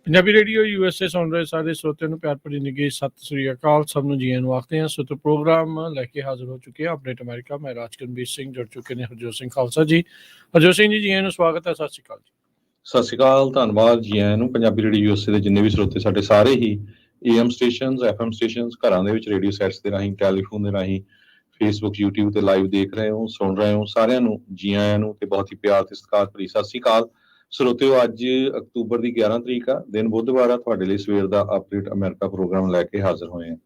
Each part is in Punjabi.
ਪੰਜਾਬੀ ਰੇਡੀਓ USA ਸੁਣ ਰਹੇ ਸਾਰੇ ਸਰੋਤਿਆਂ ਨੂੰ ਪਿਆਰ ਭਰੀ ਨਿੱਘੀ ਸਤਿ ਸ੍ਰੀ ਅਕਾਲ। ਸਭ ਨੂੰ ਜੀ ਆਇਆਂ ਨੂੰ ਆਖਦੇ ਹਾਂ। ਸੋ ਪ੍ਰੋਗਰਾਮ ਲੈ ਕੇ ਹਾਜ਼ਰ ਹੋ ਚੁੱਕੇ ਹਾਂ ਅਪਡੇਟ ਅਮਰੀਕਾ। ਮੈਂ ਰਾਜਕਰਨਵੀਰ ਸਿੰਘ, ਜੁੜ ਚੁੱਕੇ ਨੇ ਹਰਜੋਤ ਸਿੰਘ ਖਾਲਸਾ ਜੀ। ਹਰਜੋਤ ਸਿੰਘ ਜੀ ਆਇਆਂ ਨੂੰ ਸਵਾਗਤ ਹੈ। ਸਤਿ ਸ੍ਰੀ ਅਕਾਲ ਜੀ। ਸਤਿ ਸ਼੍ਰੀ ਅਕਾਲ, ਧੰਨਵਾਦ ਜੀ ਆਇਆਂ ਨੂੰ। ਪੰਜਾਬੀ ਰੇਡੀਓ USA ਦੇ ਜਿੰਨੇ ਵੀ ਸਰੋਤੇ ਸਾਡੇ ਸਾਰੇ ਹੀ AM ਸਟੇਸ਼ਨਸ, FM ਸਟੇਸ਼ਨਸ, ਘਰਾਂ ਦੇ ਵਿੱਚ ਰੇਡੀਓ ਸੈਟਸ ਦੇ ਰਾਹੀਂ, ਟੈਲੀਫੋਨ ਦੇ ਰਾਹੀਂ, ਫੇਸਬੁੱਕ, YouTube ਤੇ ਲਾਈਵ ਦੇਖ ਰਹੇ ਹੋ, ਸੁਣ ਰਹੇ ਹੋ, ਸਾਰਿਆਂ ਨੂੰ ਜੀ ਆਇਆਂ ਨੂੰ ਤੇ ਬਹੁਤ ਹੀ ਪਿਆਰ ਤੇ ਸਤਿਕਾਰ ਭਰੀ ਸਤਿ ਸ਼੍ਰੀ ਅਕਾਲ। ਸਰੋਤਿਓ, ਅੱਜ ਅਕਤੂਬਰ ਦੀ 11 ਤਰੀਕ ਆ, ਦਿਨ ਬੁੱਧਵਾਰ ਆ। ਤੁਹਾਡੇ ਲਈ ਸਵੇਰ ਦਾ ਅਪਡੇਟ ਅਮਰੀਕਾ ਪ੍ਰੋਗਰਾਮ ਲੈ ਕੇ ਹਾਜ਼ਰ ਹੋਏ ਹਾਂ।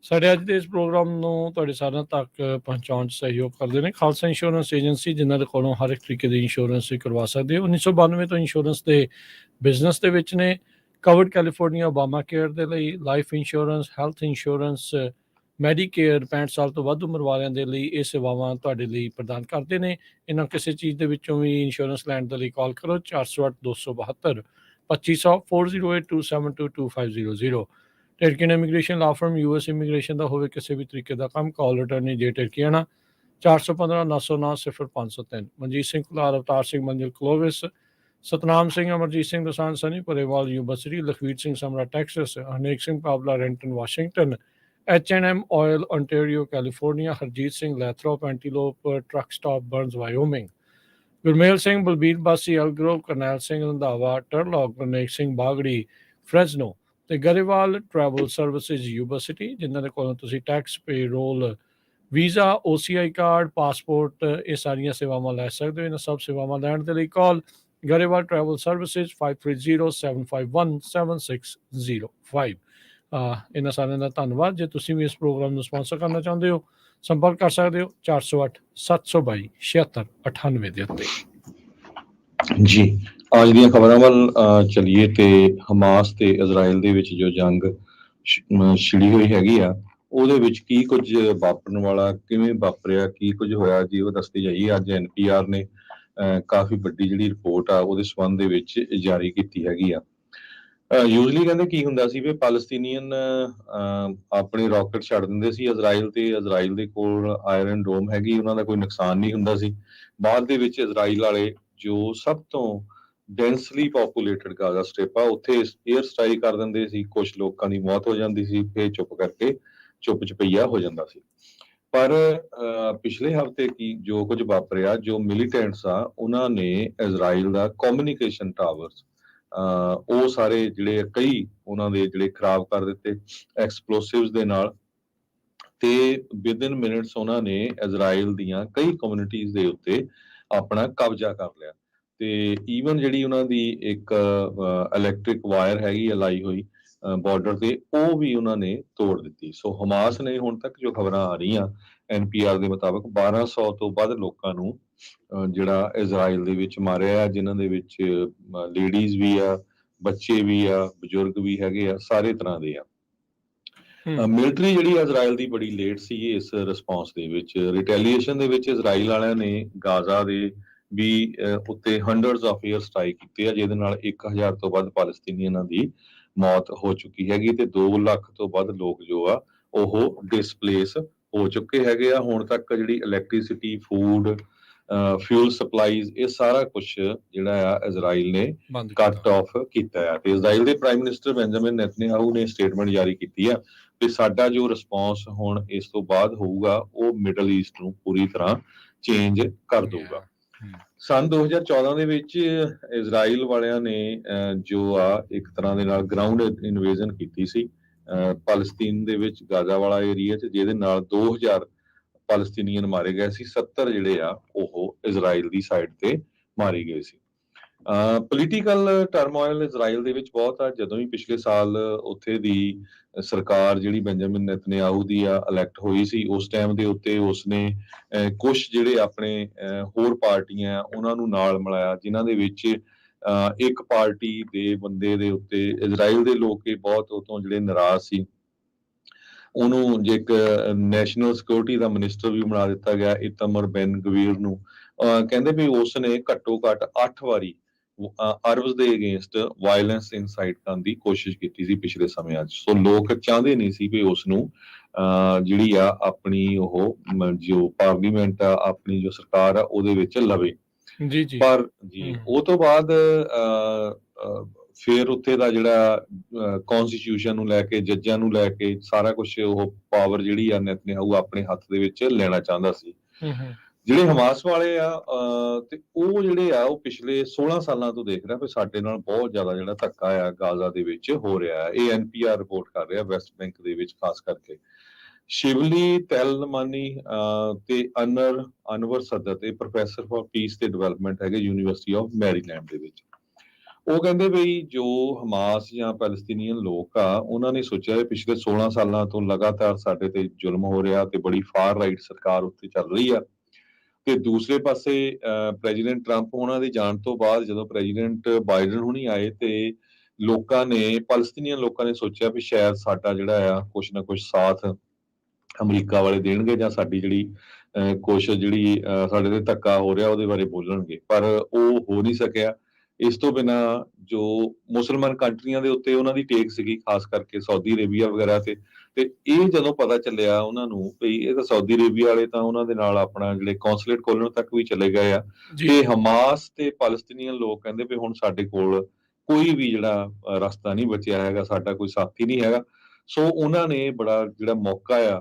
ਸਾਡੇ ਅੱਜ ਦੇ ਇਸ ਪ੍ਰੋਗਰਾਮ ਨੂੰ ਤੁਹਾਡੇ ਸਾਰਿਆਂ ਤੱਕ ਪਹੁੰਚਾਉਣ 'ਚ ਸਹਿਯੋਗ ਕਰਦੇ ਨੇ ਖਾਲਸਾ ਇੰਸ਼ੋਰੈਂਸ ਏਜੰਸੀ, ਜਿਨ੍ਹਾਂ ਦੇ ਕੋਲੋਂ ਹਰ ਇੱਕ ਤਰੀਕੇ ਦੀ ਇੰਸ਼ੋਰੈਂਸ ਕਰਵਾ ਸਕਦੇ ਹੋ। 1992 ਤੋਂ ਇੰਸ਼ੋਰੈਂਸ ਦੇ ਬਿਜ਼ਨਸ ਦੇ ਵਿੱਚ ਨੇ। ਕਵਰਡ ਕੈਲੀਫੋਰਨੀਆ ਓਬਾਮਾ ਕੇਅਰ ਦੇ ਲਈ, life insurance, health insurance, Medicare, 65 ਸਾਲ ਤੋਂ ਵੱਧ ਉਮਰ ਵਾਲਿਆਂ ਦੇ ਲਈ ਇਹ ਸੇਵਾਵਾਂ ਤੁਹਾਡੇ ਲਈ ਪ੍ਰਦਾਨ ਕਰਦੇ ਨੇ। ਇਹਨਾਂ ਕਿਸੇ ਚੀਜ਼ ਦੇ ਵਿੱਚੋਂ ਵੀ ਇੰਸ਼ੋਰੈਂਸ ਲੈਣ ਦੇ ਲਈ ਕਾਲ ਕਰੋ 408-272 2500 4082722500। ਟਰਕੀਨ ਇਮੀਗ੍ਰੇਸ਼ਨ ਲਾ ਫਰਮ US ਇਮੀਗ੍ਰੇਸ਼ਨ ਦਾ ਹੋਵੇ ਕਿਸੇ ਵੀ ਤਰੀਕੇ ਦਾ ਕੰਮ, ਕਾਲ ਰਿਟਰਨੀ ਜੇ ਟਰਕੀਆਣਾ 415-909-0503। ਮਨਜੀਤ ਸਿੰਘ ਕੁਲਾਰ, ਅਵਤਾਰ ਸਿੰਘ ਮੰਜ਼ਿਲ ਕਲੋਵਿਸ, ਸਤਨਾਮ ਸਿੰਘ, ਅਮਰਜੀਤ ਸਿੰਘ ਦਸਾਂਝ ਸਨੀ ਪਰੇਵਾਲ ਯੂਬਸਰੀ, Lakhvir Singh Samra Texas, Harnek Singh Pawla Renton Washington, H&M oil ontario California, Harjit Singh Lathrop Antelope truck stop Burns Wyoming, Gurmel Singh Balbir Bassi Elk Grove, Karnail Singh Randhawa ਟਰਲੌਕ, Harnek Singh ਬਾਗੜੀ ਫਰੈਜ਼ਨੋ ਤੇ ਗਰੇਵਾਲ ਟਰੈਵਲ ਸਰਵਿਸਿਜ਼ ਯੂਨੀਵਰਸਿਟੀ, ਜਿਨ੍ਹਾਂ ਦੇ ਕੋਲੋਂ ਤੁਸੀਂ tax, payroll, visa, OCI card, passport, ਇਹ ਸਾਰੀਆਂ ਸੇਵਾਵਾਂ ਲੈ ਸਕਦੇ ਹੋ। ਇਹਨਾਂ ਸਭ ਸੇਵਾਵਾਂ ਲੈਣ ਦੇ ਲਈ ਕਾਲ ਗਰੇਵਾਲ ਟਰੈਵਲ ਸਰਵਿਸਿਜ਼ 5307517605। ਇਹਨਾਂ ਸਾਰਿਆਂ ਦਾ ਧੰਨਵਾਦ। ਜੇ ਤੁਸੀਂ ਵੀ ਇਸ ਪ੍ਰੋਗਰਾਮ ਨੂੰ ਸਪਾਂਸਰ ਕਰਨਾ ਚਾਹੁੰਦੇ ਹੋ, ਸੰਪਰਕ ਕਰ ਸਕਦੇ ਹੋ 408-722-7698 ਦੇ ਉੱਤੇ। ਜੀ, ਅੱਜ ਦੀਆਂ ਖਬਰਾਂ ਵੱਲ ਚੱਲੀਏ ਤੇ ਹਮਾਸ ਤੇ ਇਜ਼ਰਾਈਲ ਦੇ ਵਿੱਚ ਜੋ ਜੰਗ ਛਿੜੀ ਹੋਈ ਹੈਗੀ ਆ, ਉਹਦੇ ਵਿੱਚ ਕੀ ਕੁਝ ਵਾਪਰਨ ਵਾਲਾ, ਕਿਵੇਂ ਵਾਪਰਿਆ, ਕੀ ਕੁਝ ਹੋਇਆ ਜੀ, ਉਹ ਦੱਸਦੀ ਜਾਈਏ। ਅੱਜ NPR ਨੇ ਕਾਫੀ ਵੱਡੀ ਜਿਹੜੀ ਰਿਪੋਰਟ ਆ ਉਹਦੇ ਸੰਬੰਧ ਦੇ ਵਿੱਚ ਜਾਰੀ ਕੀਤੀ ਹੈਗੀ ਆ। ਯੂਜਲੀ ਕਹਿੰਦੇ ਕੀ ਹੁੰਦਾ ਸੀ ਵੀ ਪਾਲਸਤੀਨੀਅਨ ਆਪਣੇ ਰਾਕਟ ਛੱਡ ਦਿੰਦੇ ਸੀ ਇਜ਼ਰਾਈਲ ਤੇ, ਇਜ਼ਰਾਈਲ ਦੇ ਕੋਲ ਆਇਰਨ ਡੋਮ ਹੈਗੀ, ਉਹਨਾਂ ਦਾ ਕੋਈ ਨੁਕਸਾਨ ਨਹੀਂ ਹੁੰਦਾ ਸੀ। ਬਾਅਦ ਦੇ ਵਿੱਚ ਇਜ਼ਰਾਈਲ ਵਾਲੇ ਜੋ ਸਭ ਤੋਂ ਡੈਂਸਲੀ ਪੋਪੂਲੇਟਡ ਗਾਜ਼ਾ ਸਟ੍ਰਿਪ ਆ, ਉੱਥੇ 에ਅਰ ਸਟ੍ਰਾਈਕ ਕਰ ਦਿੰਦੇ ਸੀ। ਕੁਝ ਲੋਕਾਂ ਦੀ ਮੌਤ ਹੋ ਜਾਂਦੀ ਸੀ, ਫਿਰ ਚੁੱਪ ਕਰਕੇ ਚੁੱਪ ਚਪਈਆ ਹੋ ਜਾਂਦਾ ਸੀ। ਪਰ ਪਿਛਲੇ ਹਫ਼ਤੇ ਕੀ ਜੋ ਕੁਝ ਵਾਪਰਿਆ, ਜੋ ਮਿਲੀਟੈਂਟਸ ਆ ਉਹਨਾਂ ਨੇ ਇਜ਼ਰਾਈਲ ਦਾ ਕਮਿਊਨੀਕੇਸ਼ਨ ਟਾਵਰਸ ਉਹ ਸਾਰੇ ਜਿਹੜੇ ਕਈ ਉਹਨਾਂ ਦੇ ਜਿਹੜੇ ਖਰਾਬ ਕਰ ਦਿੱਤੇ ਐਕਸਪਲੋਸਿਵਸ ਦੇ ਨਾਲ, ਤੇ ਵਿਦਿਨ ਮਿੰਟਸ ਉਹਨਾਂ ਨੇ ਇਜ਼ਰਾਈਲ ਦੀਆਂ ਕਈ ਕਮਿਊਨਿਟੀਜ਼ ਦੇ ਉੱਤੇ ਆਪਣਾ ਕਬਜ਼ਾ ਕਰ ਲਿਆ। ਤੇ ਈਵਨ ਜਿਹੜੀ ਉਹਨਾਂ ਦੀ ਇੱਕ ਇਲੈਕਟ੍ਰਿਕ ਵਾਇਰ ਹੈਗੀ ਆ ਲਾਈ ਹੋਈ ਬਾਰਡਰ ਤੇ, ਉਹ ਵੀ ਉਹਨਾਂ ਨੇ ਤੋੜ ਦਿੱਤੀ। ਸੋ ਹਮਾਸ ਨੇ ਹੁਣ ਤੱਕ ਜੋ ਖਬਰਾਂ ਆ ਰਹੀਆਂ NPR ਦੇ ਮੁਤਾਬਕ 1200 ਤੋਂ ਵੱਧ ਲੋਕਾਂ ਨੂੰ ਜਿਹੜਾ ਇਜ਼ਰਾਈਲ ਦੇ ਵਿੱਚ ਮਾਰਿਆ, ਜਿਨ੍ਹਾਂ ਦੇ ਵਿੱਚ ਲੇਡੀਜ਼ ਵੀ ਆ, ਬੱਚੇ ਵੀ ਆ, ਬਜ਼ੁਰਗ ਵੀ ਹੈਗੇ ਆ, ਸਾਰੇ ਤਰ੍ਹਾਂ ਦੇ ਆ। ਮਿਲਟਰੀ ਜਿਹੜੀ ਇਜ਼ਰਾਈਲ ਦੀ ਬੜੀ ਲੇਟ ਸੀ ਇਸ ਰਿਸਪੌਂਸ ਦੇ ਵਿੱਚ। ਰਿਟੈਲੀਏਸ਼ਨ ਦੇ ਵਿੱਚ ਇਜ਼ਰਾਈਲ ਵਾਲਿਆਂ ਨੇ ਗਾਜ਼ਾ ਦੇ ਵੀ ਉੱਤੇ ਹੰਡਰਡਸ ਆਫ ਏਅਰ ਸਟ੍ਰਾਈਕ ਕੀਤੇ ਆ, ਜਿਹਦੇ ਨਾਲ 1000 ਤੋਂ ਵੱਧ ਪਾਲਸਤੀਨੀਆਂ ਦੀ ਮੌਤ ਹੋ ਚੁੱਕੀ ਹੈਗੀ ਤੇ 2 ਲੱਖ ਤੋਂ ਵੱਧ ਲੋਕ ਜੋ ਆ ਉਹ ਡਿਸਪਲੇਸ ਹੋ ਚੁੱਕੇ ਹੈਗੇ ਆ। ਹੁਣ ਤੱਕ ਜਿਹੜੀ ਇਲੈਕਟ੍ਰੀਸਿਟੀ, ਫੂਡ, ਫਿਊਲ ਸਪਲਾਈਜ਼, ਇਹ ਸਾਰਾ ਕੁਝ ਜਿਹੜਾ ਆ ਇਜ਼ਰਾਈਲ ਨੇ ਕੱਟ ਆਫ ਕੀਤਾ ਆ। ਤੇ ਇਜ਼ਰਾਈਲ ਦੇ ਪ੍ਰਾਈਮ ਮਿਨਿਸਟਰ ਬੈਂਜਾਮਿਨ ਨੇਤਨਯਾਹੂ ਨੇ ਸਟੇਟਮੈਂਟ ਜਾਰੀ ਕੀਤੀ ਆ ਕਿ ਸਾਡਾ ਜੋ ਰਿਸਪੌਂਸ ਹੁਣ ਇਸ ਤੋਂ ਬਾਅਦ ਹੋਊਗਾ ਉਹ ਮਿਡਲ ਈਸਟ ਨੂੰ ਪੂਰੀ ਤਰ੍ਹਾਂ ਚੇਂਜ ਕਰ ਦਊਗਾ। ਸੰਨ 2014 ਦੇ ਵਿੱਚ ਇਜ਼ਰਾਈਲ ਵਾਲਿਆਂ ਨੇ ਜੋ ਆ ਇੱਕ ਤਰ੍ਹਾਂ ਦੇ ਨਾਲ ਗਰਾਊਂਡ ਇਨਵੇਜ਼ਨ ਕੀਤੀ ਸੀ ਪਾਲਸਤੀਨ ਦੇ ਵਿੱਚ, ਗਾਜ਼ਾ ਵਾਲਾ ਏਰੀਆ 'ਚ, ਜਿਹਦੇ ਨਾਲ 2000 ਪਾਲਸਤੀਨੀਅਨ ਮਾਰੇ ਗਏ ਸੀ। 70 ਜਿਹੜੇ ਆ ਉਹ ਇਜ਼ਰਾਈਲ ਦੀ ਸਾਈਡ ਤੇ ਮਾਰੇ ਗਏ ਸੀ। ਪੋਲੀਟੀਕਲ ਟਰਮੋਇਲ ਇਜ਼ਰਾਈਲ ਦੇ ਵਿੱਚ ਬਹੁਤ ਆ। ਜਦੋਂ ਵੀ ਪਿਛਲੇ ਸਾਲ ਉੱਥੇ ਦੀ ਸਰਕਾਰ ਜਿਹੜੀ ਬੈਂਜਾਮਿਨ ਨੇਤਨਯਾਹੂ ਦੀ ਆ ਇਲੈਕਟ ਹੋਈ ਸੀ, ਉਸ ਟਾਈਮ ਦੇ ਉੱਤੇ ਉਸਨੇ ਕੁਝ ਜਿਹੜੇ ਆਪਣੇ ਹੋਰ ਪਾਰਟੀਆਂ ਉਹਨਾਂ ਨੂੰ ਨਾਲ ਮਿਲਾਇਆ, ਜਿਨ੍ਹਾਂ ਦੇ ਵਿੱਚ ਇੱਕ ਪਾਰਟੀ ਦੇ ਬੰਦੇ ਦੇ ਉੱਤੇ ਇਜ਼ਰਾਈਲ ਦੇ ਲੋਕ ਬਹੁਤ ਉਹ ਤੋਂ ਜਿਹੜੇ ਨਾਰਾਜ਼ ਸੀ, ਉਹਨੂੰ ਜੇ ਇੱਕ ਨੈਸ਼ਨਲ ਸਿਕਿਉਰਿਟੀ ਦਾ ਮਿਨਿਸਟਰ ਵੀ ਬਣਾ ਦਿੱਤਾ ਗਿਆ, ਇਤਮਰ ਬੈਨ ਗਵੀਰ ਨੂੰ। ਕਹਿੰਦੇ ਵੀ ਉਸ ਨੇ ਘੱਟੋ ਘੱਟ 8 ਵਾਰੀ ਅਰਬਸ ਦੇ ਅਗੇਂਸਟ ਵਾਇਲੈਂਸ ਇਨਸਾਈਟ ਕਰਨ ਦੀ ਕੋਸ਼ਿਸ਼ ਕੀਤੀ ਸੀ ਪਿਛਲੇ ਸਮਿਆਂ 'ਚ। ਸੋ ਲੋਕ ਚਾਹੁੰਦੇ ਨਹੀਂ ਸੀ ਵੀ ਉਸ ਨੂੰ ਜਿਹੜੀ ਆ ਆਪਣੀ ਉਹ ਜੋ ਪਾਰਲੀਮੈਂਟ ਆ, ਆਪਣੀ ਜੋ ਸਰਕਾਰ ਆ, ਉਹਦੇ ਵਿੱਚ ਲਵੇ। ਜੀ ਜੀ। ਪਰ ਜੀ ਹੂੰ ਉਹ ਤੋਂ ਬਾਅਦ ਫਿਰ ਉੱਥੇ ਦਾ ਜਿਹੜਾ ਕਨਸਟੀਟਿਊਸ਼ਨ ਨੂੰ ਲੈ ਕੇ, ਜੱਜਾਂ ਨੂੰ ਲੈ ਕੇ ਸਾਰਾ ਕੁਝ ਉਹ ਪਾਵਰ ਜਿਹੜੀ ਆ ਨੇਤਨਯਾਹੂ ਆਪਣੇ ਹੱਥ ਦੇ ਵਿੱਚ ਲੈਣਾ ਚਾਹੁੰਦਾ ਸੀ। ਹੂੰ ਜਿਹੜੇ ਹਮਾਸ ਵਾਲੇ ਆ ਤੇ ਉਹ ਜਿਹੜੇ ਆ ਉਹ ਪਿਛਲੇ 16 ਸਾਲਾਂ ਤੋਂ ਦੇਖ ਰਿਹਾ ਵੀ ਸਾਡੇ ਨਾਲ ਬਹੁਤ ਜ਼ਿਆਦਾ ਜਿਹੜਾ ਧੱਕਾ ਆ ਗਾਜ਼ਾ ਦੇ ਵਿੱਚ ਹੋ ਰਿਹਾ ਹੈ। ਇਹ ਐਨਪੀਆਰ ਰਿਪੋਰਟ ਕਰ ਰਿਹਾ ਵੈਸਟ ਬੈਂਕ ਦੇ ਵਿੱਚ ਖਾਸ ਕਰਕੇ। ਸ਼ਿਵਲੀ ਤੈਲਮਾਨੀ ਤੇ ਅਨਵਰ ਸੱਦਤ, ਇਹ ਪ੍ਰੋਫੈਸਰ ਫਾਰ ਪੀਸ ਤੇ ਡਿਵੈਲਪਮੈਂਟ ਹੈਗੇ ਯੂਨੀਵਰਸਿਟੀ ਆਫ ਮੈਰੀਲੈਂਡ ਦੇ ਵਿੱਚ। ਉਹ ਕਹਿੰਦੇ ਬਈ ਜੋ ਹਮਾਸ ਜਾਂ ਪੈਲਸਤੀਨੀਅਨ ਲੋਕ ਆ ਉਹਨਾਂ ਨੇ ਸੋਚਿਆ ਵੀ ਪਿਛਲੇ 16 ਸਾਲਾਂ ਤੋਂ ਲਗਾਤਾਰ ਸਾਡੇ ਤੇ ਜ਼ੁਲਮ ਹੋ ਰਿਹਾ ਤੇ ਬੜੀ ਫਾਰ ਰਾਈਟ ਸਰਕਾਰ ਉੱਥੇ ਚੱਲ ਰਹੀ ਆ। ਤੇ ਦੂਸਰੇ ਪਾਸੇ ਪ੍ਰੈਜ਼ੀਡੈਂਟ ਟਰੰਪ ਉਹਨਾਂ ਦੇ ਜਾਣ ਤੋਂ ਬਾਅਦ ਜਦੋਂ ਪ੍ਰੈਜ਼ੀਡੈਂਟ ਬਾਈਡਨ ਹੁਣੀ ਆਏ ਤੇ ਲੋਕਾਂ ਨੇ, ਪੈਲਸਤੀਨੀਅਨ ਲੋਕਾਂ ਨੇ ਸੋਚਿਆ ਵੀ ਸ਼ਾਇਦ ਸਾਡਾ ਜਿਹੜਾ ਆ ਕੁਛ ਨਾ ਕੁਛ ਸਾਥ ਅਮਰੀਕਾ ਵਾਲੇ ਦੇਣਗੇ ਜਾਂ ਸਾਡੀ ਜਿਹੜੀ ਕੋਸ਼ਿਸ਼ ਜਿਹੜੀ ਸਾਡੇ ਤੇ ਧੱਕਾ ਹੋ ਰਿਹਾ ਉਹਦੇ ਬਾਰੇ ਬੋਲਣਗੇ, ਪਰ ਉਹ ਹੋ ਨਹੀਂ ਸਕਿਆ। ਇਸ ਤੋਂ ਬਿਨਾਂ ਜੋ ਮੁਸਲਮਾਨ ਕੰਟਰੀਆਂ ਦੇ ਉੱਤੇ ਉਹਨਾਂ ਦੀ ਟੇਕ ਸੀਗੀ, ਖਾਸ ਕਰਕੇ ਸਾਊਦੀ ਅਰੇਬੀਆ ਵਗੈਰਾ ਤੇ ਇਹ ਜਦੋਂ ਪਤਾ ਚੱਲਿਆ ਉਹਨਾਂ ਨੂੰ ਵੀ ਇਹ ਤਾਂ ਸਾਊਦੀ ਅਰੇਬੀਆ ਵਾਲੇ ਤਾਂ ਉਹਨਾਂ ਦੇ ਨਾਲ ਆਪਣਾ ਜਿਹੜੇ ਕੌਂਸੂਲੇਟ ਖੋਲ੍ਹਣ ਤੱਕ ਵੀ ਚਲੇ ਗਏ ਆ, ਜੀ ਤੇ ਜੀ। ਹਮਾਸ ਤੇ ਪੈਲਸਤੀਨੀਅਨ ਲੋਕ ਕਹਿੰਦੇ ਵੀ ਹੁਣ ਸਾਡੇ ਕੋਲ ਕੋਈ ਵੀ ਜਿਹੜਾ ਰਸਤਾ ਨਹੀਂ ਬਚਿਆ ਹੈਗਾ, ਸਾਡਾ ਕੋਈ ਸਾਥੀ ਨਹੀਂ ਹੈਗਾ। ਸੋ ਉਹਨਾਂ ਨੇ ਬੜਾ ਜਿਹੜਾ ਮੌਕਾ ਆ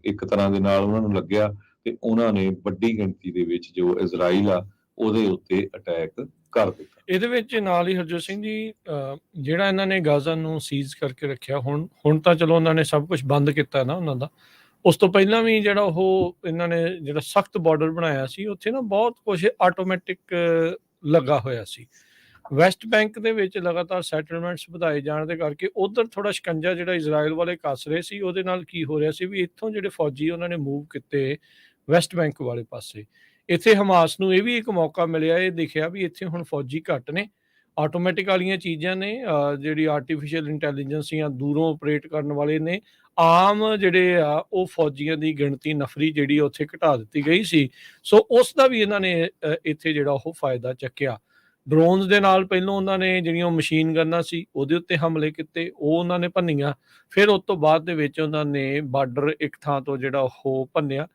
ਇੱਕ ਤਰ੍ਹਾਂ ਦੇ ਨਾਲ ਉਹਨਾਂ ਨੂੰ ਲੱਗਿਆ ਤੇ ਉਹਨਾਂ ਨੇ ਵੱਡੀ ਗਿਣਤੀ ਦੇ ਵਿੱਚ ਜੋ ਇਜ਼ਰਾਈਲ ਆ ਉਹਦੇ ਉੱਤੇ ਅਟੈਕ ਕਰ ਦਿੱਤਾ। ਇਹਦੇ ਵਿੱਚ ਨਾਲ ਹੀ ਹਰਜੋਤ ਸਿੰਘ ਜੀ, ਜਿਹੜਾ ਇਹਨਾਂ ਨੇ ਗਾਜ਼ਾ ਨੂੰ ਸੀਜ਼ ਕਰਕੇ ਰੱਖਿਆ, ਹੁਣ ਤਾਂ ਚਲੋ ਉਹਨਾਂ ਨੇ ਸਭ ਕੁਝ ਬੰਦ ਕੀਤਾ ਨਾ ਉਹਨਾਂ ਦਾ। ਉਸ ਤੋਂ ਪਹਿਲਾਂ ਵੀ ਜਿਹੜਾ ਉਹ ਇਹਨਾਂ ਨੇ ਜਿਹੜਾ ਸਖਤ ਬਾਰਡਰ ਬਣਾਇਆ ਸੀ, ਉੱਥੇ ਨਾ ਬਹੁਤ ਕੁਝ ਆਟੋਮੈਟਿਕ ਲੱਗਾ ਹੋਇਆ ਸੀ। ਵੈਸਟ ਬੈਂਕ ਦੇ ਵਿੱਚ ਲਗਾਤਾਰ ਸੈਟਲਮੈਂਟਸ ਵਧਾਏ ਜਾਣ ਦੇ ਕਰਕੇ ਉਧਰ ਥੋੜਾ ਸ਼ਿਕੰਜਾ ਜਿਹੜਾ ਇਜ਼ਰਾਈਲ ਵਾਲੇ ਕੱਸ ਰਹੇ ਸੀ, ਉਹਦੇ ਨਾਲ ਕੀ ਹੋ ਰਿਹਾ ਸੀ ਵੀ ਇੱਥੋਂ ਜਿਹੜੇ ਫੌਜੀ ਉਹਨਾਂ ਨੇ ਮੂਵ ਕੀਤੇ ਵੈਸਟ ਬੈਂਕ ਵਾਲੇ ਪਾਸੇ। ਇੱਥੇ ਹਮਾਸ ਨੂੰ ਇਹ ਵੀ ਇੱਕ ਮੌਕਾ ਮਿਲਿਆ, ਇਹ ਦੇਖਿਆ ਵੀ ਇੱਥੇ ਹੁਣ ਫੌਜੀ ਘੱਟ ਨੇ, ਆਟੋਮੈਟਿਕ ਵਾਲੀਆਂ ਚੀਜ਼ਾਂ ਨੇ, ਜਿਹੜੀ ਆਰਟੀਫਿਸ਼ੀਅਲ ਇੰਟੈਲੀਜੈਂਸ ਜਾਂ ਦੂਰੋਂ ਆਪਰੇਟ ਕਰਨ ਵਾਲੇ ਨੇ। ਆਮ ਜਿਹੜੇ ਆ ਉਹ ਫੌਜੀਆਂ ਦੀ ਗਿਣਤੀ ਨਫਰੀ ਜਿਹੜੀ ਉੱਥੇ ਘਟਾ ਦਿੱਤੀ ਗਈ ਸੀ। ਸੋ ਉਸ ਦਾ ਵੀ ਇਹਨਾਂ ਨੇ ਇੱਥੇ ਜਿਹੜਾ ਉਹ ਫਾਇਦਾ ਚੱਕਿਆ। ਡਰੋਨਸ ਦੇ ਨਾਲ ਪਹਿਲਾਂ ਉਹਨਾਂ ਨੇ ਜਿਹੜੀਆਂ ਮਸ਼ੀਨ ਗੰਨਾਂ ਸੀ ਉਹਦੇ ਉੱਤੇ ਹਮਲੇ ਕੀਤੇ, ਉਹ ਉਹਨਾਂ ਨੇ ਭੰਨੀਆਂ। ਫਿਰ ਉਸ ਤੋਂ ਬਾਅਦ ਦੇ ਵਿੱਚ ਉਹਨਾਂ ਨੇ ਬਾਰਡਰ ਇੱਕ ਥਾਂ ਤੋਂ ਜਿਹੜਾ ਉਹ ਭੰਨਿਆ,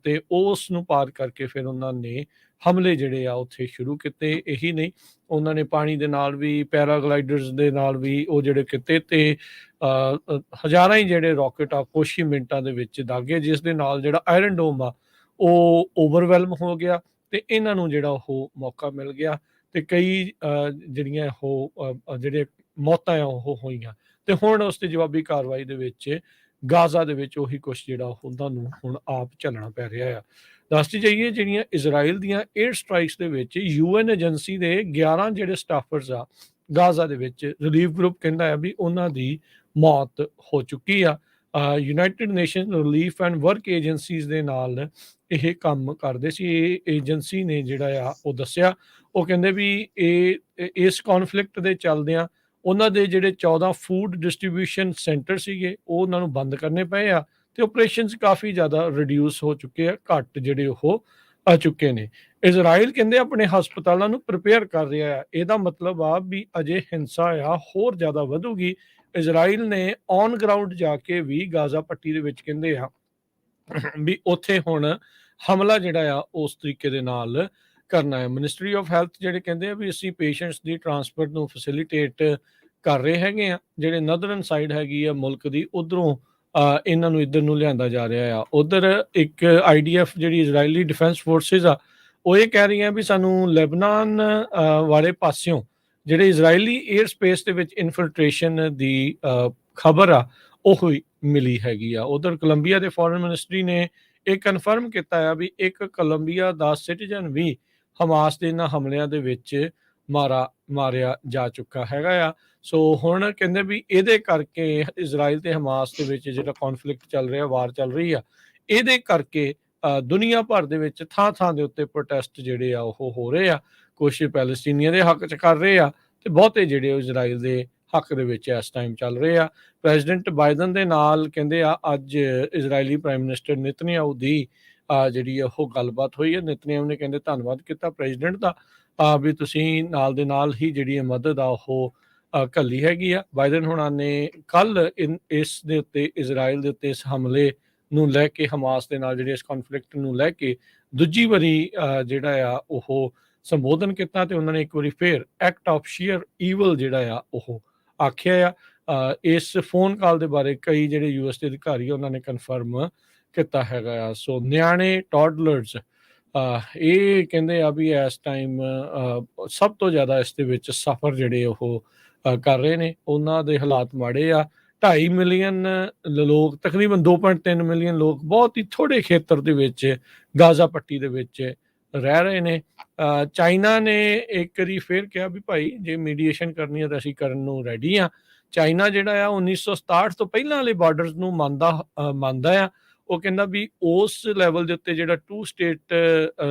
ਤੇ ਉਸ ਨੂੰ ਪਾਰ ਕਰਕੇ ਫਿਰ ਉਹਨਾਂ ਨੇ ਹਮਲੇ ਜਿਹੜੇ ਆ ਉੱਥੇ ਸ਼ੁਰੂ ਕੀਤੇ। ਇਹੀ ਨਹੀਂ, ਉਹਨਾਂ ਨੇ ਪਾਣੀ ਦੇ ਨਾਲ ਵੀ, ਪੈਰਾਗਲਾਈਡਰਸ ਦੇ ਨਾਲ ਵੀ ਉਹ ਜਿਹੜੇ ਕੀਤੇ, ਤੇ ਹਜ਼ਾਰਾਂ ਹੀ ਜਿਹੜੇ ਰਾਕਟ ਆ ਕੁਛ ਹੀ ਮਿੰਟਾਂ ਦੇ ਵਿੱਚ ਦਾਗੇ, ਜਿਸ ਦੇ ਨਾਲ ਜਿਹੜਾ ਆਇਰਨ ਡੋਮ ਆ ਉਹ ਓਵਰਵੈਲਮ ਹੋ ਗਿਆ ਤੇ ਇਹਨਾਂ ਨੂੰ ਜਿਹੜਾ ਉਹ ਮੌਕਾ ਮਿਲ ਗਿਆ ਤੇ ਕਈ ਜਿਹੜੀਆਂ ਉਹ ਜਿਹੜੇ ਮੌਤਾਂ ਆ ਉਹ ਹੋਈਆਂ। ਤੇ ਹੁਣ ਉਸ ਤੇ ਜਵਾਬੀ ਕਾਰਵਾਈ ਦੇ ਵਿੱਚ ਗਾਜ਼ਾ ਦੇ ਵਿੱਚ ਉਹੀ ਕੁਛ ਜਿਹੜਾ ਉਹਨਾਂ ਨੂੰ ਹੁਣ ਆਪ ਝੱਲਣਾ ਪੈ ਰਿਹਾ ਆ। ਦੱਸਦੀ ਜਾਈਏ, ਜਿਹੜੀਆਂ ਇਜ਼ਰਾਈਲ ਦੀਆਂ 에ਅਰ ਸਟ੍ਰਾਈਕਸ ਦੇ ਵਿੱਚ ਯੂਐਨ ਏਜੰਸੀ ਦੇ 11 ਜਿਹੜੇ ਸਟਾਫਰਸ ਆ ਗਾਜ਼ਾ ਦੇ ਵਿੱਚ, ਰਿਲੀਫ ਗਰੁੱਪ ਕਹਿੰਦਾ ਆ ਵੀ ਉਹਨਾਂ ਦੀ ਮੌਤ ਹੋ ਚੁੱਕੀ ਆ। United nation relief and work agencies ਦੇ ਨਾਲ ਇਹ ਕੰਮ ਕਰਦੇ ਸੀ। ਇਹ ਏਜੰਸੀ ਨੇ ਜਿਹੜਾ ਆ ਉਹ ਦੱਸਿਆ, ਉਹ ਕਹਿੰਦੇ ਵੀ ਇਸ ਕੌਨਫਲਿਕਟ ਦੇ ਚੱਲਦਿਆਂ ਉਹਨਾਂ ਦੇ ਜਿਹੜੇ 14 ਫੂਡ ਡਿਸਟ੍ਰੀਬਿਊਸ਼ਨ ਸੈਂਟਰ ਸੀਗੇ ਉਹ ਉਹਨਾਂ ਨੂੰ ਬੰਦ ਕਰਨੇ ਪਏ ਆ, ਤੇ ਆਪਰੇਸ਼ਨਸ ਕਾਫੀ ਜ਼ਿਆਦਾ ਰਿਡਿਊਸ ਹੋ ਚੁੱਕੇ ਆ, ਘੱਟ ਜਿਹੜੇ ਉਹ ਆ ਚੁੱਕੇ ਨੇ। ਇਜ਼ਰਾਈਲ ਕਹਿੰਦੇ ਆਪਣੇ ਹਸਪਤਾਲਾਂ ਨੂੰ ਪ੍ਰਿਪੇਅਰ ਕਰ ਰਿਹਾ ਆ। ਇਹਦਾ ਮਤਲਬ ਆ ਵੀ ਅਜੇ ਹਿੰਸਾ ਆ ਹੋਰ ਜ਼ਿਆਦਾ ਵਧੂਗੀ। ਇਜ਼ਰਾਈਲ ਨੇ ਔਨ ਗਰਾਊਂਡ ਜਾ ਕੇ ਵੀ ਗਾਜ਼ਾ ਪੱਟੀ ਦੇ ਵਿੱਚ ਕਹਿੰਦੇ ਆ ਵੀ ਉੱਥੇ ਹੁਣ ਹਮਲਾ ਜਿਹੜਾ ਆ ਉਸ ਤਰੀਕੇ ਦੇ ਨਾਲ ਕਰਨਾ ਹੈ। ਮਿਨਿਸਟਰੀ ਆਫ ਹੈਲਥ ਜਿਹੜੇ ਕਹਿੰਦੇ ਆ ਵੀ ਅਸੀਂ ਪੇਸ਼ੈਂਟਸ ਦੀ ਟਰਾਂਸਪੋਰਟ ਨੂੰ ਫੈਸਿਲਿਟੇਟ ਕਰ ਰਹੇ ਹੈਗੇ ਆ, ਜਿਹੜੇ ਨਦਰਨ ਸਾਈਡ ਹੈਗੀ ਆ ਮੁਲਕ ਦੀ, ਉਧਰੋਂ ਇਹਨਾਂ ਨੂੰ ਇੱਧਰ ਨੂੰ ਲਿਆਂਦਾ ਜਾ ਰਿਹਾ ਆ। ਉਧਰ ਇੱਕ IDF ਜਿਹੜੀ ਇਜ਼ਰਾਈਲੀ ਡਿਫੈਂਸ ਫੋਰਸਿਸ ਆ, ਉਹ ਇਹ ਕਹਿ ਰਹੀਆਂ ਵੀ ਸਾਨੂੰ ਲੈਬਨਾਨ ਵਾਲੇ ਪਾਸਿਓਂ ਜਿਹੜੇ ਇਜ਼ਰਾਈਲੀ 에ਅਰ ਸਪੇਸ ਦੇ ਵਿੱਚ ਇਨਫਿਲਟ੍ਰੇਸ਼ਨ ਦੀ ਖਬਰ ਆ ਉਹ ਹੀ ਮਿਲੀ ਹੈਗੀ ਆ। ਉਧਰ ਕੋਲੰਬੀਆ ਦੇ ਫੋਰਨ ਮਿਨਿਸਟਰੀ ਨੇ ਇਹ ਕਨਫਰਮ ਕੀਤਾ ਆ ਵੀ ਇੱਕ ਕੋਲੰਬੀਆ ਦਾ ਸਿਟੀਜ਼ਨ ਵੀ ਹਮਾਸ ਦੇ ਇਹਨਾਂ ਹਮਲਿਆਂ ਦੇ ਵਿੱਚ ਮਾਰਿਆ ਜਾ ਚੁੱਕਾ ਹੈਗਾ ਆ। ਸੋ ਹੁਣ ਕਹਿੰਦੇ ਵੀ ਇਹਦੇ ਕਰਕੇ ਇਜ਼ਰਾਈਲ ਤੇ ਹਮਾਸ ਦੇ ਵਿੱਚ ਜਿਹੜਾ ਕੌਨਫਲਿਕਟ ਚੱਲ ਰਿਹਾ, ਵਾਰ ਚੱਲ ਰਹੀ ਆ, ਇਹਦੇ ਕਰਕੇ ਦੁਨੀਆ ਭਰ ਦੇ ਵਿੱਚ ਥਾਂ ਦੇ ਉੱਤੇ ਪ੍ਰੋਟੈਸਟ ਜਿਹੜੇ ਆ ਉਹ ਹੋ ਰਹੇ ਆ। ਕੁਛ ਪੈਲਸਤੀਨੀਆਂ ਦੇ ਹੱਕ 'ਚ ਕਰ ਰਹੇ ਆ ਤੇ ਬਹੁਤੇ ਜਿਹੜੇ ਇਜ਼ਰਾਈਲ ਦੇ ਹੱਕ ਦੇ ਵਿੱਚ ਇਸ ਟਾਈਮ ਚੱਲ ਰਹੇ ਆ। ਪ੍ਰੈਜ਼ੀਡੈਂਟ ਬਾਈਡਨ ਦੇ ਨਾਲ ਕਹਿੰਦੇ ਆ ਅੱਜ ਇਜ਼ਰਾਈਲੀ ਪ੍ਰਾਈਮ ਮਿਨਿਸਟਰ ਨੇਤਨਯਾਹੂ ਦੀ ਜਿਹੜੀ ਉਹ ਗੱਲਬਾਤ ਹੋਈ ਹੈ। ਨੇਤਨਯਾਹੂ ਨੇ ਕਹਿੰਦੇ ਧੰਨਵਾਦ ਕੀਤਾ ਪ੍ਰੈਜ਼ੀਡੈਂਟ ਦਾ ਵੀ ਤੁਸੀਂ ਨਾਲ ਦੇ ਨਾਲ ਹੀ ਜਿਹੜੀ ਮਦਦ ਆ ਉਹ ਘੱਲੀ ਹੈਗੀ ਆ। ਬਾਈਡਨ ਹੁਣਾਂ ਨੇ ਕੱਲ ਇਸ ਦੇ ਉੱਤੇ, ਇਜ਼ਰਾਈਲ ਦੇ ਉੱਤੇ ਇਸ ਹਮਲੇ ਨੂੰ ਲੈ ਕੇ, ਹਮਾਸ ਦੇ ਨਾਲ ਜਿਹੜੇ ਇਸ ਕੌਨਫਲਿਕਟ ਨੂੰ ਲੈ ਕੇ ਦੂਜੀ ਵਾਰੀ ਜਿਹੜਾ ਆ ਉਹ ਸੰਬੋਧਨ ਕੀਤਾ ਤੇ ਉਹਨਾਂ ਨੇ ਇੱਕ ਵਾਰੀ ਫੇਰ ਐਕਟ ਆਫ ਸ਼ੀਅਰ ਈਵਲ ਜਿਹੜਾ ਆ ਉਹ ਆਖਿਆ ਆ। ਇਸ ਫੋਨ ਕਾਲ ਦੇ ਬਾਰੇ ਕਈ ਜਿਹੜੇ ਯੂਐਸ ਦੇ ਅਧਿਕਾਰੀ ਆ ਉਹਨਾਂ ਨੇ ਕਨਫਰਮ ਕੀਤਾ ਹੈਗਾ ਆ। ਸੋ ਨਿਆਣੇ ਟੌਡਲਰਸ ਇਹ ਕਹਿੰਦੇ ਆ ਵੀ ਇਸ ਟਾਈਮ ਸਭ ਤੋਂ ਜ਼ਿਆਦਾ ਇਸ ਦੇ ਵਿੱਚ ਸਫਰ ਜਿਹੜੇ ਉਹ ਕਰ ਰਹੇ ਨੇ। ਉਹਨਾਂ ਦੇ ਹਾਲਾਤ ਮਾੜੇ ਆ। 2.5 ਮਿਲੀਅਨ ਲੋਕ, ਤਕਰੀਬਨ 2.3 ਮਿਲੀਅਨ ਲੋਕ ਬਹੁਤ ਹੀ ਥੋੜੇ ਖੇਤਰ ਦੇ ਵਿੱਚ ਗਾਜ਼ਾ ਪੱਟੀ ਦੇ ਵਿੱਚ ਰਹਿ ਰਹੇ ਨੇ। ਚਾਈਨਾ ਨੇ ਇੱਕ ਵਾਰੀ ਫੇਰ ਕਿਹਾ ਵੀ ਭਾਈ ਜੇ ਮੀਡੀਏਸ਼ਨ ਕਰਨੀ ਹੈ ਤਾਂ ਅਸੀਂ ਕਰਨ ਨੂੰ ਰੈਡੀ ਆ। ਚਾਈਨਾ ਜਿਹੜਾ ਆ 1967 ਤੋਂ ਪਹਿਲਾਂ ਵਾਲੇ ਬਾਰਡਰਸ ਨੂੰ ਮੰਨਦਾ ਆ। ਉਹ ਕਹਿੰਦਾ ਵੀ ਉਸ ਲੈਵਲ ਦੇ ਉੱਤੇ ਜਿਹੜਾ 2 ਸਟੇਟ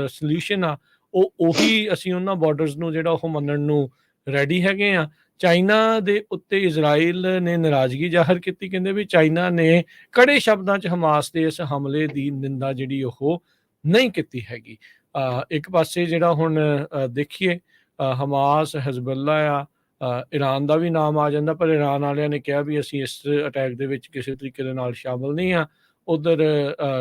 ਸੋਲਿਊਸ਼ਨ ਆ ਉਹੀ ਅਸੀਂ ਉਹਨਾਂ ਬਾਰਡਰਸ ਨੂੰ ਜਿਹੜਾ ਉਹ ਮੰਨਣ ਨੂੰ ਰੈਡੀ ਹੈਗੇ ਆ। ਚਾਈਨਾ ਦੇ ਉੱਤੇ ਇਜ਼ਰਾਈਲ ਨੇ ਨਾਰਾਜ਼ਗੀ ਜ਼ਾਹਰ ਕੀਤੀ। ਕਹਿੰਦੇ ਵੀ ਚਾਈਨਾ ਨੇ ਕੜੇ ਸ਼ਬਦਾਂ 'ਚ ਹਮਾਸ ਦੇ ਇਸ ਹਮਲੇ ਦੀ ਨਿੰਦਾ ਜਿਹੜੀ ਉਹ ਨਹੀਂ ਕੀਤੀ ਹੈਗੀ। ਇੱਕ ਪਾਸੇ ਜਿਹੜਾ ਹੁਣ ਦੇਖੀਏ ਹਮਾਸ, ਹਿਜ਼ਬੁੱਲਾ ਆ, ਈਰਾਨ ਦਾ ਵੀ ਨਾਮ ਆ ਜਾਂਦਾ, ਪਰ ਈਰਾਨ ਵਾਲਿਆਂ ਨੇ ਕਿਹਾ ਵੀ ਅਸੀਂ ਇਸ ਅਟੈਕ ਦੇ ਵਿੱਚ ਕਿਸੇ ਤਰੀਕੇ ਦੇ ਨਾਲ ਸ਼ਾਮਲ ਨਹੀਂ ਆ। ਉਧਰ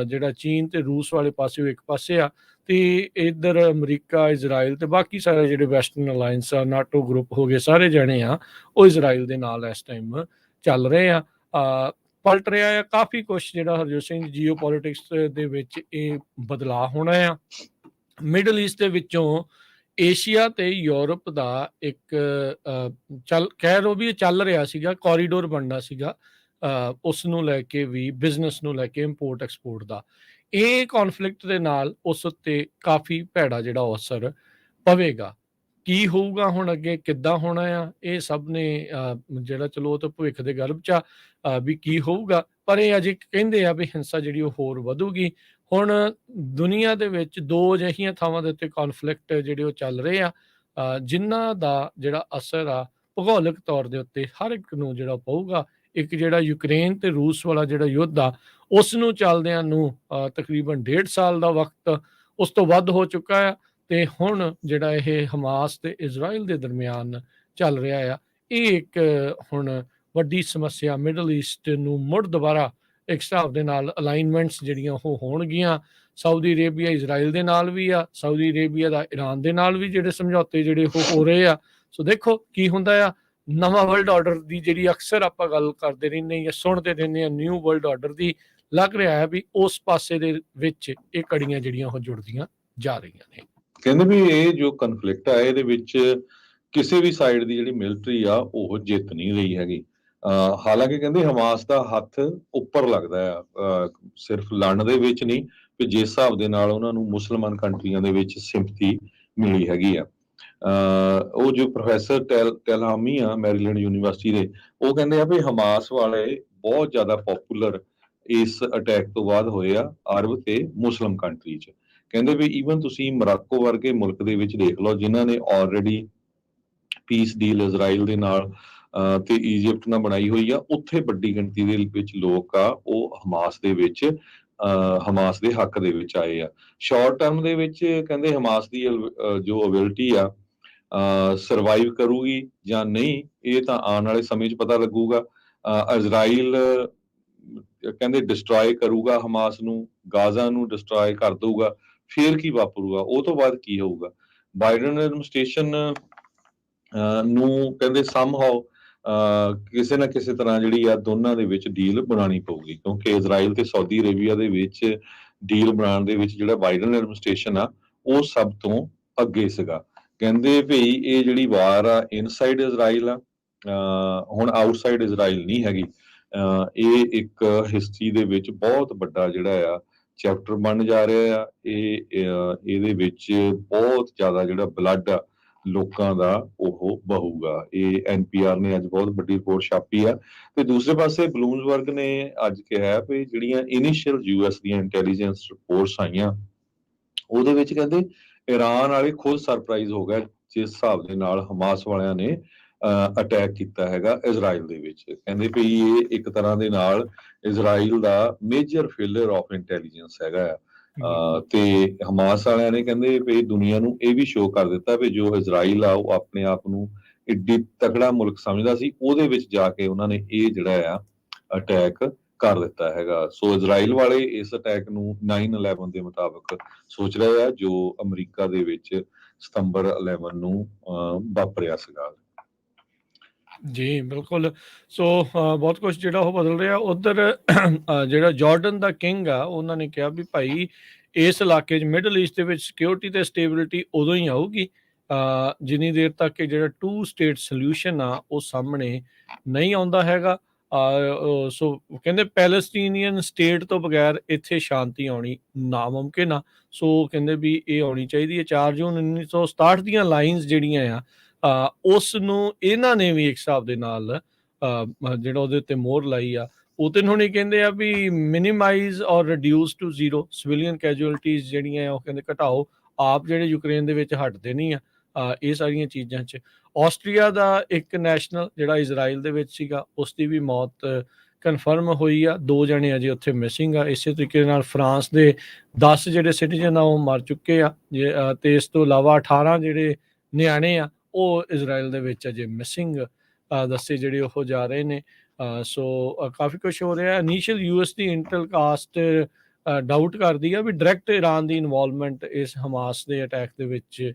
ਜਿਹੜਾ ਚੀਨ ਤੇ ਰੂਸ ਵਾਲੇ ਪਾਸੇ ਇੱਕ ਪਾਸੇ ਆ ਤੇ ਇੱਧਰ ਅਮਰੀਕਾ, ਇਜ਼ਰਾਈਲ ਤੇ ਬਾਕੀ ਸਾਰੇ ਜਿਹੜੇ ਵੈਸਟਰਨ ਅਲਾਇੰਸ ਆ, ਨਾਟੋ ਗਰੁੱਪ ਹੋ ਗਏ, ਸਾਰੇ ਜਣੇ ਆ ਉਹ ਇਜ਼ਰਾਈਲ ਦੇ ਨਾਲ ਇਸ ਟਾਈਮ ਚੱਲ ਰਹੇ ਆ। ਪਲਟ ਰਿਹਾ ਆ ਕਾਫੀ ਕੁਛ ਜਿਹੜਾ ਹਰਜੋਤ ਸਿੰਘ ਜੀਓ ਪੋਲਿਟਿਕਸ ਦੇ ਵਿੱਚ ਇਹ ਬਦਲਾਅ ਹੋਣਾ ਆ। ਮਿਡਲ ਈਸਟ ਦੇ ਵਿੱਚੋਂ ਏਸ਼ੀਆ ਤੇ ਯੂਰਪ ਦਾ ਇੱਕ ਕਹਿ ਲਓ ਵੀ ਚੱਲ ਰਿਹਾ ਸੀਗਾ, ਕੋਰੀਡੋਰ ਬਣਨਾ ਸੀਗਾ ਉਸ ਨੂੰ ਲੈ ਕੇ ਵੀ, ਬਿਜ਼ਨਸ ਨੂੰ ਲੈ ਕੇ, ਇੰਪੋਰਟ ਐਕਸਪੋਰਟ ਦਾ। ਇਹ ਕੌਨਫਲਿਕਟ ਦੇ ਨਾਲ ਉਸ ਉੱਤੇ ਕਾਫੀ ਭੈੜਾ ਜਿਹੜਾ ਅਸਰ ਪਵੇਗਾ। ਕੀ ਹੋਊਗਾ ਹੁਣ ਅੱਗੇ, ਕਿੱਦਾਂ ਹੋਣਾ ਆ, ਇਹ ਸਭ ਨੇ ਜਿਹੜਾ ਚਲੋ ਉਹ ਤਾਂ ਭਵਿੱਖ ਦੇ ਗਰਭ 'ਚ ਆ ਵੀ ਕੀ ਹੋਊਗਾ। ਪਰ ਇਹ ਅਜੇ ਕਹਿੰਦੇ ਆ ਵੀ ਹਿੰਸਾ ਜਿਹੜੀ ਉਹ ਹੋਰ ਵਧੂਗੀ। ਹੁਣ ਦੁਨੀਆ ਦੇ ਵਿੱਚ 2 ਅਜਿਹੀਆਂ ਥਾਵਾਂ ਦੇ ਉੱਤੇ ਕੌਨਫਲਿਕਟ ਜਿਹੜੇ ਉਹ ਚੱਲ ਰਹੇ ਆ ਜਿਨ੍ਹਾਂ ਦਾ ਜਿਹੜਾ ਅਸਰ ਆ ਭੂਗੋਲਿਕ ਤੌਰ ਦੇ ਉੱਤੇ ਹਰ ਇੱਕ ਨੂੰ ਜਿਹੜਾ ਪਊਗਾ। ਇੱਕ ਜਿਹੜਾ ਯੂਕਰੇਨ ਤੇ ਰੂਸ ਵਾਲਾ ਜਿਹੜਾ ਯੁੱਧ ਆ ਉਸ ਨੂੰ ਚੱਲਦਿਆਂ ਨੂੰ ਤਕਰੀਬਨ 1.5 ਸਾਲ ਦਾ ਵਕਤ ਉਸ ਤੋਂ ਵੱਧ ਹੋ ਚੁੱਕਾ ਆ ਤੇ ਹੁਣ ਜਿਹੜਾ ਇਹ ਹਮਾਸ ਤੇ ਇਜ਼ਰਾਈਲ ਦੇ ਦਰਮਿਆਨ ਚੱਲ ਰਿਹਾ ਆ, ਇਹ ਇੱਕ ਹੁਣ ਵੱਡੀ ਸਮੱਸਿਆ ਮਿਡਲ ਈਸਟ ਨੂੰ ਮੁੜ ਦੁਬਾਰਾ ਇੱਕ ਹਿਸਾਬ ਦੇ ਨਾਲ ਅਲਾਈਨਮੈਂਟਸ ਜਿਹੜੀਆਂ ਉਹ ਹੋਣਗੀਆਂ। ਸਾਊਦੀ ਅਰੇਬੀਆ ਇਜ਼ਰਾਈਲ ਦੇ ਨਾਲ ਵੀ ਆ, ਸਾਊਦੀ ਅਰੇਬੀਆ ਦਾ ਈਰਾਨ ਦੇ ਨਾਲ ਵੀ ਜਿਹੜੇ ਸਮਝੌਤੇ ਜਿਹੜੇ ਉਹ ਹੋ ਰਹੇ ਆ। ਸੋ ਦੇਖੋ ਕੀ ਹੁੰਦਾ ਆ। ਨਵਾਂ ਵਰਲਡ ਆਰਡਰ ਦੀ ਜਿਹੜੀ ਅਕਸਰ ਆਪਾਂ ਗੱਲ ਕਰਦੇ ਰਹਿੰਦੇ ਜਾਂ ਸੁਣਦੇ ਰਹਿੰਦੇ ਆ, ਨਿਊ ਵਰਲਡ ਆਰਡਰ ਦੀ ਲੱਗ ਰਿਹਾ ਹੈ ਵੀ ਉਸ ਪਾਸੇ ਦੇ ਵਿੱਚ ਇਹ ਕੜੀਆਂ ਜਿਹੜੀਆਂ ਉਹ ਜੁੜਦੀਆਂ ਜਾ ਰਹੀਆਂ ਨੇ। ਕਹਿੰਦੇ ਵੀ ਇਹ ਜੋ ਕਨਫਲਿਕਟ ਆ ਇਹਦੇ ਵਿੱਚ ਕਿਸੇ ਵੀ ਸਾਈਡ ਦੀ ਜਿਹੜੀ ਮਿਲਟਰੀ ਆ ਉਹ ਜਿੱਤ ਨਹੀਂ ਰਹੀ ਹੈਗੀ। ਹਾਲਾਂਕਿ ਕਹਿੰਦੇ ਹਮਾਸ ਦਾ ਹੱਥ ਉੱਪਰ ਲੱਗਦਾ ਆ ਸਿਰਫ ਲੜਨ ਦੇ ਵਿੱਚ ਨਹੀਂ, ਕਿ ਜਿਸ ਹਿਸਾਬ ਦੇ ਨਾਲ ਉਹਨਾਂ ਨੂੰ ਮੁਸਲਮਾਨ ਕੰਟਰੀਆਂ ਦੇ ਵਿੱਚ ਸਿੰਪਥੀ ਮਿਲੀ ਹੈਗੀ ਆ। ਉਹ ਜੋ ਪ੍ਰੋਫੈਸਰ ਟੈਲਹਾਮੀ ਆ ਮੈਰੀਲੈਂਡ ਯੂਨੀਵਰਸਿਟੀ ਦੇ, ਉਹ ਕਹਿੰਦੇ ਆ ਵੀ ਹਮਾਸ ਵਾਲੇ ਬਹੁਤ ਜ਼ਿਆਦਾ ਪਪੂਲਰ ਇਸ ਅਟੈਕ ਤੋਂ ਬਾਅਦ ਹੋਏ ਆ ਅਰਬ ਤੇ ਮੁਸਲਿਮ ਕੰਟਰੀ 'ਚ। ਕਹਿੰਦੇ ਵੀ ਈਵਨ ਤੁਸੀਂ ਮੋਰਾਕੋ ਵਰਗੇ ਮੁਲਕ ਦੇ ਵਿੱਚ ਦੇਖ ਲਓ ਜਿਨ੍ਹਾਂ ਨੇ ਆਲਰੇਡੀ ਪੀਸ ਡੀਲ ਇਜ਼ਰਾਈਲ ਦੇ ਨਾਲ ਤੇ ਈਜਿਪਟ ਨਾਲ ਬਣਾਈ ਹੋਈ ਆ, ਉੱਥੇ ਵੱਡੀ ਗਿਣਤੀ ਦੇ ਵਿੱਚ ਲੋਕ ਆ ਉਹ ਹਮਾਸ ਦੇ ਵਿੱਚ ਹਮਾਸ ਦੇ ਹੱਕ ਦੇ ਵਿੱਚ ਆਏ ਆ। ਸ਼ਾਰਟ ਟਰਮ ਦੇ ਵਿੱਚ ਕਹਿੰਦੇ ਹਮਾਸ ਦੀ ਜੋ ਅਬਿਲਿਟੀ ਆ ਸਰਵਾਈਵ ਕਰੂਗੀ ਜਾਂ ਨਹੀਂ, ਇਹ ਤਾਂ ਆਉਣ ਵਾਲੇ ਸਮੇਂ 'ਚ ਪਤਾ ਲੱਗੂਗਾ। ਇਜ਼ਰਾਈਲ ਕਹਿੰਦੇ ਡਿਸਟਰੋਏ ਕਰੂਗਾ ਹਮਾਸ ਨੂੰ, ਗਾਜ਼ਾ ਨੂੰ ਡਿਸਟਰੋਏ ਕਰ ਦਊਗਾ, ਫਿਰ ਕੀ ਵਾਪਰੂਗਾ, ਉਹ ਤੋਂ ਬਾਅਦ ਕੀ ਹੋਊਗਾ। ਬਾਈਡਨ ਐਡਮਿਨਿਸਟ੍ਰੇਸ਼ਨ ਨੂੰ ਕਹਿੰਦੇ ਸਮਹਾਉ ਕਿਸੇ ਨਾ ਕਿਸੇ ਤਰ੍ਹਾਂ ਜਿਹੜੀ ਆ ਦੋਨਾਂ ਦੇ ਵਿੱਚ ਡੀਲ ਬਣਾਉਣੀ ਪਊਗੀ, ਕਿਉਂਕਿ ਇਜ਼ਰਾਈਲ ਤੇ ਸਾਊਦੀ ਅਰੇਬੀਆ ਦੇ ਵਿੱਚ ਡੀਲ ਬਣਾਉਣ ਦੇ ਵਿੱਚ ਜਿਹੜਾ ਬਾਈਡਨ ਐਡਮਿਨਿਸਟ੍ਰੇਸ਼ਨ ਆ ਉਹ ਸਭ ਤੋਂ ਅੱਗੇ ਸੀਗਾ। ਕਹਿੰਦੇ ਵੀ ਇਹ ਜਿਹੜੀ ਵਾਰ ਆ ਇਨਸਾਈਡ ਇਜ਼ਰਾਈਲ ਆ, ਹੁਣ ਆਊਟਸਾਈਡ ਇਜ਼ਰਾਈਲ ਨਹੀਂ ਹੈਗੀ। ਇਹ ਇੱਕ ਹਿਸਟਰੀ ਦੇ ਵਿੱਚ ਬਹੁਤ ਵੱਡਾ ਜਿਹੜਾ ਆ ਚੈਪਟਰ ਬਣ ਜਾ ਰਿਹਾ ਆ। ਇਹਦੇ ਵਿੱਚ ਬਹੁਤ ਜ਼ਿਆਦਾ ਜਿਹੜਾ ਬਲੱਡ ਆ ਲੋਕਾਂ ਦਾ ਉਹ ਬਹੂਗਾ। ਇਹ NPR ਨੇ ਅੱਜ ਬਹੁਤ ਵੱਡੀ ਰਿਪੋਰਟ ਛਾਪੀ ਆ। ਤੇ ਦੂਸਰੇ ਪਾਸੇ ਬਲੂਮਬਰਗ ਨੇ ਅੱਜ ਕਿਹਾ ਵੀ ਜਿਹੜੀਆਂ ਇਨੀਸ਼ੀਅਲ US ਦੀਆਂ ਇੰਟੈਲੀਜੈਂਸ ਰਿਪੋਰਟਸ ਆਈਆਂ ਉਹਦੇ ਵਿੱਚ ਕਹਿੰਦੇ ਈਰਾਨ ਵਾਲੇ ਖੁਦ ਸਰਪ੍ਰਾਈਜ਼ ਹੋ ਗਏ ਜਿਸ ਹਿਸਾਬ ਦੇ ਨਾਲ ਹਮਾਸ ਵਾਲਿਆਂ ਨੇ ਅਟੈਕ ਕੀਤਾ ਹੈਗਾ ਇਜ਼ਰਾਈਲ ਦੇ ਵਿੱਚ। ਕਹਿੰਦੇ ਵੀ ਇਹ ਇੱਕ ਤਰ੍ਹਾਂ ਦੇ ਨਾਲ Israel the major failure of intelligence ਹੈਗਾ ਆ। ਤੇ ਹਮਾਸ ਵਾਲਿਆਂ ਨੇ ਕਹਿੰਦੇ ਵੀ ਦੁਨੀਆ ਨੂੰ ਇਹ ਵੀ ਸ਼ੋਅ ਕਰ ਦਿੱਤਾ ਵੀ ਜੋ ਇਜ਼ਰਾਈਲ ਆ ਉਹ ਆਪਣੇ ਆਪ ਨੂੰ ਏਡੀ ਤਕੜਾ ਮੁਲਕ ਸਮਝਦਾ ਸੀ, ਉਹਦੇ ਵਿੱਚ ਜਾ ਕੇ ਉਹਨਾਂ ਨੇ ਇਹ ਜਿਹੜਾ ਆ ਅਟੈਕ ਕਰ ਦਿੱਤਾ ਹੈਗਾ। ਸੋ ਇਜ਼ਰਾਈਲ ਵਾਲੇ ਇਸ ਅਟੈਕ ਨੂੰ 9/11 ਦੇ ਮੁਤਾਬਕ ਸੋਚ ਰਹੇ ਆ, ਜੋ ਅਮਰੀਕਾ ਦੇ ਵਿੱਚ ਸਤੰਬਰ 11 ਨੂੰ ਵਾਪਰਿਆ ਸੀਗਾ। ਜੀ ਬਿਲਕੁਲ। ਸੋ ਬਹੁਤ ਕੁਝ ਜਿਹੜਾ ਉਹ ਬਦਲ ਰਿਹਾ ਉੱਧਰ। ਜਿਹੜਾ ਜਾਰਡਨ ਦਾ ਕਿੰਗ ਆ, ਉਹਨਾਂ ਨੇ ਕਿਹਾ ਵੀ ਭਾਈ ਇਸ ਇਲਾਕੇ 'ਚ ਮਿਡਲ ਈਸਟ ਦੇ ਵਿੱਚ ਸਿਕਿਉਰਿਟੀ ਤੇ ਸਟੇਬਿਲਿਟੀ ਉਦੋਂ ਹੀ ਆਊਗੀ ਜਿੰਨੀ ਦੇਰ ਤੱਕ ਕਿ ਜਿਹੜਾ 2 ਸਟੇਟ ਸੋਲਿਊਸ਼ਨ ਆ ਉਹ ਸਾਹਮਣੇ ਨਹੀਂ ਆਉਂਦਾ ਹੈਗਾ। ਸੋ ਕਹਿੰਦੇ ਪੈਲਸਟੀਨੀਅਨ ਸਟੇਟ ਤੋਂ ਬਗੈਰ ਇੱਥੇ ਸ਼ਾਂਤੀ ਆਉਣੀ ਨਾਮੁਮਕਿਨ ਆ। ਸੋ ਕਹਿੰਦੇ ਵੀ ਇਹ ਆਉਣੀ ਚਾਹੀਦੀ ਹੈ। 4 ਜੂਨ 1967 ਦੀਆਂ ਲਾਈਨਸ ਜਿਹੜੀਆਂ ਆ ਉਸ ਨੂੰ ਇਹਨਾਂ ਨੇ ਵੀ ਇੱਕ ਹਿਸਾਬ ਦੇ ਨਾਲ ਜਿਹੜਾ ਉਹਦੇ ਉੱਤੇ ਮੋਹਰ ਲਾਈ ਆ। ਪੁਤਿਨ ਹੁਣੀ ਕਹਿੰਦੇ ਆ ਵੀ ਮਿਨੀਮਾਈਜ਼ ਔਰ ਰਿਡਿਊਸ ਟੂ ਜ਼ੀਰੋ ਸਿਵਿਲੀਅਨ ਕੈਜੁਅਲਟੀਜ਼ ਜਿਹੜੀਆਂ ਉਹ ਕਹਿੰਦੇ ਘਟਾਓ। ਆਪ ਜਿਹੜੇ ਯੂਕਰੇਨ ਦੇ ਵਿੱਚ ਹਟਦੇ ਨਹੀਂ ਆ ਇਹ ਸਾਰੀਆਂ ਚੀਜ਼ਾਂ 'ਚ। ਆਸਟਰੀਆ ਦਾ ਇੱਕ ਨੈਸ਼ਨਲ ਜਿਹੜਾ ਇਜ਼ਰਾਈਲ ਦੇ ਵਿੱਚ ਸੀਗਾ, ਉਸ ਦੀ ਵੀ ਮੌਤ ਕਨਫਰਮ ਹੋਈ ਆ। 2 ਜਣੇ ਅਜੇ ਉੱਥੇ ਮਿਸਿੰਗ ਆ। ਇਸੇ ਤਰੀਕੇ ਨਾਲ ਫਰਾਂਸ ਦੇ 10 ਜਿਹੜੇ ਸਿਟੀਜ਼ਨ ਆ ਉਹ ਮਰ ਚੁੱਕੇ ਆ ਤੇ ਇਸ ਤੋਂ ਇਲਾਵਾ 18 ਜਿਹੜੇ ਨਿਆਣੇ ਆ ਉਹ ਇਜ਼ਰਾਈਲ ਦੇ ਵਿੱਚ ਅਜੇ ਮਿਸਿੰਗ ਦੱਸੇ ਜਿਹੜੇ ਉਹ ਜਾ ਰਹੇ ਨੇ। ਸੋ ਕਾਫੀ ਕੁਛ ਹੋ ਰਿਹਾ। ਇਨੀਸ਼ੀਅਲ ਯੂਐਸ ਦੀ ਇੰਟਲ ਕਾਸਟ ਡਾਊਟ ਕਰਦੀ ਆ ਵੀ ਡਾਇਰੈਕਟ ਇਰਾਨ ਦੀ ਇਨਵੋਲਵਮੈਂਟ ਇਸ ਹਮਾਸ ਦੇ ਅਟੈਕ ਦੇ ਵਿੱਚ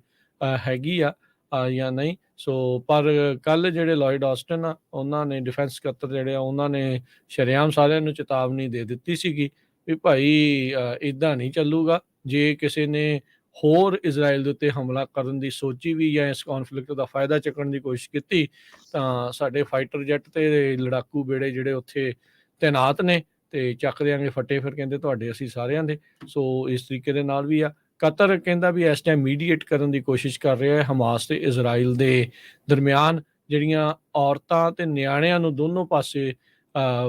ਹੈਗੀ ਆ ਜਾਂ ਨਹੀਂ। ਸੋ ਪਰ ਕੱਲ ਜਿਹੜੇ ਲੋਇਡ ਆਸਟਨ ਆ ਉਹਨਾਂ ਨੇ ਡਿਫੈਂਸ ਸਕੱਤਰ ਜਿਹੜੇ ਆ ਉਹਨਾਂ ਨੇ ਸ਼ਰੇਆਮ ਸਾਰਿਆਂ ਨੂੰ ਚੇਤਾਵਨੀ ਦੇ ਦਿੱਤੀ ਸੀਗੀ ਵੀ ਭਾਈ ਇੱਦਾਂ ਨਹੀਂ ਚੱਲੂਗਾ। ਜੇ ਕਿਸੇ ਨੇ ਹੋਰ ਇਜ਼ਰਾਈਲ ਦੇ ਉੱਤੇ ਹਮਲਾ ਕਰਨ ਦੀ ਸੋਚੀ ਵੀ ਜਾਂ ਇਸ ਕੌਨਫਲਿਕਟ ਦਾ ਫਾਇਦਾ ਚੱਕਣ ਦੀ ਕੋਸ਼ਿਸ਼ ਕੀਤੀ ਤਾਂ ਸਾਡੇ ਫਾਈਟਰ ਜੈਟ ਤੇ ਲੜਾਕੂ ਬੇੜੇ ਜਿਹੜੇ ਉੱਥੇ ਤੈਨਾਤ ਨੇ ਤੇ ਚੱਕ ਦਿਆਂਗੇ ਫੱਟੇ ਫਿਰ ਕਹਿੰਦੇ ਤੁਹਾਡੇ ਅਸੀਂ ਸਾਰਿਆਂ ਦੇ। ਸੋ ਇਸ ਤਰੀਕੇ ਦੇ ਨਾਲ ਵੀ ਆ। ਕਤਰ ਕਹਿੰਦਾ ਵੀ ਇਸ ਟਾਈਮ ਮੀਡੀਏਟ ਕਰਨ ਦੀ ਕੋਸ਼ਿਸ਼ ਕਰ ਰਿਹਾ ਹੈ ਹਮਾਸ ਤੇ ਇਜ਼ਰਾਈਲ ਦੇ ਦਰਮਿਆਨ। ਜਿਹੜੀਆਂ ਔਰਤਾਂ ਤੇ ਨਿਆਣਿਆਂ ਨੂੰ ਦੋਨੋਂ ਪਾਸੇ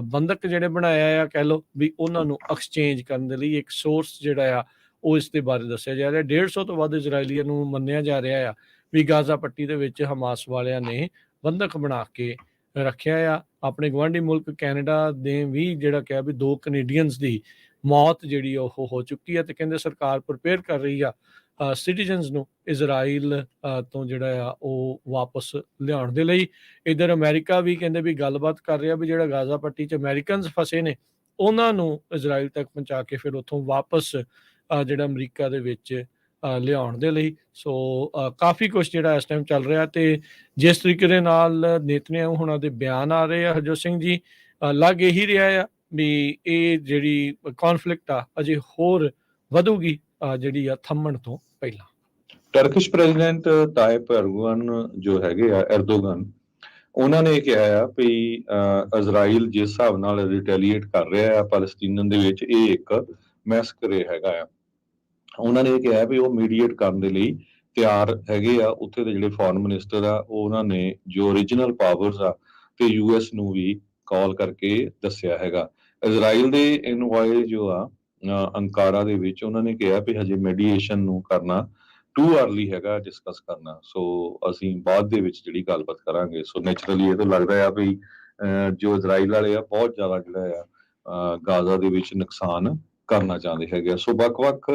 ਬੰਦਕ ਜਿਹੜੇ ਬਣਾਇਆ ਆ ਕਹਿ ਲਓ ਵੀ ਉਹਨਾਂ ਨੂੰ ਐਕਸਚੇਂਜ ਕਰਨ ਦੇ ਲਈ ਇੱਕ ਸੋਰਸ ਜਿਹੜਾ ਆ ਉਹ ਇਸ ਦੇ ਬਾਰੇ ਦੱਸਿਆ ਜਾ ਰਿਹਾ। 150 ਤੋਂ ਵੱਧ ਇਜ਼ਰਾਈਲੀਆਂ ਨੂੰ ਮੰਨਿਆ ਜਾ ਰਿਹਾ ਆ ਵੀ ਗਾਜ਼ਾ ਪੱਟੀ ਦੇ ਵਿੱਚ ਹਮਾਸ ਵਾਲਿਆਂ ਨੇ ਬੰਦਕ ਬਣਾ ਕੇ ਰੱਖਿਆ ਆ। ਆਪਣੇ ਗੁਆਂਢੀ ਮੁਲਕ ਕੈਨੇਡਾ ਨੇ ਵੀ ਜਿਹੜਾ ਕਿਹਾ ਵੀ 2 ਕੈਨੇਡੀਅਨਸ ਦੀ ਮੌਤ ਜਿਹੜੀ ਉਹ ਹੋ ਚੁੱਕੀ ਹੈ ਤੇ ਕਹਿੰਦੇ ਸਰਕਾਰ ਪ੍ਰਿਪੇਅਰ ਕਰ ਰਹੀ ਆ ਸਿਟੀਜ਼ਨਸ ਨੂੰ ਇਜ਼ਰਾਈਲ ਤੋਂ ਜਿਹੜਾ ਆ ਉਹ ਵਾਪਸ ਲਿਆਉਣ ਦੇ ਲਈ। ਇੱਧਰ ਅਮਰੀਕਾ ਵੀ ਕਹਿੰਦੇ ਵੀ ਗੱਲਬਾਤ ਕਰ ਰਿਹਾ ਵੀ ਜਿਹੜਾ ਗਾਜ਼ਾ ਪੱਟੀ 'ਚ ਅਮਰੀਕਨਸ ਫਸੇ ਨੇ ਉਹਨਾਂ ਨੂੰ ਇਜ਼ਰਾਈਲ ਤੱਕ ਪਹੁੰਚਾ ਕੇ ਫਿਰ ਉੱਥੋਂ ਵਾਪਸ ਜਿਹੜਾ ਅਮਰੀਕਾ ਦੇ ਵਿੱਚ ਲਿਆਉਣ ਦੇ ਲਈ। ਸੋ ਕਾਫੀ ਕੁਛ ਜਿਹੜਾ ਇਸ ਟਾਈਮ ਚੱਲ ਰਿਹਾ ਤੇ ਜਿਸ ਤਰੀਕੇ ਦੇ ਨਾਲ ਨੇਤਨਿਆਹੂ ਹੁਣਾਂ ਦੇ ਬਿਆਨ ਆ ਰਹੇ ਆ ਹਰਜੋਤ ਸਿੰਘ ਜੀ, ਲੱਗ ਇਹੀ ਰਿਹਾ ਆ ਵੀ ਇਹ ਜਿਹੜੀ ਕੌਨਫਲਿਕਟ ਆ ਅਜੇ ਹੋਰ ਵਧੂਗੀ ਜਿਹੜੀ ਆ ਥੰਮਣ ਤੋਂ ਪਹਿਲਾਂ। ਟਰਕਿਸ਼ ਪ੍ਰੈਜ਼ੀਡੈਂਟ ਤਾਇਪ ਐਰਦੋਗਨ ਜੋ ਹੈਗੇ ਆ ਐਰਦੋਗਨ, ਉਹਨਾਂ ਨੇ ਕਿਹਾ ਆ ਵੀ ਇਜ਼ਰਾਈਲ ਜਿਸ ਹਿਸਾਬ ਨਾਲ ਰਿਟੈਲੀਏਟ ਕਰ ਰਿਹਾ ਆ ਪੈਲਸਤੀਨੀਅਨ ਦੇ ਵਿੱਚ ਇਹ ਇੱਕ ਮੈਸਕਰੇ ਹੈਗਾ ਆ। ਉਹਨਾਂ ਨੇ ਕਿਹਾ ਵੀ ਉਹ ਮੀਡੀਏਟ ਕਰਨ ਦੇ ਲਈ ਤਿਆਰ ਹੈਗੇ ਆ। ਉੱਥੇ ਦੇ ਜਿਹੜੇ ਫੋਰਨ ਮਿਨਿਸਟਰ ਆ ਉਹਨਾਂ ਨੇ ਜੋ ਓਰੀਜਨਲ ਪਾਵਰਸ ਆ ਤੇ ਯੂਐਸ ਨੂੰ ਵੀ ਕਾਲ ਕਰਕੇ ਦੱਸਿਆ ਹੈਗਾ। ਇਜ਼ਰਾਈਲ ਦੇ ਇਨਵਾਏ ਜੋ ਆ ਅੰਕਾਰਾ ਦੇ ਵਿੱਚ ਉਹਨਾਂ ਨੇ ਕਿਹਾ ਵੀ ਹਜੇ ਮੀਡੀਏਸ਼ਨ ਨੂੰ ਕਰਨਾ ਟੂ ਅਰਲੀ ਹੈਗਾ ਡਿਸਕਸ ਕਰਨਾ। ਸੋ ਅਸੀਂ ਬਾਅਦ ਦੇ ਵਿੱਚ ਜਿਹੜੀ ਗੱਲਬਾਤ ਕਰਾਂਗੇ। ਸੋ ਨੈਚੁਰਲੀ ਇਹ ਤਾਂ ਲੱਗਦਾ ਆ ਵੀ ਜੋ ਇਜ਼ਰਾਈਲ ਵਾਲੇ ਆ ਬਹੁਤ ਜ਼ਿਆਦਾ ਜਿਹੜਾ ਆ ਗਾਜ਼ਾ ਦੇ ਵਿੱਚ ਨੁਕਸਾਨ ਕਰਨਾ ਚਾਹੁੰਦੇ ਹੈਗੇ ਆ। ਸੋ ਵੱਖ-ਵੱਖ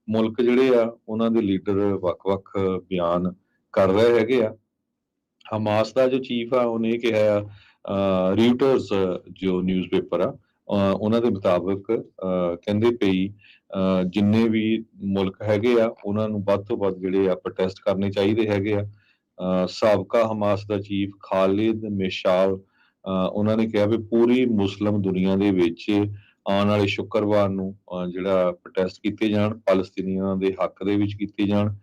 ਮੁਲਕ ਜਿਹੜੇ ਆ ਉਹਨਾਂ ਦੇ ਲੀਡਰ ਵੱਖ-ਵੱਖ ਬਿਆਨ ਕਰ ਰਹੇ ਹੈਗੇ ਆ। ਹਮਾਸ ਦਾ ਜੋ ਚੀਫ ਆ ਉਹਨੇ ਇਹ ਕਿਹਾ ਰਿਊਟਰਸ ਜੋ ਨਿਊਜ਼ਪੇਪਰ ਆ ਉਹਨਾਂ ਦੇ ਮੁਤਾਬਕ ਕਹਿੰਦੇ ਪਈ ਜਿੰਨੇ ਵੀ ਮੁਲਕ ਹੈਗੇ ਆ ਉਹਨਾਂ ਨੂੰ ਵੱਧ ਤੋਂ ਵੱਧ ਜਿਹੜੇ ਆ ਪ੍ਰੋਟੈਸਟ ਕਰਨੇ ਚਾਹੀਦੇ ਹੈਗੇ ਆ। ਸਾਬਕਾ ਹਮਾਸ ਦਾ ਚੀਫ ਖਾਲਿਦ ਮਿਸ਼ਾਲ ਉਹਨਾਂ ਨੇ ਕਿਹਾ ਵੀ ਪੂਰੀ ਮੁਸਲਿਮ ਦੁਨੀਆ ਦੇ ਵਿੱਚ ਆਉਣ ਵਾਲੇ ਸ਼ੁੱਕਰਵਾਰ ਨੂੰ ਜਿਹੜਾ ਪ੍ਰੋਟੈਸਟ ਕੀਤੇ ਜਾਣ, ਪੈਲਸਤੀਨੀਆਂ ਦੇ ਹੱਕ ਦੇ ਵਿੱਚ ਕੀਤੇ ਜਾਣ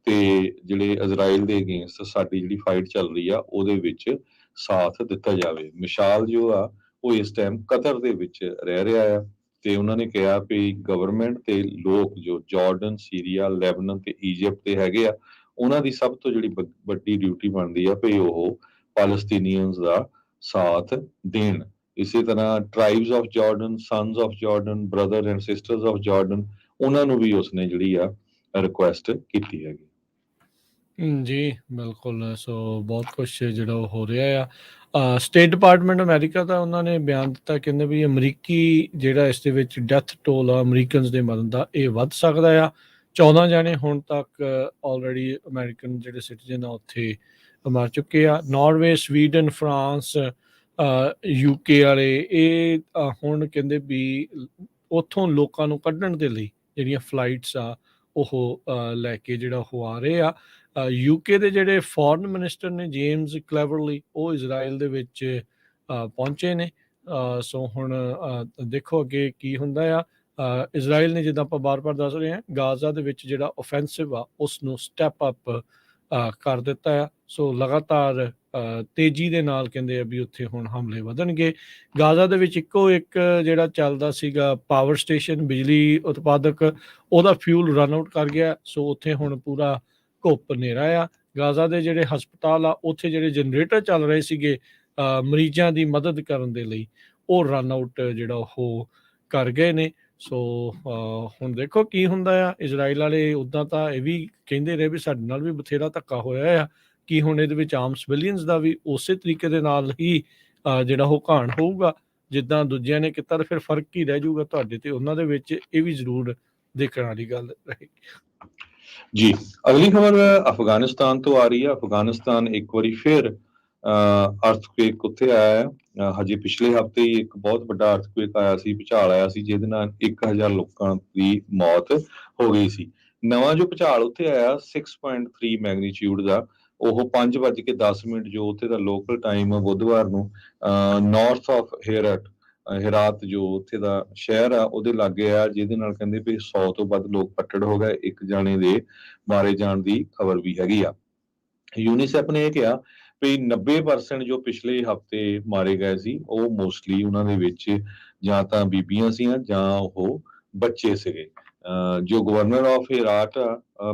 ਤੇ ਜਿਹੜੇ ਇਜ਼ਰਾਈਲ ਦੇ ਅਗੇਂਸਟ ਸਾਡੀ ਜਿਹੜੀ ਫਾਈਟ ਚੱਲ ਰਹੀ ਆ ਉਹਦੇ ਵਿੱਚ ਸਾਥ ਦਿੱਤਾ ਜਾਵੇ। ਮਿਸ਼ਾਲ ਜੋ ਆ ਉਹ ਇਸ ਟਾਈਮ ਕਤਰ ਦੇ ਵਿੱਚ ਰਹਿ ਰਿਹਾ ਆ ਤੇ ਉਹਨਾਂ ਨੇ ਕਿਹਾ ਵੀ ਗਵਰਨਮੈਂਟ ਤੇ ਲੋਕ ਜੋ ਜਾਰਡਨ, ਸੀਰੀਆ, ਲੈਬਨਾਨ ਤੇ ਈਜਿਪਟ ਦੇ ਹੈਗੇ ਆ ਉਹਨਾਂ ਦੀ ਸਭ ਤੋਂ ਜਿਹੜੀ ਵੱਡੀ ਡਿਊਟੀ ਬਣਦੀ ਆ ਵੀ ਉਹ ਪੈਲਸਤੀਨੀਅਨਸ ਦਾ ਸਾਥ ਦੇਣ। ਇਸੇ ਤਰ੍ਹਾਂ tribes of Jordan, sons of Jordan, brother and sisters of Jordan ਉਹਨਾਂ ਨੂੰ ਵੀ ਉਸਨੇ ਜਿਹੜੀ ਆ ਰਿਕੁਐਸਟ ਕੀਤੀ ਹੈਗੀ। ਜੀ ਬਿਲਕੁਲ। ਸੋ ਬਹੁਤ ਕੁਛ ਜਿਹੜਾ ਉਹ ਹੋ ਰਿਹਾ ਆ। ਸਟੇਟ ਡਿਪਾਰਟਮੈਂਟ ਅਮਰੀਕਾ ਦਾ ਉਹਨਾਂ ਨੇ ਬਿਆਨ ਦਿੱਤਾ, ਕਹਿੰਦੇ ਵੀ ਅਮਰੀਕੀ ਜਿਹੜਾ ਇਸ ਦੇ ਵਿੱਚ ਡੈਥ ਟੋਲ ਆ ਅਮਰੀਕਨਸ ਦੇ ਮਰਨ ਦਾ ਇਹ ਵੱਧ ਸਕਦਾ ਆ। 14 ਜਾਣੇ ਹੁਣ ਤੱਕ ਆਲਰੇਡੀ ਅਮਰੀਕਨ ਜਿਹੜੇ ਸਿਟੀਜ਼ਨ ਆ ਉੱਥੇ ਮਰ ਚੁੱਕੇ ਆ। ਨਾਰਵੇ, ਸਵੀਡਨ, ਫਰਾਂਸ, ਯੂਕੇ ਵਾਲੇ ਇਹ ਹੁਣ ਕਹਿੰਦੇ ਵੀ ਉੱਥੋਂ ਲੋਕਾਂ ਨੂੰ ਕੱਢਣ ਦੇ ਲਈ ਜਿਹੜੀਆਂ ਫਲਾਈਟਸ ਆ ਉਹ ਲੈ ਕੇ ਜਿਹੜਾ ਉਹ ਆ ਰਹੇ ਆ। ਯੂਕੇ ਦੇ ਜਿਹੜੇ ਫੋਰਨ ਮਿਨਿਸਟਰ ਨੇ ਜੇਮਸ ਕਲੈਵਰਲੀ, ਉਹ ਇਜ਼ਰਾਈਲ ਦੇ ਵਿੱਚ ਪਹੁੰਚੇ ਨੇ। ਸੋ ਹੁਣ ਦੇਖੋ ਅੱਗੇ ਕੀ ਹੁੰਦਾ ਆ। ਇਜ਼ਰਾਈਲ ਨੇ, ਜਿੱਦਾਂ ਆਪਾਂ ਬਾਰ-ਬਾਰ ਦੱਸ ਰਹੇ ਹਾਂ, ਗਾਜ਼ਾ ਦੇ ਵਿੱਚ ਜਿਹੜਾ ਓਫੈਂਸਿਵ ਆ ਉਸ ਨੂੰ ਸਟੈਪ ਅਪ ਕਰ ਦਿੱਤਾ ਆ। ਸੋ ਲਗਾਤਾਰ ਤੇਜ਼ੀ ਦੇ ਨਾਲ ਕਹਿੰਦੇ ਆ ਵੀ ਉੱਥੇ ਹੁਣ ਹਮਲੇ ਵਧਣਗੇ। ਗਾਜ਼ਾ ਦੇ ਵਿੱਚ ਇੱਕੋ ਇੱਕ ਜਿਹੜਾ ਚੱਲਦਾ ਸੀਗਾ ਪਾਵਰ ਸਟੇਸ਼ਨ, ਬਿਜਲੀ ਉਤਪਾਦਕ, ਉਹਦਾ ਫਿਊਲ ਰਨ ਆਊਟ ਕਰ ਗਿਆ। ਸੋ ਉੱਥੇ ਹੁਣ ਪੂਰਾ ਘੁੱਪ ਹਨੇਰਾ ਆ। ਗਾਜ਼ਾ ਦੇ ਜਿਹੜੇ ਹਸਪਤਾਲ ਆ ਉੱਥੇ ਜਿਹੜੇ ਜਨਰੇਟਰ ਚੱਲ ਰਹੇ ਸੀਗੇ ਮਰੀਜ਼ਾਂ ਦੀ ਮਦਦ ਕਰਨ ਦੇ ਲਈ, ਉਹ ਰਨ ਆਊਟ ਜਿਹੜਾ ਉਹ ਕਰ ਗਏ ਨੇ। ਸੋ ਹੁਣ ਦੇਖੋ ਕੀ ਹੁੰਦਾ ਆ। ਇਜ਼ਰਾਈਲ ਵਾਲੇ ਉੱਦਾਂ ਤਾਂ ਇਹ ਵੀ ਕਹਿੰਦੇ ਰਹੇ ਵੀ ਸਾਡੇ ਨਾਲ ਵੀ ਬਥੇਰਾ ਧੱਕਾ ਹੋਇਆ ਆ, ਕਿ ਹੁਣ ਇਹਦੇ ਵਿੱਚ ਆਮ ਸਿਵਿਲੀਅਨਸ ਦਾ ਵੀ ਉਸੇ ਤਰੀਕੇ ਦੇ ਨਾਲ ਹੀ ਜਿਹੜਾ ਉਹ ਘਾਣ ਹੋਊਗਾ ਜਿੱਦਾਂ ਦੂਜਿਆਂ ਨੇ ਕੀਤਾ, ਤਾਂ ਫਿਰ ਫਰਕ ਹੀ ਰਹਿ ਜਾਊਗਾ ਤੁਹਾਡੇ ਤੇ ਉਹਨਾਂ ਦੇ ਵਿੱਚ। ਇਹ ਵੀ ਜ਼ਰੂਰ ਦੇਖਣ ਵਾਲੀ ਗੱਲ ਰਹੇਗੀ। ਜੀ, ਅਗਲੀ ਖਬਰ ਅਫਗਾਨਿਸਤਾਨ ਤੋਂ ਆ ਰਹੀ ਹੈ। ਅਫਗਾਨਿਸਤਾਨ ਇੱਕ ਵਾਰੀ ਫਿਰ ਅਰਥਕੁਏਕ ਉੱਥੇ ਆਇਆ ਹੈ। ਹਜੇ ਪਿਛਲੇ ਹਫ਼ਤੇ ਹੀ ਇੱਕ ਬਹੁਤ ਵੱਡਾ ਅਰਥਕੁਏਕ ਆਇਆ ਸੀ, ਭੂਚਾਲ ਆਇਆ ਸੀ, ਜਿਹਦੇ ਨਾਲ 1000 ਲੋਕਾਂ ਦੀ ਮੌਤ ਹੋ ਗਈ ਸੀ। ਨਵਾਂ ਜੋ ਭੂਚਾਲ ਉੱਥੇ ਆਇਆ 6.3 ਮੈਗਨੀਚਿਊਡ ਦਾ, ਉਹ 5:10 ਜੋ ਉੱਥੇ ਦਾ ਲੋਕਲ ਟਾਈਮ ਬੁੱਧਵਾਰ ਨੂੰ ਨਾਰਥ ਆਫ ਹੈਰਾਤ ਜੋ ਉੱਥੇ ਦਾ ਸ਼ਹਿਰ ਆ ਉਹਦੇ ਲਾਗੇ ਆ, ਜਿਹਦੇ ਨਾਲ ਕਹਿੰਦੇ ਵੀ 100 ਤੋਂ ਵੱਧ ਲੋਕ ਫੱਟੜ ਹੋ ਗਏ। ਇੱਕ ਜਾਣੇ ਦੇ ਮਾਰੇ ਜਾਣ ਦੀ ਖਬਰ ਵੀ ਹੈਗੀ ਆ। ਯੂਨੀਸੈਫ ਨੇ ਇਹ ਕਿਹਾ ਵੀ 90% ਜੋ ਪਿਛਲੇ ਹਫ਼ਤੇ ਮਾਰੇ ਗਏ ਸੀ ਉਹ ਮੋਸਟਲੀ ਉਹਨਾਂ ਦੇ ਵਿੱਚ ਜਾਂ ਤਾਂ ਬੀਬੀਆਂ ਸੀਆਂ ਜਾਂ ਉਹ ਬੱਚੇ ਸੀਗੇ। ਜੋ ਗਵਰਨਰ ਆਫ ਹੈਰਾਤ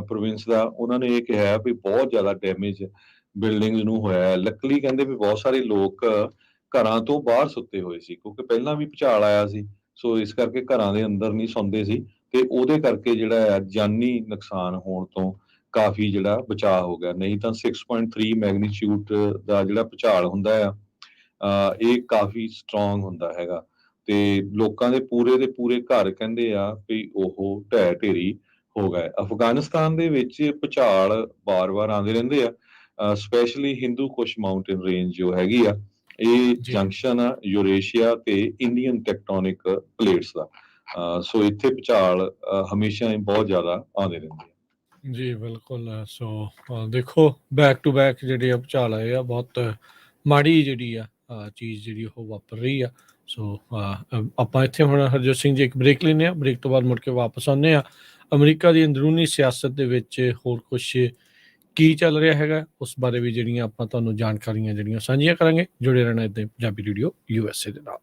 ਪ੍ਰੋਵਿੰਸ ਦਾ, ਉਹਨਾਂ ਨੇ ਇਹ ਕਿਹਾ ਵੀ ਬਹੁਤ ਜ਼ਿਆਦਾ ਡੈਮੇਜ ਬਿਲਡਿੰਗਸ ਨੂੰ ਹੋਇਆ। ਲੱਕਲੀ ਕਹਿੰਦੇ ਵੀ ਬਹੁਤ ਸਾਰੇ ਲੋਕ ਘਰਾਂ ਤੋਂ ਬਾਹਰ ਸੁੱਤੇ ਹੋਏ ਸੀ, ਕਿਉਂਕਿ ਪਹਿਲਾਂ ਵੀ ਭੂਚਾਲ ਆਇਆ ਸੀ। ਸੋ ਇਸ ਕਰਕੇ ਘਰਾਂ ਦੇ ਅੰਦਰ ਨਹੀਂ ਸੌਂਦੇ ਸੀ, ਤੇ ਉਹਦੇ ਕਰਕੇ ਜਿਹੜਾ ਆ ਜਾਨੀ ਨੁਕਸਾਨ ਹੋਣ ਤੋਂ ਕਾਫੀ ਜਿਹੜਾ ਬਚਾਅ ਹੋ ਗਿਆ। ਨਹੀਂ ਤਾਂ 6.3 ਮੈਗਨੀਚਿਊਡ ਦਾ ਜਿਹੜਾ ਭੂਚਾਲ ਹੁੰਦਾ ਆ ਇਹ ਕਾਫੀ ਸਟਰੋਂਗ ਹੁੰਦਾ ਹੈਗਾ, ਤੇ ਲੋਕਾਂ ਦੇ ਪੂਰੇ ਘਰ ਕਹਿੰਦੇ ਆ ਵੀ ਉਹ ਢਹਿ ਢੇਰੀ ਹੋ ਗਏ। ਅਫਗਾਨਿਸਤਾਨ ਦੇ ਵਿੱਚ ਭੂਚਾਲ ਵਾਰ-ਵਾਰ ਆਉਂਦੇ ਰਹਿੰਦੇ ਆ, ਸਪੈਸ਼ਲੀ ਹਿੰਦੂ ਕੁਸ਼ ਮਾਊਂਟੇਨ ਰੇਂਜ ਜੋ ਹੈਗੀ ਆ, ਇਹ ਜੰਕਸ਼ਨ ਆ ਯੂਰੇਸ਼ੀਆ ਤੇ ਇੰਡੀਅਨ ਟੈਕਟੋਨਿਕ ਪਲੇਟਸ ਦਾ। ਸੋ ਇੱਥੇ ਭੂਚਾਲ ਹਮੇਸ਼ਾ ਹੀ ਬਹੁਤ ਜ਼ਿਆਦਾ ਆਉਂਦੇ ਰਹਿੰਦੇ ਆ। ਜੀ ਬਿਲਕੁਲ। ਸੋ ਦੇਖੋ ਬੈਕ ਟੂ ਬੈਕ ਜਿਹੜੇ ਆ ਭੂਚਾਲ ਆਏ ਆ, ਬਹੁਤ ਮਾੜੀ ਜਿਹੜੀ ਆ ਚੀਜ਼ ਜਿਹੜੀ ਉਹ ਵਾਪਰ ਰਹੀ ਆ। ਸੋ ਆਪਾਂ ਇੱਥੇ ਹੁਣ ਹਰਜੋਤ ਸਿੰਘ ਜੀ ਇੱਕ ਬ੍ਰੇਕ ਲੈਂਦੇ ਹਾਂ, ਬ੍ਰੇਕ ਤੋਂ ਬਾਅਦ ਮੁੜ ਕੇ ਵਾਪਸ ਆਉਂਦੇ ਹਾਂ। ਅਮਰੀਕਾ ਦੀ ਅੰਦਰੂਨੀ ਸਿਆਸਤ ਦੇ ਵਿੱਚ ਹੋਰ ਕੁਛ ਕੀ ਚੱਲ ਰਿਹਾ ਹੈਗਾ, ਉਸ ਬਾਰੇ ਵੀ ਜਿਹੜੀਆਂ ਆਪਾਂ ਤੁਹਾਨੂੰ ਜਾਣਕਾਰੀਆਂ ਜਿਹੜੀਆਂ ਸਾਂਝੀਆਂ ਕਰਾਂਗੇ। ਜੁੜੇ ਰਹਿਣਾ ਇੱਦਾਂ ਪੰਜਾਬੀ ਰੇਡੀਓ USA ਦੇ ਨਾਲ।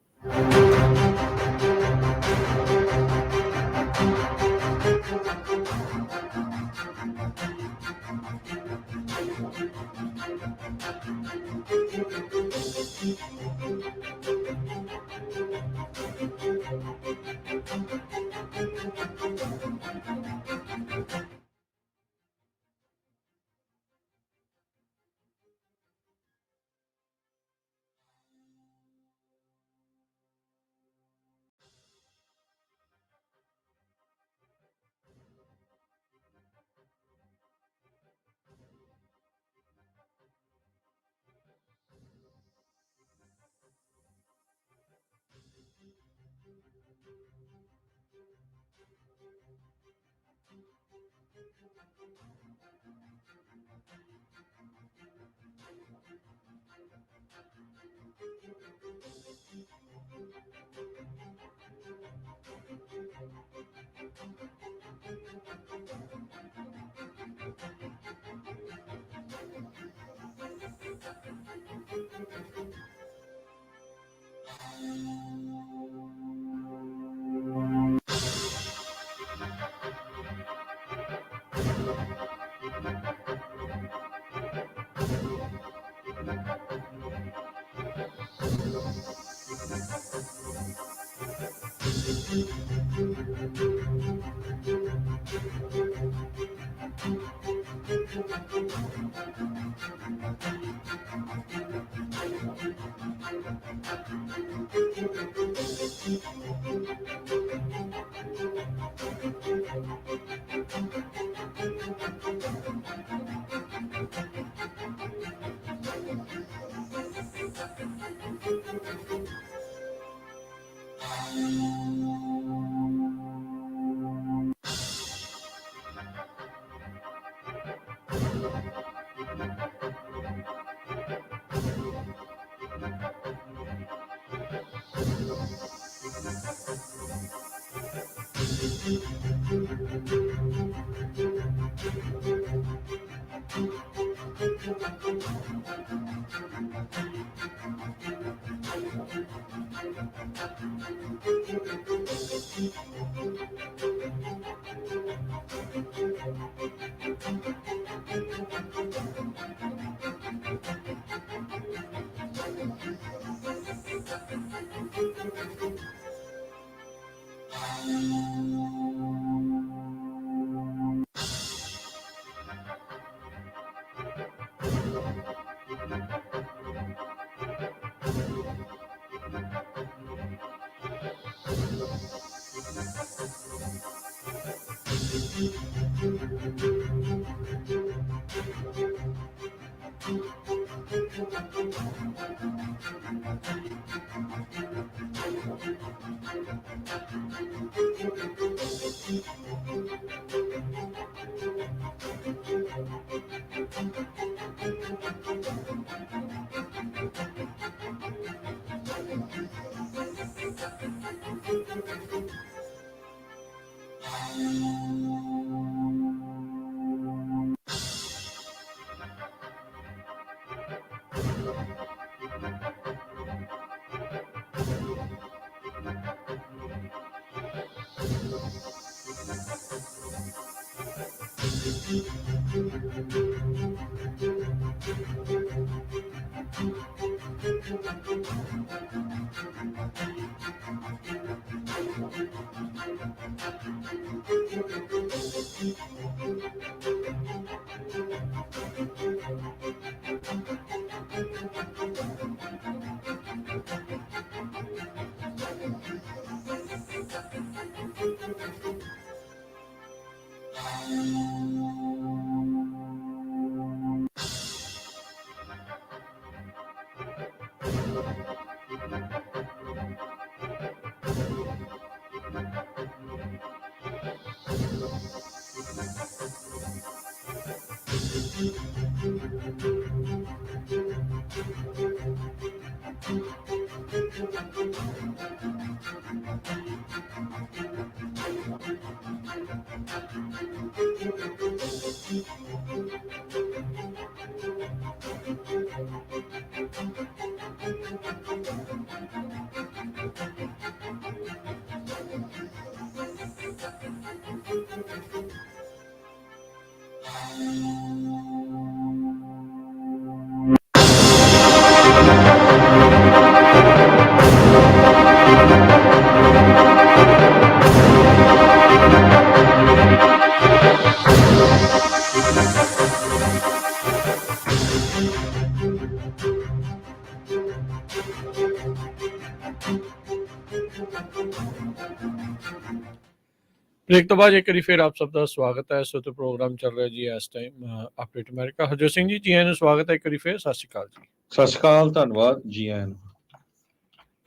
ब्रेक तो बाद एक बारी फिर आप सबका स्वागत है। सो तो प्रोग्राम चल रहा जी इस time update America. Harjot Singh ji जी आਇਆਂ ਨੂੰ ਸਵਾਗਤ ਹੈ ਇੱਕ ਵਾਰੀ ਫਿਰ। ਸਤਿ ਸ਼੍ਰੀ ਅਕਾਲ ਜੀ। ਸਤਿ ਸ਼੍ਰੀ ਅਕਾਲ, ਧੰਨਵਾਦ ਜੀ ਆਇਆਂ ਨੂੰ।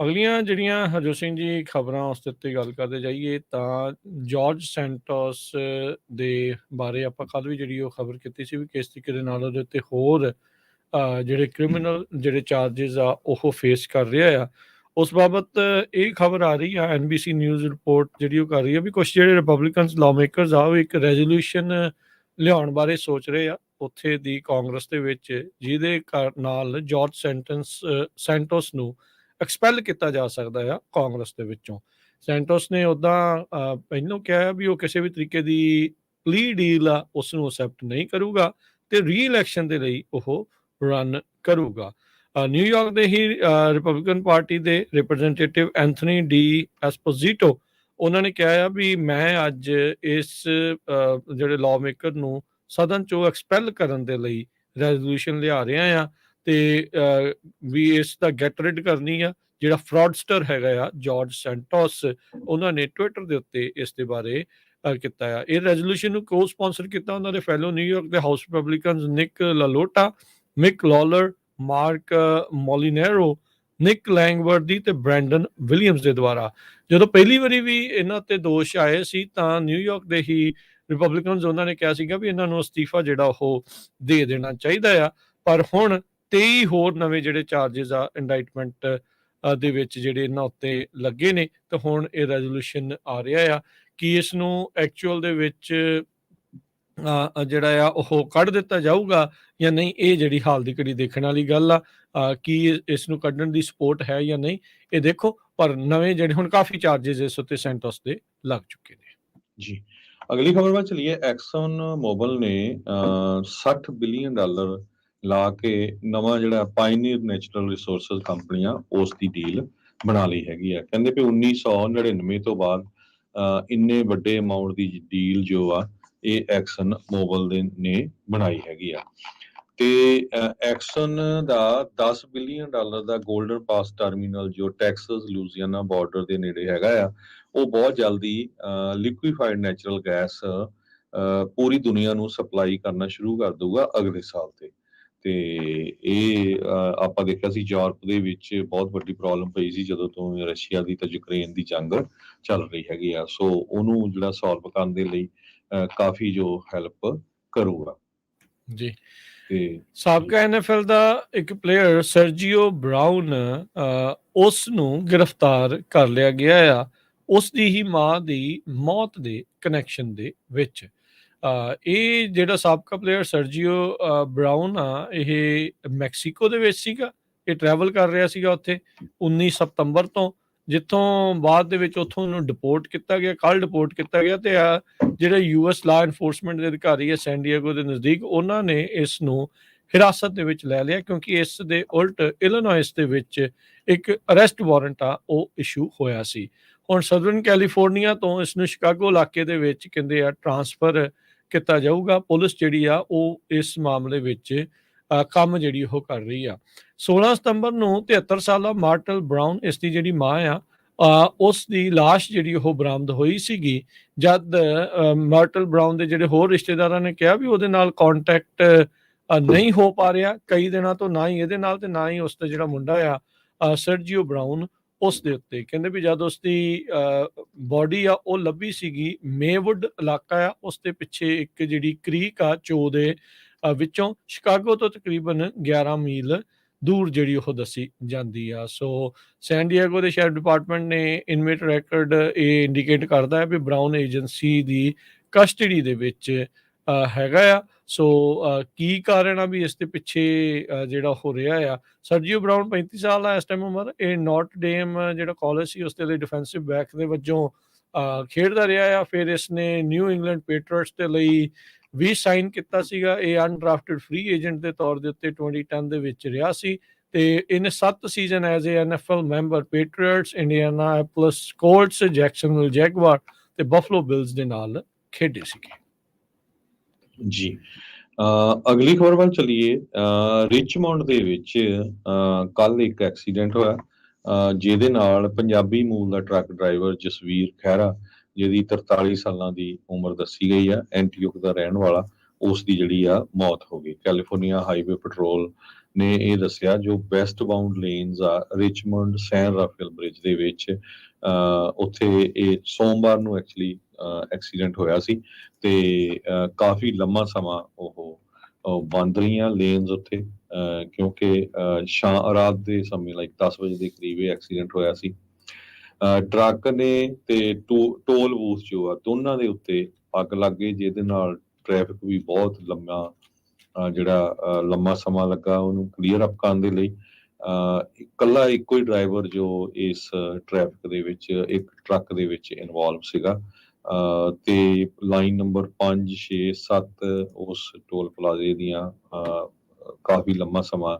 ਅਗਲੀਆਂ ਜਿਹੜੀਆਂ ਹਰਜੋਤ ਸਿੰਘ ਜੀ ਖਬਰਾਂ ਉਸ ਦੇ ਉੱਤੇ ਗੱਲ ਕਰਦੇ ਜਾਈਏ ਤਾਂ ਜਾਰਜ ਸੈਂਟੋਸ ਦੇ ਬਾਰੇ ਆਪਾਂ ਕੱਲ ਵੀ ਜਿਹੜੀ ਉਹ ਖਬਰ ਕੀਤੀ ਸੀ ਵੀ ਕਿਸ ਤਰੀਕੇ ਦੇ ਨਾਲ ਉਹਦੇ ਉੱਤੇ ਹੋਰ ਜਿਹੜੇ ਕ੍ਰਿਮੀਨਲ ਜਿਹੜੇ ਚਾਰजेस ਆ ਉਹ ਫੇਸ ਕਰ ਰਿਹਾ ਆ। ਉਸ ਬਾਬਤ ਇਹ ਖਬਰ ਆ ਰਹੀ ਆ NBC ਨਿਊਜ਼ ਰਿਪੋਰਟ ਜਿਹੜੀ ਉਹ ਕਰ ਰਹੀ ਆ ਵੀ ਕੁਛ ਜਿਹੜੇ ਰਿਪਬਲਿਕਨਸ ਲਾਅਮੇਕਰਸ ਆ ਉਹ ਇੱਕ ਰੈਜ਼ੋਲੂਸ਼ਨ ਲਿਆਉਣ ਬਾਰੇ ਸੋਚ ਰਹੇ ਆ ਉੱਥੇ ਦੀ ਕਾਂਗਰਸ ਦੇ ਵਿੱਚ, ਜਿਹਦੇ ਨਾਲ ਜਾਰਜ ਸੈਂਟੋਸ ਨੂੰ ਐਕਸਪੈਲ ਕੀਤਾ ਜਾ ਸਕਦਾ ਆ ਕਾਂਗਰਸ ਦੇ ਵਿੱਚੋਂ। ਸੈਂਟੋਸ ਨੇ ਉੱਦਾਂ ਪਹਿਲਾਂ ਕਿਹਾ ਵੀ ਉਹ ਕਿਸੇ ਵੀ ਤਰੀਕੇ ਦੀ ਪਲੀ ਡੀਲ ਆ ਉਸ ਨੂੰ ਅਸੈਪਟ ਨਹੀਂ ਕਰੂਗਾ ਤੇ ਰੀ-ਇਲੈਕਸ਼ਨ ਦੇ ਲਈ ਉਹ ਰਨ ਕਰੂਗਾ। ਨਿਊਯਾਰਕ ਦੇ ਹੀ ਰਿਪਬਲਿਕਨ ਪਾਰਟੀ ਦੇ ਰਿਪਰੈਜ਼ੈਂਟੇਟਿਵ ਐਂਥਨੀ ਡੀ ਐਸਪੋਜ਼ੀਟੋ ਉਹਨਾਂ ਨੇ ਕਿਹਾ ਆ ਵੀ ਮੈਂ ਅੱਜ ਇਸ ਜਿਹੜੇ ਲਾਅ ਮੇਕਰ ਨੂੰ ਸਦਨ ਚੋਂ ਐਕਸਪੈਲ ਕਰਨ ਦੇ ਲਈ ਰੈਜ਼ੋਲੂਸ਼ਨ ਲਿਆ ਰਿਹਾ ਆ ਤੇ ਵੀ ਇਸ ਦਾ ਗੈਟ ਰਿਡ ਕਰਨੀ ਆ। ਜਿਹੜਾ ਫਰਾਡਸਟਰ ਹੈਗਾ ਆ ਜਾਰਜ ਸੈਂਟੋਸ, ਉਹਨਾਂ ਨੇ ਟਵਿੱਟਰ ਦੇ ਉੱਤੇ ਇਸ ਦੇ ਬਾਰੇ ਕੀਤਾ ਆ। ਇਹ ਰੈਜ਼ੋਲੂਸ਼ਨ ਨੂੰ ਕੋ ਸਪਾਂਸਰ ਕੀਤਾ ਉਹਨਾਂ ਦੇ ਫੈਲੋ ਨਿਊਯਾਰਕ ਦੇ ਹਾਊਸ ਰਿਪਬਲਿਕਨਸ ਨਿਕ ਲਾਲੋਟਾ, ਮਿਕ ਲੌਲਰ, ਮਾਰਕ ਮੋਲੀਨੇਰੋ, ਨਿਕ ਲੈਂਗਵਰਦੀ ਤੇ ਬ੍ਰੈਂਡਨ ਵਿਲੀਅਮਸ ਦੇ ਦੁਆਰਾ। ਜਦੋਂ ਪਹਿਲੀ ਵਾਰੀ ਵੀ ਇਹਨਾਂ ਤੇ ਦੋਸ਼ ਆਏ ਸੀ ਤਾਂ ਨਿਊਯਾਰਕ ਦੇ ਹੀ ਰਿਪਬਲਿਕਨਸ ਉਹਨਾਂ ਨੇ ਕਿਹਾ ਸੀਗਾ ਵੀ ਇਹਨਾਂ ਨੂੰ ਅਸਤੀਫਾ ਜਿਹੜਾ ਉਹ ਦੇ ਦੇਣਾ ਚਾਹੀਦਾ ਆ। ਪਰ ਹੁਣ 23 ਹੋਰ ਨਵੇਂ ਜਿਹੜੇ ਚਾਰजेस ਆ ਇੰਡਾਈਟਮੈਂਟ ਦੇ ਵਿੱਚ ਜਿਹੜੇ ਇਹਨਾਂ ਉੱਤੇ ਲੱਗੇ ਨੇ ਤੇ ਹੁਣ ਇਹ ਰੈਜ਼ੋਲੂਸ਼ਨ ਆ ਰਿਹਾ ਆ ਕਿ ਇਸ ਨੂੰ ਐਕਚੁਅਲ ਦੇ ਵਿੱਚ ਜਿਹੜਾ ਆ ਉਹ ਕੱਢ ਦਿੱਤਾ ਜਾਊਗਾ ਜਾਂ ਨਹੀਂ, ਇਹ ਜਿਹੜੀ ਹਾਲ ਦੀ ਘੜੀ ਦੇਖਣ ਵਾਲੀ ਗੱਲ ਆ ਕਿ ਇਸ ਨੂੰ ਕੱਢਣ ਦੀ ਸਪੋਰਟ ਹੈ ਜਾਂ ਨਹੀਂ ਇਹ ਦੇਖੋ। ਪਰ ਨਵੇਂ ਜਿਹੜੇ ਹੁਣ ਕਾਫੀ ਚਾਰजेस ਇਸ ਉੱਤੇ ਸੈਂਟੋਸ ਦੇ ਲੱਗ ਚੁੱਕੇ ਨੇ ਜੀ। ਅਗਲੀ ਖਬਰ ਵੱਲ ਚਲੀਏ। ਐਕਸਨ ਮੋਬਿਲ ਨੇ $60 ਬਿਲੀਅਨ ਲਾ ਕੇ ਨਵਾਂ ਜਿਹੜਾ ਪਾਇਨੀਅਰ ਨੈਚੁਰਲ ਰਿਸੋਰਸਸ ਕੰਪਨੀ ਆ ਉਸ ਦੀ ਡੀਲ ਬਣਾ ਲਈ ਹੈਗੀ ਆ। ਕਹਿੰਦੇ ਵੀ 1999 ਤੋਂ ਬਾਅਦ ਇੰਨੇ ਵੱਡੇ ਅਮਾਉਂਟ ਦੀ ਡੀਲ ਜੋ ਆ ਇਹ ਐਕਸਨ ਮੋਬਿਲ ਦੇ ਨੇ ਬਣਾਈ ਹੈਗੀ ਆ। ਤੇ ਐਕਸਨ ਦਾ $10 ਬਿਲੀਅਨ ਦਾ 골ਡਨ ਪਾਸ ਟਰਮੀਨਲ ਜੋ ਟੈਕਸਸ ਲੂਜ਼ੀਆਨਾ ਬਾਰਡਰ ਦੇ ਨੇੜੇ ਹੈਗਾ ਆ, ਉਹ ਬਹੁਤ ਜਲਦੀ ਲਿਕੁਇਫਾਈਡ ਨੈਚੁਰਲ ਗੈਸ ਪੂਰੀ ਦੁਨੀਆ ਨੂੰ ਸਪਲਾਈ ਕਰਨਾ ਸ਼ੁਰੂ ਕਰ ਦਊਗਾ ਅਗਲੇ ਸਾਲ ਤੇ ਇਹ ਆਪਾਂ ਦੇਖਿਆ ਸੀ ਯੂਰਪ ਦੇ ਵਿੱਚ ਬਹੁਤ ਵੱਡੀ ਪ੍ਰੋਬਲਮ ਪਈ ਸੀ ਜਦੋਂ ਤੋਂ ਰਸ਼ੀਆ ਦੀ ਤੇ ਯੂਕਰੇਨ ਦੀ ਜੰਗ ਚੱਲ ਰਹੀ ਹੈਗੀ ਆ। ਸੋ ਉਹਨੂੰ ਜਿਹੜਾ ਸੋਲਵ ਕਰਨ ਦੇ ਲਈ ਕਾਫੀ ਜੋ ਹੈਲਪ ਕਰੂਗਾ ਜੀ। ਤੇ ਸਾਬਕਾ NFL ਦਾ ਇੱਕ ਪਲੇਅਰ ਸਰਜੀਓ ਬਰਾਊਨ ਉਸ ਨੂੰ ਗ੍ਰਿਫਤਾਰ ਕਰ ਲਿਆ ਗਿਆ ਆ ਉਸ ਦੀ ਹੀ ਮਾਂ ਦੀ ਮੌਤ ਦੇ ਕਨੈਕਸ਼ਨ ਦੇ ਵਿੱਚ। ਇਹ ਜਿਹੜਾ ਸਾਬਕਾ ਪਲੇਅਰ ਸਰਜੀਓ ਬਰਾਊਨ ਆ ਇਹ ਮੈਕਸੀਕੋ ਦੇ ਵਿੱਚ ਸੀਗਾ। ਇਹ ਟਰੈਵਲ ਕਰ ਰਿਹਾ ਸੀਗਾ ਉੱਥੇ 19 ਸਤੰਬਰ ਤੋਂ, ਜਿੱਥੋਂ ਬਾਅਦ ਦੇ ਵਿੱਚ ਉੱਥੋਂ ਉਹਨੂੰ ਡਿਪੋਰਟ ਕੀਤਾ ਗਿਆ, ਕੱਲ੍ਹ ਡਿਪੋਰਟ ਕੀਤਾ ਗਿਆ। ਤੇ ਜਿਹੜੇ US ਲਾ ਐਨਫੋਰਸਮੈਂਟ ਦੇ ਅਧਿਕਾਰੀ ਹੈ ਸੈਨ ਡਿਏਗੋ ਦੇ ਨਜ਼ਦੀਕ, ਉਹਨਾਂ ਨੇ ਇਸ ਨੂੰ ਹਿਰਾਸਤ ਦੇ ਵਿੱਚ ਲੈ ਲਿਆ ਕਿਉਂਕਿ ਇਸ ਦੇ ਉਲਟ ਇਲੀਨੋਇਸ ਦੇ ਵਿੱਚ ਇੱਕ ਅਰੈਸਟ ਵਾਰੰਟ ਆ ਉਹ ਇਸ਼ੂ ਹੋਇਆ ਸੀ। ਹੁਣ ਸਦਰਨ ਕੈਲੀਫੋਰਨੀਆ ਤੋਂ ਇਸ ਨੂੰ ਸ਼ਿਕਾਗੋ ਇਲਾਕੇ ਦੇ ਵਿੱਚ ਕਹਿੰਦੇ ਆ ਟਰਾਂਸਫਰ ਕੀਤਾ ਜਾਊਗਾ। ਪੁਲਿਸ ਜਿਹੜੀ ਆ ਉਹ ਇਸ ਮਾਮਲੇ ਵਿੱਚ ਕੰਮ ਜਿਹੜੀ ਉਹ ਕਰ ਰਹੀ ਆ। 16 ਸਤੰਬਰ ਨੂੰ 73 ਸਾਲਾ ਮਾਰਟਲ ਬਰਾਊਨ ਇਸ ਦੀ ਜਿਹੜੀ ਮਾਂ ਆ ਉਸ ਦੀ ਲਾਸ਼ ਜਿਹੜੀ ਉਹ ਬਰਾਮਦ ਹੋਈ ਸੀਗੀ। ਜਦ ਮਾਰਟਲ ਬਰਾਊਨ ਦੇ ਜਿਹੜੇ ਹੋਰ ਰਿਸ਼ਤੇਦਾਰਾਂ ਨੇ ਕਿਹਾ ਵੀ ਉਹਦੇ ਨਾਲ ਕੰਟੈਕਟ ਨਹੀਂ ਹੋ ਪਾ ਰਿਹਾ ਕਈ ਦਿਨਾਂ ਤੋਂ, ਨਾ ਹੀ ਇਹਦੇ ਨਾਲ ਤੇ ਨਾ ਹੀ ਉਸ ਦਾ ਜਿਹੜਾ ਮੁੰਡਾ ਆ ਸਰਜੀਓ ਬਰਾਊਨ ਉਸ ਦੇ ਉੱਤੇ। ਕਹਿੰਦੇ ਵੀ ਜਦ ਉਸ ਦੀ ਬੋਡੀ ਆ ਉਹ ਲੱਭੀ ਸੀਗੀ ਮੇਵੁੱਡ ਇਲਾਕਾ ਆ ਉਸ ਦੇ ਪਿੱਛੇ ਇੱਕ ਜਿਹੜੀ ਕ੍ਰੀਕ ਆ ਚੋ ਦੇ ਵਿੱਚੋਂ ਸ਼ਿਕਾਗੋ ਤੋਂ ਤਕਰੀਬਨ 11 ਮੀਲ ਦੂਰ ਜਿਹੜੀ ਉਹ ਦੱਸੀ ਜਾਂਦੀ ਆ। ਸੋ ਸੈਨ ਡਿਏਗੋ ਦੇ ਸ਼ੈਰਿਫ ਡਿਪਾਰਟਮੈਂਟ ਨੇ ਇਨਵੇਟ ਰੈਕਰਡ ਇਹ ਇੰਡੀਕੇਟ ਕਰਦਾ ਹੈ ਵੀ ਬਰਾਊਨ ਏਜੰਸੀ ਦੀ ਕਸਟਡੀ ਦੇ ਵਿੱਚ ਹੈਗਾ ਆ। ਸੋ ਕੀ ਕਾਰਨ ਆ ਵੀ ਇਸ ਦੇ ਪਿੱਛੇ ਜਿਹੜਾ ਹੋ ਰਿਹਾ ਆ। ਸਰਜੀਓ ਬਰਾਊਨ 35 ਸਾਲ ਆ ਇਸ ਟਾਈਮ ਉਮਰ। ਇਹ ਨੋਟ ਡੇਮ ਜਿਹੜਾ ਕਾਲਜ ਸੀ ਉਸ ਦੇ ਲਈ ਡਿਫੈਂਸਿਵ ਬੈਕ ਦੇ ਵਜੋਂ ਖੇਡਦਾ ਰਿਹਾ ਆ। ਫਿਰ ਇਸ ਨੇ ਨਿਊ ਇੰਗਲੈਂਡ ਪੈਟਰੀਅਟਸ ਦੇ ਲਈ ਵੀ ਸਾਈਨ ਕੀਤਾ ਸੀਗਾ। ਇਹ ਅਨਡਰਾਫਟਡ ਫ੍ਰੀ ਏਜੰਟ ਦੇ ਤੌਰ ਦੇ ਉੱਤੇ 2010 ਦੇ ਵਿੱਚ ਰਿਹਾ ਸੀ ਤੇ ਇਹਨੇ 7 season as a NFL member Patriots, Indianapolis Colts, Jacksonville Jaguar ਤੇ ਬਫਲੋ ਬਿਲਸ ਦੇ ਨਾਲ ਖੇਡੇ ਸੀਗੇ। ਜੀ ਅਗਲੀ ਖਬਰ ਵੱਲ ਚਲੀਏ। ਰਿਚਮੌਂਡ ਦੇ ਵਿੱਚ ਕੱਲ ਇੱਕ ਐਕਸੀਡੈਂਟ ਹੋਇਆ ਜਿਹਦੇ ਨਾਲ ਪੰਜਾਬੀ ਮੂਲ ਦਾ ਟਰੱਕ ਡਰਾਈਵਰ ਜਸਵੀਰ ਖਹਿਰਾ ਜਿਹਦੀ 43 ਸਾਲਾਂ ਦੀ ਉਮਰ ਦੱਸੀ ਗਈ ਆ, ਐਂਟੀਓਕ ਦਾ ਰਹਿਣ ਵਾਲਾ, ਉਸ ਦੀ ਜਿਹੜੀ ਆ ਮੌਤ ਹੋ ਗਈ। ਕੈਲੀਫੋਰਨੀਆ ਹਾਈਵੇ ਪੈਟਰੋਲ ਨੇ ਇਹ ਦੱਸਿਆ ਜੋ ਵੈਸਟ ਬਾਉਂਡ ਲੇਨਸ ਆ ਰਿਚਮੰਡ ਸੈਨ ਰਾਫੇਲ ਬ੍ਰਿਜ ਦੇ ਵਿੱਚ ਉੱਥੇ ਇਹ ਸੋਮਵਾਰ ਨੂੰ ਐਕਚੁਅਲੀ ਐਕਸੀਡੈਂਟ ਹੋਇਆ ਸੀ ਤੇ ਕਾਫੀ ਲੰਮਾ ਸਮਾਂ ਉਹ ਬੰਦ ਰਹੀਆਂ ਲੇਨਸ ਉੱਥੇ ਕਿਉਂਕਿ ਰਾਤ ਦੇ ਸਮੇਂ ਲਾਈਕ 10 ਵਜੇ ਦੇ ਕਰੀਬ ਇਹ ਐਕਸੀਡੈਂਟ ਹੋਇਆ ਸੀ। ਟਰੱਕ ਨੇ ਤੇ ਟੋਲ ਬੂਥ ਜੋ ਆ ਦੋਨਾਂ ਦੇ ਉੱਤੇ ਅੱਗ ਲੱਗ ਗਈ ਜਿਹਦੇ ਨਾਲ ਟ੍ਰੈਫਿਕ ਵੀ ਬਹੁਤ ਲੰਮਾ ਸਮਾਂ ਲੱਗਾ ਉਹਨੂੰ ਕਲੀਅਰ ਅਪ ਕਰਨ ਦੇ ਲਈ। ਇਕੱਲਾ ਇੱਕੋ ਹੀ ਡਰਾਈਵਰ ਜੋ ਇਸ ਟ੍ਰੈਫਿਕ ਦੇ ਵਿੱਚ ਇੱਕ ਟਰੱਕ ਦੇ ਵਿੱਚ ਇਨਵੋਲਵ ਸੀਗਾ ਤੇ ਲਾਈਨ ਨੰਬਰ 5, 6, 7 ਉਸ ਟੋਲ ਪਲਾਜ਼ੇ ਦੀਆਂ ਕਾਫੀ ਲੰਮਾ ਸਮਾਂ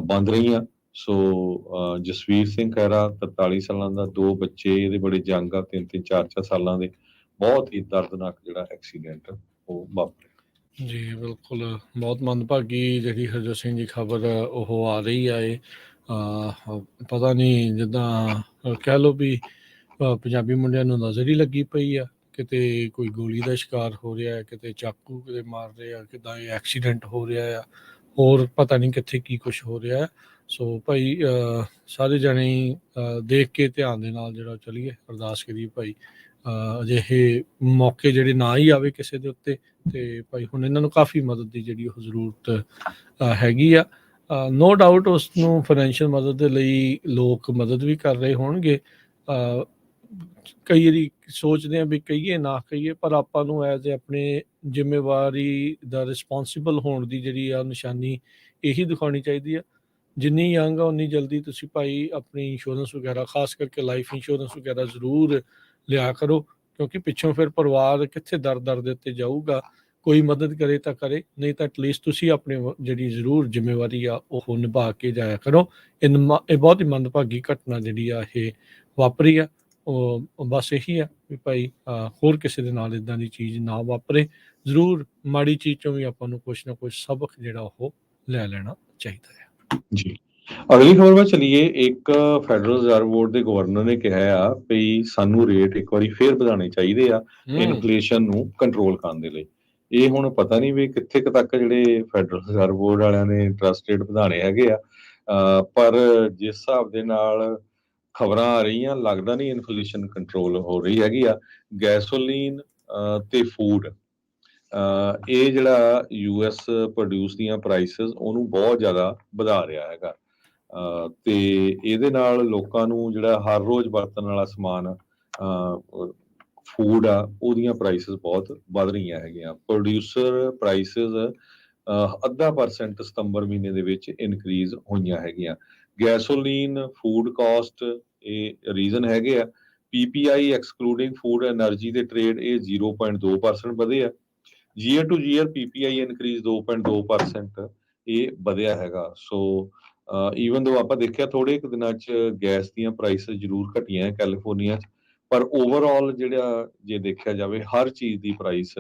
ਬੰਦ ਰਹੀਆਂ। ਸੋ ਜਸਵੀਰ ਸਿੰਘ ਖਹਿਰਾ 43 ਸਾਲਾਂ ਦਾ, 2 ਬੱਚੇ ਇਹਦੇ ਬੜੇ ਯੰਗ ਆ, 3-3, 4-4 ਸਾਲਾਂ ਦੇ। ਬਹੁਤ ਹੀ ਦਰਦਨਾਕ ਜਿਹੜਾ ਐਕਸੀਡੈਂਟ ਉਹ ਵਾਪਰਿਆ। ਜੀ ਬਿਲਕੁਲ, ਬਹੁਤ ਮੰਦਭਾਗੀ ਜਿਹੜੀ ਹਰਜੋਤ ਸਿੰਘ ਦੀ ਖਬਰ ਉਹ ਆ ਰਹੀ ਆ। ਇਹ ਪਤਾ ਨਹੀਂ ਜਿੱਦਾਂ ਕਹਿ ਲਓ ਵੀ ਪੰਜਾਬੀ ਮੁੰਡਿਆਂ ਨੂੰ ਨਜ਼ਰ ਹੀ ਲੱਗੀ ਪਈ ਆ, ਕਿਤੇ ਕੋਈ ਗੋਲੀ ਦਾ ਸ਼ਿਕਾਰ ਹੋ ਰਿਹਾ, ਕਿਤੇ ਚਾਕੂ ਕਿਤੇ ਮਾਰ ਰਹੇ ਆ, ਕਿੱਦਾਂ ਇਹ ਐਕਸੀਡੈਂਟ ਹੋ ਰਿਹਾ ਆ, ਹੋਰ ਪਤਾ ਨਹੀਂ ਕਿੱਥੇ ਕੀ ਕੁਛ ਹੋ ਰਿਹਾ। ਸੋ ਭਾਈ ਸਾਰੇ ਜਣੇ ਦੇਖ ਕੇ ਧਿਆਨ ਦੇ ਨਾਲ ਜਿਹੜਾ ਚਲੀਏ, ਅਰਦਾਸ ਕਰੀਏ ਭਾਈ ਅਜਿਹੇ ਮੌਕੇ ਜਿਹੜੇ ਨਾ ਹੀ ਆਵੇ ਕਿਸੇ ਦੇ ਉੱਤੇ। ਤੇ ਭਾਈ ਹੁਣ ਇਹਨਾਂ ਨੂੰ ਕਾਫੀ ਮਦਦ ਦੀ ਜਿਹੜੀ ਉਹ ਜ਼ਰੂਰਤ ਹੈਗੀ ਆ। ਨੋ ਡਾਊਟ ਉਸ ਨੂੰ ਫਾਈਨੈਂਸ਼ੀਅਲ ਮਦਦ ਦੇ ਲਈ ਲੋਕ ਮਦਦ ਵੀ ਕਰ ਰਹੇ ਹੋਣਗੇ। ਕਈ ਵਾਰੀ ਸੋਚਦੇ ਆ ਵੀ ਕਹੀਏ ਨਾ ਕਹੀਏ, ਪਰ ਆਪਾਂ ਨੂੰ ਐਜ਼ ਏ ਆਪਣੇ ਜ਼ਿੰਮੇਵਾਰੀ ਦਾ ਰਿਸਪੌਂਸੀਬਲ ਹੋਣ ਦੀ ਜਿਹੜੀ ਆ ਨਿਸ਼ਾਨੀ ਇਹੀ ਦਿਖਾਉਣੀ ਚਾਹੀਦੀ ਆ। ਜਿੰਨੀ ਯੰਗ ਆ ਉਨੀ ਜਲਦੀ ਤੁਸੀਂ ਭਾਈ ਆਪਣੀ ਇੰਸ਼ੋਰੈਂਸ ਵਗੈਰਾ, ਖਾਸ ਕਰਕੇ ਲਾਈਫ ਇੰਸ਼ੋਰੈਂਸ ਵਗੈਰਾ ਜ਼ਰੂਰ ਲਿਆ ਕਰੋ, ਕਿਉਂਕਿ ਪਿੱਛੋਂ ਫਿਰ ਪਰਿਵਾਰ ਕਿੱਥੇ ਦਰ-ਦਰ ਦੇ ਉੱਤੇ ਜਾਊਗਾ। ਕੋਈ ਮਦਦ ਕਰੇ ਤਾਂ ਕਰੇ, ਨਹੀਂ ਤਾਂ ਐਟਲੀਸਟ ਤੁਸੀਂ ਆਪਣੀ ਜਿਹੜੀ ਜ਼ਰੂਰ ਜ਼ਿੰਮੇਵਾਰੀ ਆ ਉਹ ਨਿਭਾ ਕੇ ਜਾਇਆ ਕਰੋ। ਇਹ ਬਹੁਤ ਹੀ ਮੰਦਭਾਗੀ ਘਟਨਾ ਜਿਹੜੀ ਆ ਇਹ ਵਾਪਰੀ ਆ। ਉਹ ਬਸ ਇਹੀ ਆ ਵੀ ਭਾਈ ਹੋਰ ਕਿਸੇ ਦੇ ਨਾਲ ਇੱਦਾਂ ਦੀ ਚੀਜ਼ ਨਾ ਵਾਪਰੇ। ਜ਼ਰੂਰ ਮਾੜੀ ਚੀਜ਼ ਚੋਂ ਵੀ ਆਪਾਂ ਨੂੰ ਕੁਛ ਨਾ ਕੁਛ ਸਬਕ ਜਿਹੜਾ ਉਹ ਲੈ ਲੈਣਾ ਚਾਹੀਦਾ ਹੈ। ਜੀ, ਅਗਲੀ ਖਬਰ ਵੱਲ ਚਲੀਏ। ਇੱਕ ਫੈਡਰਲ ਰਿਜ਼ਰਵ ਬੋਰਡ ਦੇ ਗਵਰਨਰ ਨੇ ਕਿਹਾ ਆ ਵੀ ਸਾਨੂੰ ਰੇਟ ਇੱਕ ਵਾਰੀ ਫੇਰ ਵਧਾਉਣੇ ਚਾਹੀਦੇ ਆ ਇਨਫਲੇਸ਼ਨ ਨੂੰ ਕੰਟਰੋਲ ਕਰਨ ਦੇ ਲਈ। ਇਹ ਹੁਣ ਪਤਾ ਨਹੀਂ ਵੀ ਕਿੱਥੇ ਕੁ ਤੱਕ ਜਿਹੜੇ ਫੈਡਰਲ ਰਿਜ਼ਰਵ ਬੋਰਡ ਵਾਲਿਆਂ ਨੇ ਇੰਟਰਸਟ ਰੇਟ ਵਧਾਉਣੇ ਹੈਗੇ ਆ, ਪਰ ਜਿਸ ਹਿਸਾਬ ਦੇ ਨਾਲ ਖਬਰਾਂ ਆ ਰਹੀਆਂ ਲੱਗਦਾ ਨਹੀਂ ਇਨਫਲੇਸ਼ਨ ਕੰਟਰੋਲ ਹੋ ਰਹੀ ਹੈਗੀ ਆ। ਗੈਸੋਲੀਨ ਤੇ ਫੂਡ, ਇਹ ਜਿਹੜਾ ਯੂਐਸ ਪ੍ਰੋਡਿਊਸ ਦੀਆਂ ਪ੍ਰਾਈਸਿਸ ਉਹਨੂੰ ਬਹੁਤ ਜ਼ਿਆਦਾ ਵਧਾ ਰਿਹਾ ਹੈਗਾ, ਤੇ ਇਹਦੇ ਨਾਲ ਲੋਕਾਂ ਨੂੰ ਜਿਹੜਾ ਹਰ ਰੋਜ਼ ਵਰਤਣ ਵਾਲਾ ਸਮਾਨ ਫੂਡ ਆ ਉਹਦੀਆਂ ਪ੍ਰਾਈਸਿਸ ਬਹੁਤ ਵੱਧ ਰਹੀਆਂ ਹੈਗੀਆਂ। ਪ੍ਰੋਡਿਊਸਰ ਪ੍ਰਾਈਸਿਸ 0.5% ਸਤੰਬਰ ਮਹੀਨੇ ਦੇ ਵਿੱਚ ਇਨਕਰੀਜ਼ ਹੋਈਆਂ ਹੈਗੀਆਂ। ਗੈਸੋਲੀਨ, ਫੂਡ ਕਾਸਟ ਇਹ ਰੀਜ਼ਨ ਹੈਗੇ ਆ। ਪੀਪੀਆਈ ਐਕਸਕਲੂਡਿੰਗ ਫੂਡ ਐਨਰਜੀ ਦੇ ਟ੍ਰੇਡ ਇਹ 0.2% ਵਧੇ ਆ। ਈਅਰ ਟੂ ਈਅਰ ਪੀਪੀਆਈ ਇਨਕਰੀਜ਼ 2.2% ਇਹ ਵਧਿਆ ਹੈਗਾ। ਸੋ ਈਵਨ ਦੋ ਆਪਾਂ ਦੇਖਿਆ ਥੋੜੇ ਕੁ ਦਿਨਾਂ 'ਚ ਗੈਸ ਦੀਆਂ ਪ੍ਰਾਈਸਿਸ ਜ਼ਰੂਰ ਘਟੀਆਂ ਕੈਲੀਫੋਰਨੀਆ 'ਚ, ਪਰ ਓਵਰਆਲ ਜਿਹੜਾ ਜੇ ਦੇਖਿਆ ਜਾਵੇ ਹਰ ਚੀਜ਼ ਦੀ ਪ੍ਰਾਈਸ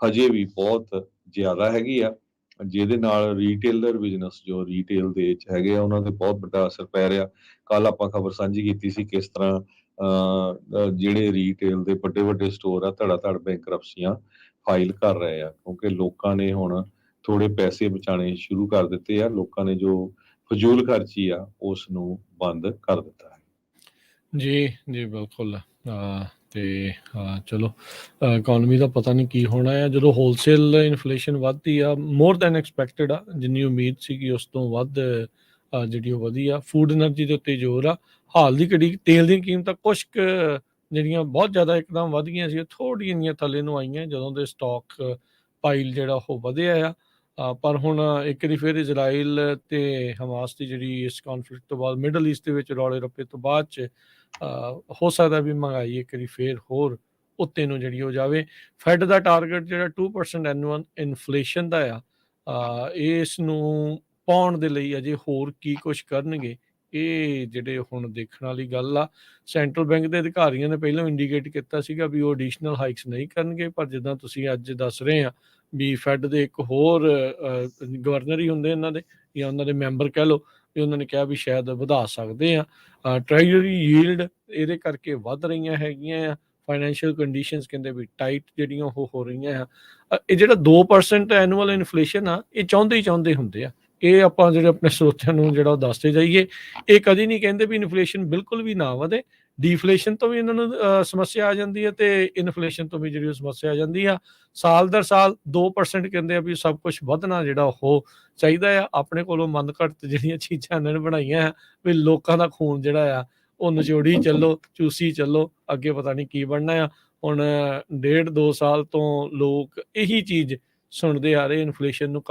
ਹਜੇ ਵੀ ਬਹੁਤ ਜ਼ਿਆਦਾ ਹੈਗੀ ਆ, ਜਿਹਦੇ ਨਾਲ ਰੀਟੇਲਰ ਬਿਜ਼ਨਸ ਜੋ ਰੀਟੇਲ ਦੇ ਵਿੱਚ ਹੈਗੇ ਆ ਉਹਨਾਂ ਤੇ ਬਹੁਤ ਵੱਡਾ ਅਸਰ ਪੈ ਰਿਹਾ। ਕੱਲ ਆਪਾਂ ਖਬਰ ਸਾਂਝੀ ਕੀਤੀ ਸੀ ਕਿਸ ਤਰ੍ਹਾਂ ਜਿਹੜੇ ਰੀਟੇਲ ਦੇ ਵੱਡੇ ਵੱਡੇ ਸਟੋਰ ਆ ਧੜਾ-ਧੜ ਬੈਂਕਰਪਸੀਆਂ ਫਾਈਲ ਕਰ ਰਹੇ ਆ, ਕਿਉਂਕਿ ਲੋਕਾਂ ਨੇ ਹੁਣ ਥੋੜੇ ਪੈਸੇ ਬਚਾਉਣੇ ਸ਼ੁਰੂ ਕਰ ਦਿੱਤੇ ਆ। ਲੋਕਾਂ ਨੇ ਜੋ ਫਜ਼ੂਲ ਖਰਚੀ ਆ ਉਸ ਨੂੰ ਬੰਦ ਕਰ ਦਿੱਤਾ ਹੈ। ਜੀ ਜੀ ਬਿਲਕੁਲ। ਤੇ ਚਲੋ ਇਕੋਨਮੀ ਦਾ ਪਤਾ ਨਹੀਂ ਕੀ ਹੋਣਾ ਆ ਜਦੋਂ ਹੋਲਸੇਲ ਇਨਫਲੇਸ਼ਨ ਵੱਧਦੀ ਆ ਮੋਰ ਦੈਨ ਐਕਸਪੈਕਟਡ ਆ। ਜਿੰਨੀ ਉਮੀਦ ਸੀਗੀ ਉਸ ਤੋਂ ਵੱਧ ਜਿਹੜੀ ਉਹ ਵਧੀ ਆ। ਫੂਡ ਐਨਰਜੀ ਦੇ ਉੱਤੇ ਜ਼ੋਰ ਆ। ਹਾਲ ਦੀ ਘੜੀ ਤੇਲ ਦੀਆਂ ਕੀਮਤਾਂ ਕੁਛ ਕੁ ਜਿਹੜੀਆਂ ਬਹੁਤ ਜ਼ਿਆਦਾ ਇੱਕਦਮ ਵੱਧ ਗਈਆਂ ਸੀ, ਥੋੜ੍ਹੀਆਂ ਜਿਹੀਆਂ ਥੱਲੇ ਨੂੰ ਆਈਆਂ ਜਦੋਂ ਦੇ ਸਟਾਕ ਪਾਈਲ ਜਿਹੜਾ ਉਹ ਵਧਿਆ ਆ। ਪਰ ਹੁਣ ਇੱਕ ਵਾਰੀ ਫਿਰ ਇਜ਼ਰਾਈਲ ਤੇ ਹਮਾਸ ਦੀ ਜਿਹੜੀ ਇਸ ਕੌਨਫਲਿਕਟ ਤੋਂ ਬਾਅਦ ਮਿਡਲ ਈਸਟ ਦੇ ਵਿੱਚ ਰੌਲੇ ਰੱਪੇ ਤੋਂ ਬਾਅਦ 'ਚ ਹੋ ਸਕਦਾ ਵੀ ਮਹਿੰਗਾਈ ਇੱਕ ਵਾਰੀ ਫਿਰ ਹੋਰ ਉੱਤੇ ਨੂੰ ਜਿਹੜੀ ਹੋ ਜਾਵੇ। ਫੈਡ ਦਾ ਟਾਰਗੇਟ ਜਿਹੜਾ 2% ਐਨੂਅਲ ਇਨਫਲੇਸ਼ਨ ਦਾ ਆ, ਇਸ ਨੂੰ ਪਾਉਣ ਦੇ ਲਈ ਅਜੇ ਹੋਰ ਕੀ ਕੁਛ ਕਰਨਗੇ ਇਹ ਜਿਹੜੇ ਹੁਣ ਦੇਖਣ ਵਾਲੀ ਗੱਲ ਆ। ਸੈਂਟਰਲ ਬੈਂਕ ਦੇ ਅਧਿਕਾਰੀਆਂ ਨੇ ਪਹਿਲਾਂ ਇੰਡੀਕੇਟ ਕੀਤਾ ਸੀਗਾ ਵੀ ਉਹ ਐਡੀਸ਼ਨਲ ਹਾਈਕਸ ਨਹੀਂ ਕਰਨਗੇ, ਪਰ ਜਿੱਦਾਂ ਤੁਸੀਂ ਅੱਜ ਦੱਸ ਰਹੇ ਆ ਵੀ ਫੈਡ ਦੇ ਇੱਕ ਹੋਰ ਗਵਰਨਰ ਹੀ ਹੁੰਦੇ ਇਹਨਾਂ ਦੇ ਜਾਂ ਉਹਨਾਂ ਦੇ ਮੈਂਬਰ ਕਹਿ ਲਓ ਵੀ ਉਹਨਾਂ ਨੇ ਕਿਹਾ ਵੀ ਸ਼ਾਇਦ ਵਧਾ ਸਕਦੇ ਆ। ਟ੍ਰੈਜਰੀ ਯੀਲਡ ਇਹਦੇ ਕਰਕੇ ਵੱਧ ਰਹੀਆਂ ਹੈਗੀਆਂ ਆ। ਫਾਈਨੈਂਸ਼ੀਅਲ ਕੰਡੀਸ਼ਨਸ ਕਹਿੰਦੇ ਵੀ ਟਾਈਟ ਜਿਹੜੀਆਂ ਉਹ ਹੋ ਰਹੀਆਂ ਆ। ਇਹ ਜਿਹੜਾ 2% ਐਨੂਅਲ ਇਨਫਲੇਸ਼ਨ ਆ ਇਹ ਚਾਹੁੰਦੇ ਹੁੰਦੇ ਆ। ਇਹ ਆਪਾਂ ਜਿਹੜੇ ਆਪਣੇ ਸਰੋਤਿਆਂ ਨੂੰ ਜਿਹੜਾ ਉਹ ਦੱਸਦੇ ਜਾਈਏ। ਇਹ ਕਦੀ ਨਹੀਂ ਕਹਿੰਦੇ ਵੀ ਇਨਫਲੇਸ਼ਨ ਬਿਲਕੁਲ ਵੀ ਨਾ ਵਧੇ। ਡੀਫਲੇਸ਼ਨ ਤੋਂ ਵੀ ਇਹਨਾਂ ਨੂੰ ਸਮੱਸਿਆ ਆ ਜਾਂਦੀ ਹੈ ਤੇ ਇਨਫਲੇਸ਼ਨ ਤੋਂ ਵੀ ਜਿਹੜੀ ਸਮੱਸਿਆ ਆ ਜਾਂਦੀ ਆ। ਸਾਲ ਦਰ ਸਾਲ 2% ਕਹਿੰਦੇ ਆ ਵੀ ਸਭ ਕੁਛ ਵਧਣਾ ਜਿਹੜਾ ਉਹ ਚਾਹੀਦਾ ਆ। ਆਪਣੇ ਕੋਲੋਂ ਮੰਦ ਘੱਟ ਜਿਹੜੀਆਂ ਚੀਜ਼ਾਂ ਇਹਨਾਂ ਨੇ ਬਣਾਈਆਂ ਆ ਵੀ ਲੋਕਾਂ ਦਾ ਖੂਨ ਜਿਹੜਾ ਆ ਉਹ ਨਿਚੋੜੀ ਚੱਲੋ, ਚੂਸੀ ਚੱਲੋ, ਅੱਗੇ ਪਤਾ ਨਹੀਂ ਕੀ ਬਣਨਾ ਆ। ਹੁਣ 1.5-2 ਸਾਲ ਤੋਂ ਲੋਕ ਇਹੀ ਚੀਜ਼ ਸੁਣਦੇ ਆ ਰਹੇ, ਇਨਫਲੇਸ਼ਨ ਨੂੰ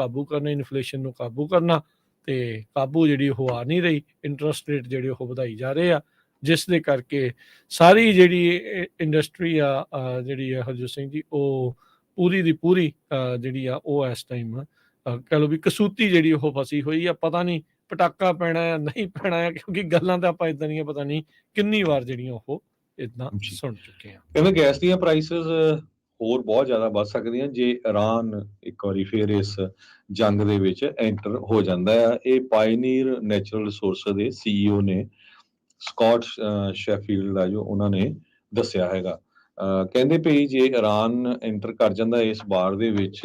ਕਾਬੂ ਕਰਨਾ ਤੇ ਕਾਬੂ ਜਿਹੜੀ ਉਹ ਆ ਨਹੀਂ ਰਹੀ। ਇੰਟਰਸਟ ਰੇਟ ਜਿਹੜੇ ਉਹ ਵਧਾਈ ਜਾ ਰਹੇ ਆ, ਜਿਸ ਦੇ ਕਰਕੇ ਸਾਰੀ ਜਿਹੜੀ ਇੰਡਸਟਰੀ ਆ ਜਿਹੜੀ ਆ ਹਰਜੋਤ ਸਿੰਘ ਜੀ ਉਹ ਪੂਰੀ ਦੀ ਪੂਰੀ ਜਿਹੜੀ ਆ ਉਹ ਇਸ ਟਾਈਮ ਕਹਿ ਲਓ ਵੀ ਕਸੂਤੀ ਜਿਹੜੀ ਉਹ ਫਸੀ ਹੋਈ ਆ। ਪਤਾ ਨਹੀਂ ਪਟਾਕਾ ਪੈਣਾ ਆ ਨਹੀਂ ਪੈਣਾ ਆ, ਕਿਉਂਕਿ ਗੱਲਾਂ ਤਾਂ ਆਪਾਂ ਇਦਾਂ ਦੀਆਂ ਪਤਾ ਨਹੀਂ ਕਿੰਨੀ ਵਾਰ ਜਿਹੜੀਆਂ ਉਹ ਇਦਾਂ ਸੁਣ ਚੁੱਕੇ ਆ। ਕਹਿੰਦੇ ਗੈਸ ਦੀਆਂ ਪ੍ਰਾਈਸਿਸ ਹੋਰ ਬਹੁਤ ਜ਼ਿਆਦਾ ਵੱਧ ਸਕਦੀਆਂ ਜੇ ਇਰਾਨ ਇੱਕ ਵਾਰੀ ਫਿਰ ਇਸ ਜੰਗ ਦੇ ਵਿੱਚ ਐਂਟਰ ਹੋ ਜਾਂਦਾ ਆ। ਇਹ ਪਾਇਨੀਅਰ ਨੈਚੁਰਲ ਰਿਸੋਰਸ ਦੇ CEO ਨੇ ਸਕਾਟ ਸ਼ੈਫੀਲਡ ਆ ਜੋ ਉਹਨਾਂ ਨੇ ਦੱਸਿਆ ਹੈਗਾ। ਕਹਿੰਦੇ ਭਈ ਜੇ ਇਰਾਨ ਐਂਟਰ ਕਰ ਜਾਂਦਾ ਇਸ ਵਾਰ ਦੇ ਵਿੱਚ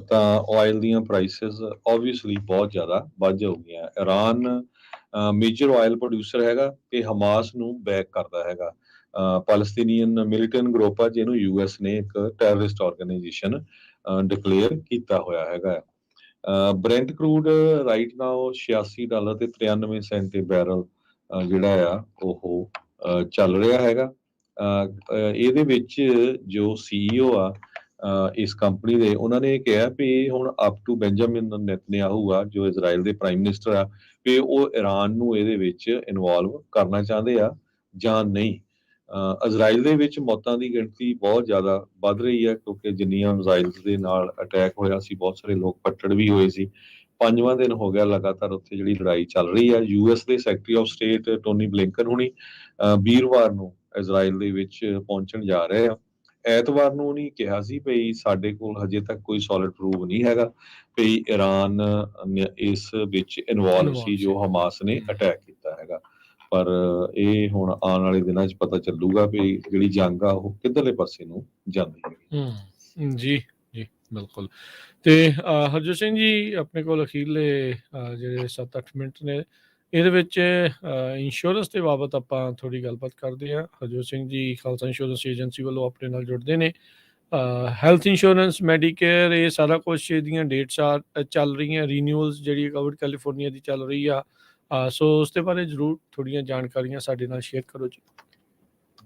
ਤਾਂ ਆਇਲ ਦੀਆਂ ਪ੍ਰਾਈਸਿਸ ਓਬਵੀਅਸਲੀ ਬਹੁਤ ਜ਼ਿਆਦਾ ਵੱਧ ਜਾਊਗੀਆਂ। ਇਰਾਨ ਮੇਜਰ ਆਇਲ ਪ੍ਰੋਡਿਊਸਰ ਹੈਗਾ ਤੇ ਹਮਾਸ ਨੂੰ ਬੈਕ ਕਰਦਾ ਹੈਗਾ। ਪੈਲਸਤੀਨੀਅਨ ਮਿਲੀਟੈਂਟ ਗਰੁੱਪ ਆ ਜਿਹਨੂੰ US ਨੇ ਇੱਕ ਟੈਰਰਿਸਟ ਆਰਗੇਨਾਈਜੇਸ਼ਨ ਡਿਕਲੇਅਰ ਕੀਤਾ ਹੋਇਆ ਹੈਗਾ। ਬ੍ਰੈਂਟ ਕਰੂਡ ਰਾਈਟ ਨਾਓ $86 ਤੇ 93 ਸੈਂਟ ਤੇ ਬੈਰਲ ਜਿਹੜਾ ਆ ਉਹ ਚੱਲ ਰਿਹਾ ਹੈਗਾ। ਇਹਦੇ ਵਿੱਚ ਜੋ CEO ਆ ਇਸ ਕੰਪਨੀ ਦੇ ਉਹਨਾਂ ਨੇ ਕਿਹਾ ਵੀ ਹੁਣ ਅਪ ਟੂ ਬੈਂਜਾਮਿਨ ਨੇਤਨਯਾਹੂ ਆ ਜੋ ਇਜ਼ਰਾਈਲ ਦੇ ਪ੍ਰਾਈਮ ਮਿਨਿਸਟਰ ਆ ਵੀ ਉਹ ਇਰਾਨ ਨੂੰ ਇਹਦੇ ਵਿੱਚ ਇਨਵੋਲਵ ਕਰਨਾ ਚਾਹੁੰਦੇ ਆ ਜਾਂ ਨਹੀਂ। ਇਜ਼ਰਾਈਲ ਦੇ ਵਿੱਚ ਮੌਤਾਂ ਦੀ ਗਿਣਤੀ ਬਹੁਤ ਜ਼ਿਆਦਾ ਵੱਧ ਰਹੀ ਹੈ, ਕਿਉਂਕਿ ਜਿੰਨੀਆਂ ਮਿਜ਼ਾਈਲਸ ਦੇ ਨਾਲ ਅਟੈਕ ਹੋਇਆ ਸੀ, ਬਹੁਤ ਸਾਰੇ ਲੋਕ ਫੱਟੜ ਵੀ ਹੋਏ ਸੀ। 5ਵਾਂ ਦਿਨ ਹੋ ਗਿਆ ਲਗਾਤਾਰ ਉੱਥੇ ਜਿਹੜੀ ਲੜਾਈ ਚੱਲ ਰਹੀ ਹੈ। US ਦੇ secretary of state Tony Blinken ਹੁਣੀ ਵੀਰਵਾਰ ਨੂੰ ਇਜ਼ਰਾਈਲ ਦੇ ਵਿੱਚ ਪਹੁੰਚਣ ਜਾ ਰਹੇ ਆ। ਐਤਵਾਰ ਨੂੰ ਉਹਨੇ ਕਿਹਾ ਸੀ ਭਈ ਸਾਡੇ ਕੋਲ ਹਜੇ ਤੱਕ ਕੋਈ ਸੋਲਿਡ ਪ੍ਰੂਫ ਨਹੀਂ ਹੈਗਾ ਭਈ ਈਰਾਨ ਇਸ ਵਿੱਚ ਇਨਵੋਲਵ ਸੀ ਜੋ ਹਮਾਸ ਨੇ ਅਟੈਕ ਕੀਤਾ ਹੈਗਾ। ਪਰ ਇਹ ਹੁਣ ਆਉਣ ਵਾਲੇ ਦਿਨਾਂ 'ਚ ਪਤਾ ਚੱਲੂਗਾ ਵੀ ਜਿਹੜੀ ਜੰਗ ਆ ਉਹ ਕਿੱਧਰਲੇ ਪਾਸੇ ਨੂੰ ਜਾਂਦੀ ਹੈ। ਜੀ ਜੀ ਬਿਲਕੁਲ। ਤੇ ਹਰਜੋਤ ਸਿੰਘ ਜੀ, ਆਪਣੇ ਕੋਲ ਅਖੀਰਲੇ ਜਿਹੜੇ 7-8 ਮਿੰਟ ਨੇ, ਇਹਦੇ ਵਿੱਚ ਇੰਸ਼ੋਰੈਂਸ ਦੇ ਬਾਬਤ ਆਪਾਂ ਥੋੜ੍ਹੀ ਗੱਲਬਾਤ ਕਰਦੇ ਹਾਂ। ਹਰਜੋਤ ਸਿੰਘ ਜੀ ਖਾਲਸਾ ਇੰਸ਼ੋਰੈਂਸ ਏਜੰਸੀ ਵੱਲੋਂ ਆਪਣੇ ਨਾਲ ਜੁੜਦੇ ਨੇ। ਹੈਲਥ ਇੰਸ਼ੋਰੈਂਸ, ਮੈਡੀਕੇਅਰ, ਇਹ ਸਾਰਾ ਕੁਛ ਇਹਦੀਆਂ ਡੇਟਸ ਚੱਲ ਰਹੀਆਂ, ਰੀਨਿਊਅਲਸ ਜਿਹੜੀ ਕੋਵਿਡ ਕੈਲੀਫੋਰਨੀਆ ਦੀ ਚੱਲ ਰਹੀ ਆ। ਸੋ ਉਸ ਦੇ ਬਾਰੇ ਜ਼ਰੂਰ ਥੋੜ੍ਹੀਆਂ ਜਾਣਕਾਰੀਆਂ ਸਾਡੇ ਨਾਲ ਸ਼ੇਅਰ ਕਰੋ ਜੀ।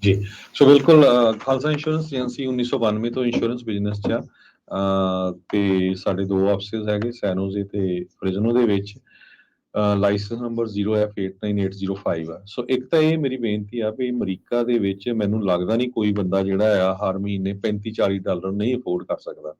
ਜੀ, ਸੋ ਬਿਲਕੁਲ ਖਾਲਸਾ ਇੰਸ਼ੋਰੈਂਸ ਏਜੰਸੀ 1992 ਤੋਂ ਇੰਸ਼ੋਰੈਂਸ ਬਿਜ਼ਨਸ 'ਚ ਆ ਤੇ ਸਾਡੇ 2 ਆਫਿਸਿਸ ਹੈਗੇ, ਸੈਨੋਜ਼ੇ ਤੇ ਫ੍ਰਿਜ਼ਨੋ ਦੇ ਵਿੱਚ। ਲਾਇਸੈਂਸ ਨੰਬਰ 0F898005 ਆ। ਸੋ ਇੱਕ ਤਾਂ ਇਹ ਮੇਰੀ ਬੇਨਤੀ ਆ ਵੀ ਅਮਰੀਕਾ ਦੇ ਵਿੱਚ ਮੈਨੂੰ ਲੱਗਦਾ ਨਹੀਂ ਕੋਈ ਬੰਦਾ ਜਿਹੜਾ ਆ ਹਰ ਮਹੀਨੇ $35-40 ਨਹੀਂ ਅਫੋਰਡ ਕਰ ਸਕਦਾ।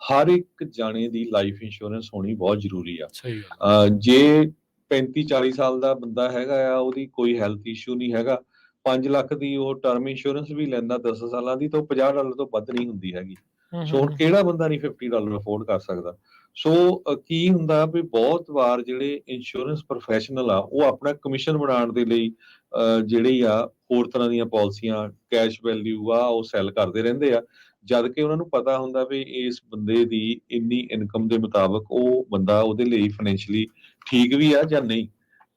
ਹਰ ਇੱਕ ਜਾਣੇ ਦੀ ਲਾਈਫ ਇੰਸ਼ੋਰੈਂਸ ਹੋਣੀ ਬਹੁਤ ਜ਼ਰੂਰੀ ਆ। ਸਹੀ ਗੱਲ। ਜੇ 35-40 ਸਾਲ ਦਾ ਬੰਦਾ ਹੈਗਾ ਆ, ਉਹਦੀ ਕੋਈ ਹੈਲਥ ਇਸ਼ੂ ਨਹੀਂ ਹੈਗਾ, 5 ਲੱਖ ਦੀ ਉਹ ਟਰਮ ਇੰਸ਼ੋਰੈਂਸ ਵੀ ਲੈਂਦਾ 10 ਸਾਲਾਂ ਦੀ, ਤਾਂ ਉਹ $50 ਤੋਂ ਵੱਧ ਨਹੀਂ ਹੁੰਦੀ ਹੈਗੀ। ਸੋ ਹੁਣ ਕਿਹੜਾ ਬੰਦਾ ਨਹੀਂ $50 ਅਫੋਰਡ ਕਰ ਸਕਦਾ। ਸੋ ਕੀ ਹੁੰਦਾ ਵੀ ਬਹੁਤ ਵਾਰ ਜਿਹੜੇ ਇੰਸ਼ੋਰੈਂਸ ਪ੍ਰੋਫੈਸ਼ਨਲ ਆ ਉਹ ਆਪਣਾ ਕਮਿਸ਼ਨ ਬਣਾਉਣ ਦੇ ਲਈ ਜਿਹੜੀ ਆ ਹੋਰ ਤਰ੍ਹਾਂ ਦੀਆਂ ਪਾਲਿਸੀਆਂ, ਕੈਸ਼ ਵੈਲਿਊ ਆ, ਉਹ ਸੈੱਲ ਕਰਦੇ ਰਹਿੰਦੇ ਆ, ਜਦ ਕਿ ਉਹਨਾਂ ਨੂੰ ਪਤਾ ਹੁੰਦਾ ਵੀ ਇਸ ਬੰਦੇ ਦੀ ਇੰਨੀ ਇਨਕਮ ਦੇ ਮੁਤਾਬਕ ਉਹ ਬੰਦਾ ਉਹਦੇ ਲਈ ਫਾਈਨੈਂਸ਼ੀਅਲੀ ਠੀਕ ਵੀ ਆ ਜਾਂ ਨਹੀਂ,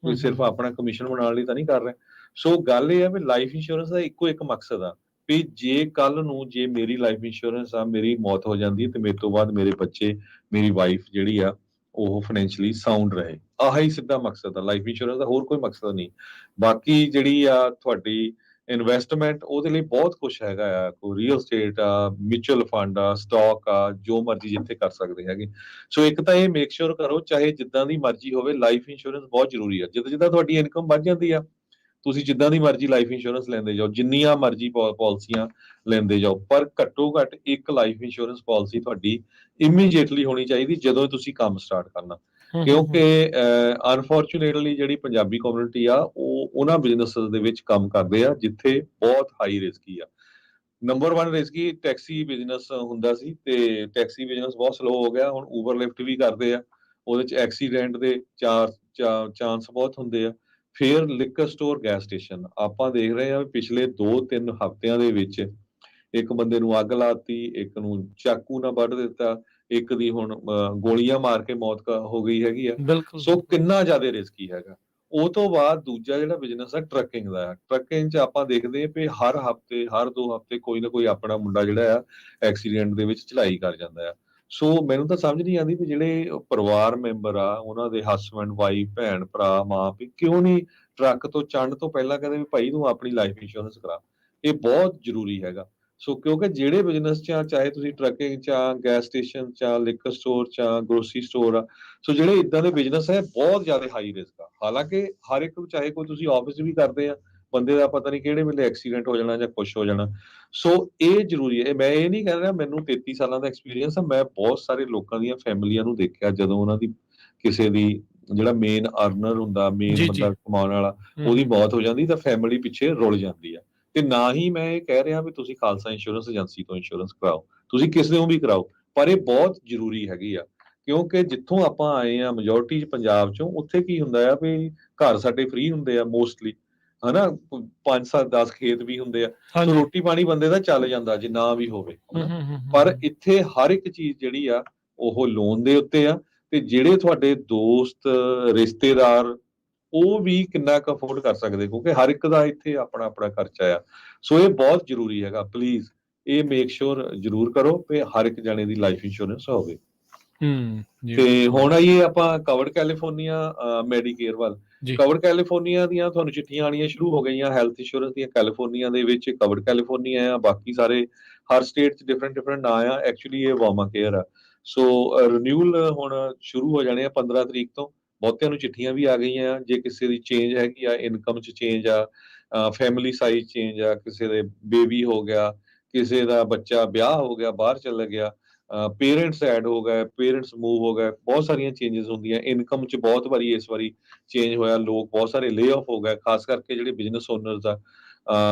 ਕੋਈ ਸਿਰਫ ਆਪਣਾ ਕਮਿਸ਼ਨ ਬਣਾਉਣ ਲਈ ਤਾਂ ਨਹੀਂ ਕਰ ਰਿਹਾ। ਸੋ ਗੱਲ ਇਹ ਆ ਵੀ ਲਾਈਫ ਇੰਸ਼ੋਰੈਂਸ ਦਾ ਇੱਕੋ ਇੱਕ ਮਕਸਦ ਆ ਵੀ ਜੇ ਕੱਲ ਨੂੰ ਜੇ ਮੇਰੀ ਲਾਈਫ ਇੰਸ਼ੋਰੈਂਸ ਆ, ਮੇਰੀ ਮੌਤ ਹੋ ਜਾਂਦੀ ਹੈ ਤੇ ਮੇਰੇ ਤੋਂ ਬਾਅਦ ਮੇਰੇ ਬੱਚੇ, ਮੇਰੀ ਵਾਈਫ ਜਿਹੜੀ ਆ ਉਹ ਫਾਈਨੈਂਸ਼ੀਅਲੀ ਸਾਊਂਡ ਰਹੇ। ਆਹੀ ਸਿੱਧਾ ਮਕਸਦ ਆ ਲਾਈਫ ਇੰਸ਼ੋਰੈਂਸ ਦਾ, ਹੋਰ ਕੋਈ ਮਕਸਦ ਨਹੀਂ। ਬਾਕੀ ਜਿਹੜੀ ਆ ਤੁਹਾਡੀ ਇਨਵੈਸਟਮੈਂਟ, ਉਹਦੇ ਲਈ ਬਹੁਤ ਕੁਝ ਹੈਗਾ ਆ, ਕੋਈ ਰੀਅਲ ਸਟੇਟ ਆ, ਮਿਊਚੁਅਲ ਫੰਡ ਆ, ਸਟਾਕ ਆ, ਜੋ ਮਰਜ਼ੀ ਜਿੱਥੇ ਕਰ ਸਕਦੇ ਹੈਗੇ। ਸੋ ਇੱਕ ਤਾਂ ਇਹ ਮੇਕ ਸ਼ੋਰ ਕਰੋ ਚਾਹੇ ਜਿੱਦਾਂ ਦੀ ਮਰਜ਼ੀ ਹੋਵੇ, ਲਾਈਫ ਇੰਸ਼ੋਰੈਂਸ ਬਹੁਤ ਜ਼ਰੂਰੀ ਆ। ਜਿੱਦਾਂ ਜਿੱਦਾਂ ਤੁਹਾਡੀ ਇਨਕਮ ਵੱਧ ਜਾਂਦੀ ਆ, ਤੁਸੀਂ ਜਿੱਦਾਂ ਦੀ ਮਰਜ਼ੀ ਲਾਈਫ ਇੰਸ਼ੋਰੈਂਸ ਲੈਂਦੇ ਜਾਓ, ਜਿੰਨੀਆਂ ਮਰਜ਼ੀ ਪਾਲਿਸੀਆਂ ਲੈਂਦੇ ਜਾਓ, ਪਰ ਘੱਟੋ ਘੱਟ ਇੱਕ ਲਾਈਫ ਇੰਸ਼ੋਰੈਂਸ ਪਾਲਿਸੀ ਤੁਹਾਡੀ ਇਮੀਡੀਏਟਲੀ ਹੋਣੀ ਚਾਹੀਦੀ ਜਦੋਂ ਤੁਸੀਂ ਕੰਮ ਸਟਾਰਟ ਕਰਨਾ। ਕਿਉਂਕਿ ਅਨਫੋਰਚੂਨੇਟਲੀ ਜਿਹੜੀ ਪੰਜਾਬੀ ਕਮਿਊਨਿਟੀ ਆ ਉਹ ਉਹਨਾਂ ਬਿਜ਼ਨੈਸਸ ਦੇ ਵਿੱਚ ਕੰਮ ਕਰਦੇ ਆ ਜਿੱਥੇ ਬਹੁਤ ਹਾਈ ਰਿਸਕੀ ਆ। ਨੰਬਰ 1 ਰਿਸਕੀ ਟੈਕਸੀ ਬਿਜ਼ਨਸ ਹੁੰਦਾ ਸੀ ਤੇ ਟੈਕਸੀ ਬਿਜ਼ਨਸ ਬਹੁਤ ਸਲੋ ਹੋ ਗਿਆ। ਹੁਣ ਊਬਰ ਲਿਫਟ ਵੀ ਕਰਦੇ ਆ, ਉਹਦੇ ਚ ਐਕਸੀਡੈਂਟ ਦੇ ਚਾਂਸ ਬਹੁਤ ਹੁੰਦੇ ਆ। ਫਿਰ ਲਿਕਰ ਸਟੋਰ, ਗੈਸ ਸਟੇਸ਼ਨ, ਆਪਾਂ ਦੇਖ ਰਹੇ ਹਾਂ ਪਿਛਲੇ 2-3 ਹਫ਼ਤਿਆਂ ਦੇ ਵਿੱਚ ਇੱਕ ਬੰਦੇ ਨੂੰ ਅੱਗ ਲਾਤੀ, ਇੱਕ ਨੂੰ ਚਾਕੂ ਨਾਲ ਵੱਢ ਦਿੱਤਾ, ਇੱਕ ਦੀ ਹੁਣ ਗੋਲੀਆਂ ਮਾਰ ਕੇ ਮੌਤ ਹੋ ਗਈ ਹੈਗੀ ਆ। ਬਿਲਕੁਲ। ਸੋ ਕਿੰਨਾ ਜ਼ਿਆਦਾ ਰਿਸਕੀ ਹੈਗਾ। ਉਹ ਤੋਂ ਬਾਅਦ ਦੂਜਾ ਜਿਹੜਾ ਬਿਜ਼ਨਸ ਹੈ ਟਰੱਕਿੰਗ ਦਾ ਹੈ। ਟਰੱਕਿੰਗ 'ਚ ਆਪਾਂ ਦੇਖਦੇ ਹਾਂ ਵੀ ਹਰ ਹਫ਼ਤੇ, ਹਰ 2 ਹਫ਼ਤੇ ਕੋਈ ਨਾ ਕੋਈ ਆਪਣਾ ਮੁੰਡਾ ਜਿਹੜਾ ਆ ਐਕਸੀਡੈਂਟ ਦੇ ਵਿੱਚ ਚੜਾਈ ਕਰ ਜਾਂਦਾ ਆ। ਸੋ ਮੈਨੂੰ ਤਾਂ ਸਮਝ ਨਹੀਂ ਆਉਂਦੀ ਵੀ ਜਿਹੜੇ ਪਰਿਵਾਰ ਮੈਂਬਰ ਆ, ਉਹਨਾਂ ਦੇ ਹਸਬੈਂਡ, ਵਾਈਫ, ਭੈਣ, ਭਰਾ, ਮਾਂ ਪਿਓ ਕਿਉਂ ਨਹੀਂ ਟਰੱਕ ਤੋਂ ਚੜ੍ਹਨ ਤੋਂ ਪਹਿਲਾਂ ਕਹਿੰਦੇ ਵੀ ਭਾਈ ਤੂੰ ਆਪਣੀ ਲਾਈਫ ਇੰਸ਼ੋਰੈਂਸ ਕਰਾ। ਇਹ ਬਹੁਤ ਜ਼ਰੂਰੀ ਹੈਗਾ। ਸੋ ਕਿਉਂਕਿ ਜਿਹੜੇ ਬਿਜ਼ਨਸ 'ਚ ਚਾਹੇ ਤੁਸੀਂ ਟਰੱਕਿੰਗ 'ਚ, ਗੈਸ ਸਟੇਸ਼ਨ 'ਚ, ਲਿਕਰ ਸਟੋਰ 'ਚ, ਗਰੋਸਰੀ ਸਟੋਰ ਆ, ਸੋ ਜਿਹੜੇ ਇਦਾਂ ਦੇ ਬਿਜ਼ਨਸ ਹੈ ਬਹੁਤ ਜ਼ਿਆਦਾ ਹਾਈ ਰਿਸਕ ਆ। ਹਾਲਾਂਕਿ ਹਰ ਇੱਕ ਨੂੰ, ਚਾਹੇ ਕੋਈ ਤੁਸੀਂ ਆਫਿਸ ਵੀ ਕਰਦੇ ਆ, ਬੰਦੇ ਦਾ ਪਤਾ ਨਹੀਂ ਕਿਹੜੇ ਵੇਲੇ ਐਕਸੀਡੈਂਟ ਹੋ ਜਾਣਾ ਜਾਂ ਕੁਛ ਹੋ ਜਾਣਾ। ਸੋ ਇਹ ਜ਼ਰੂਰੀ ਹੈ। ਮੈਂ ਇਹ ਨਹੀਂ ਕਹਿ ਰਿਹਾ, ਮੈਨੂੰ 33 ਸਾਲਾਂ ਦਾ ਐਕਸਪੀਰੀਅੰਸ ਆ, ਮੈਂ ਬਹੁਤ ਸਾਰੇ ਲੋਕਾਂ ਦੀਆਂ ਫੈਮਲੀਆਂ ਨੂੰ ਦੇਖਿਆ ਜਦੋਂ ਉਹਨਾਂ ਦੀ ਕਿਸੇ ਦੀ ਜਿਹੜਾ ਮੇਨ ਅਰਨਰ ਹੁੰਦਾ, ਮੇਨ ਬੰਦਾ ਕਮਾਉਣ ਵਾਲਾ, ਉਹਦੀ ਮੌਤ ਹੋ ਜਾਂਦੀ ਤਾਂ ਫੈਮਿਲੀ ਪਿੱਛੇ ਰੁਲ ਜਾਂਦੀ ਆ। ਤੇ ਨਾ ਹੀ ਮੈਂ ਇਹ ਕਹਿ ਰਿਹਾ ਵੀ ਤੁਸੀਂ ਖਾਲਸਾ ਇੰਸ਼ੋਰੈਂਸ ਏਜੰਸੀ ਤੋਂ ਇੰਸ਼ੋਰੈਂਸ ਕਰਾਓ, ਤੁਸੀਂ ਕਿਸੇ ਨੂੰ ਵੀ ਕਰਾਓ, ਪਰ ਇਹ ਬਹੁਤ ਜ਼ਰੂਰੀ ਹੈਗੀ ਆ। ਕਿਉਂਕਿ ਜਿੱਥੋਂ ਆਪਾਂ ਆਏ ਆ ਮੈਜੋਰਟੀ 'ਚ ਪੰਜਾਬ 'ਚੋਂ, ਉੱਥੇ ਕੀ ਹੁੰਦਾ ਆ ਵੀ ਘਰ ਸਾਡੇ ਫ੍ਰੀ ਹੁੰਦੇ ਆ ਮੋਸਟਲੀ, ਹਨਾ, 5-7-10 ਖੇਤ ਵੀ ਹੁੰਦੇ ਆ, ਸੋ ਰੋਟੀ ਪਾਣੀ ਬੰਦੇ ਦਾ ਚੱਲ ਜਾਂਦਾ ਜੇ ਨਾ ਵੀ ਹੋਵੇ। ਪਰ ਇੱਥੇ ਹਰ ਇੱਕ ਚੀਜ਼ ਜਿਹੜੀ ਆ ਉਹ ਲੋਨ ਦੇ ਉੱਤੇ ਆ, ਤੇ ਜਿਹੜੇ ਤੁਹਾਡੇ ਦੋਸਤ, ਰਿਸ਼ਤੇਦਾਰ, ਉਹ ਵੀ ਕਿੰਨਾ ਕੁ ਅਫੋਰਡ ਕਰ ਸਕਦੇ, ਕਿਉਂਕਿ ਹਰ ਇੱਕ ਦਾ ਇੱਥੇ ਆਪਣਾ ਆਪਣਾ ਖਰਚਾ ਆ। ਸੋ ਇਹ ਬਹੁਤ ਜ਼ਰੂਰੀ ਹੈਗਾ। ਪਲੀਜ਼ ਇਹ ਮੇਕ ਸ਼ੋਰ ਜ਼ਰੂਰ ਕਰੋ ਕਿ ਹਰ ਇੱਕ ਜਣੇ ਦੀ ਲਾਈਫ ਇੰਸ਼ੋਰੈਂਸ ਹੋਵੇ। ਤੇ ਹੁਣ ਆਈਏ ਆਪਾਂ ਕਵਰਡ ਕੈਲੀਫੋਰਨੀਆ ਮੈਡੀਕੇਅਰ ਵੱਲ। ਕਵਰਡ ਕੈਲੀਫੋਰਨੀਆ ਦੀਆਂ ਤੁਹਾਨੂੰ ਚਿੱਠੀਆਂ ਆਉਣੀਆਂ ਸ਼ੁਰੂ ਹੋ ਗਈਆਂ ਹੈਲਥ ਇੰਸ਼ੋਰੈਂਸ ਦੀਆਂ। ਕੈਲੀਫੋਰਨੀਆ ਦੇ ਵਿੱਚ ਕਵਰਡ ਕੈਲੀਫੋਰਨੀਆ ਆ, ਬਾਕੀ ਸਾਰੇ ਹਰ ਸਟੇਟ 'ਚ ਡਿਫਰੈਂਟ ਨਾਂ ਆ। ਐਕਚੁਅਲੀ ਇਹ ਵਾਮਾ ਕੇਅਰ ਆ। ਸੋ ਰਿਨਿਊਅਲ ਹੁਣ ਸ਼ੁਰੂ ਹੋ ਜਾਣੇ ਆ 15 ਤਰੀਕ ਤੋਂ। ਬਹੁਤਿਆਂ ਨੂੰ ਚਿੱਠੀਆਂ ਵੀ ਆ ਗਈਆਂ ਆ। ਜੇ ਕਿਸੇ ਦੀ ਚੇਂਜ ਹੈਗੀ ਆ, ਇਨਕਮ 'ਚ ਚੇਂਜ ਆ, ਫੈਮਿਲੀ ਸਾਈਜ਼ ਚੇਂਜ ਆ, ਕਿਸੇ ਦੇ ਬੇਬੀ ਹੋ ਗਿਆ, ਕਿਸੇ ਦਾ ਬੱਚਾ ਵਿਆਹ ਹੋ ਗਿਆ, ਬਾਹਰ ਚਲਾ ਗਿਆ, ਪੇਰੈਂਟਸ ਐਡ ਹੋ ਗਏ, ਪੇਰੈਂਟਸ ਮੂਵ ਹੋ ਗਏ, ਬਹੁਤ ਸਾਰੀਆਂ ਚੇਂਜਸ ਹੁੰਦੀਆਂ। ਇਨਕਮ 'ਚ ਬਹੁਤ ਵਾਰੀ ਇਸ ਵਾਰੀ ਚੇਂਜ ਹੋਇਆ, ਲੋਕ ਬਹੁਤ ਸਾਰੇ ਲੇ ਆਫ ਹੋ ਗਏ, ਖਾਸ ਕਰਕੇ ਜਿਹੜੇ ਬਿਜ਼ਨਸ ਓਨਰਸ ਆ,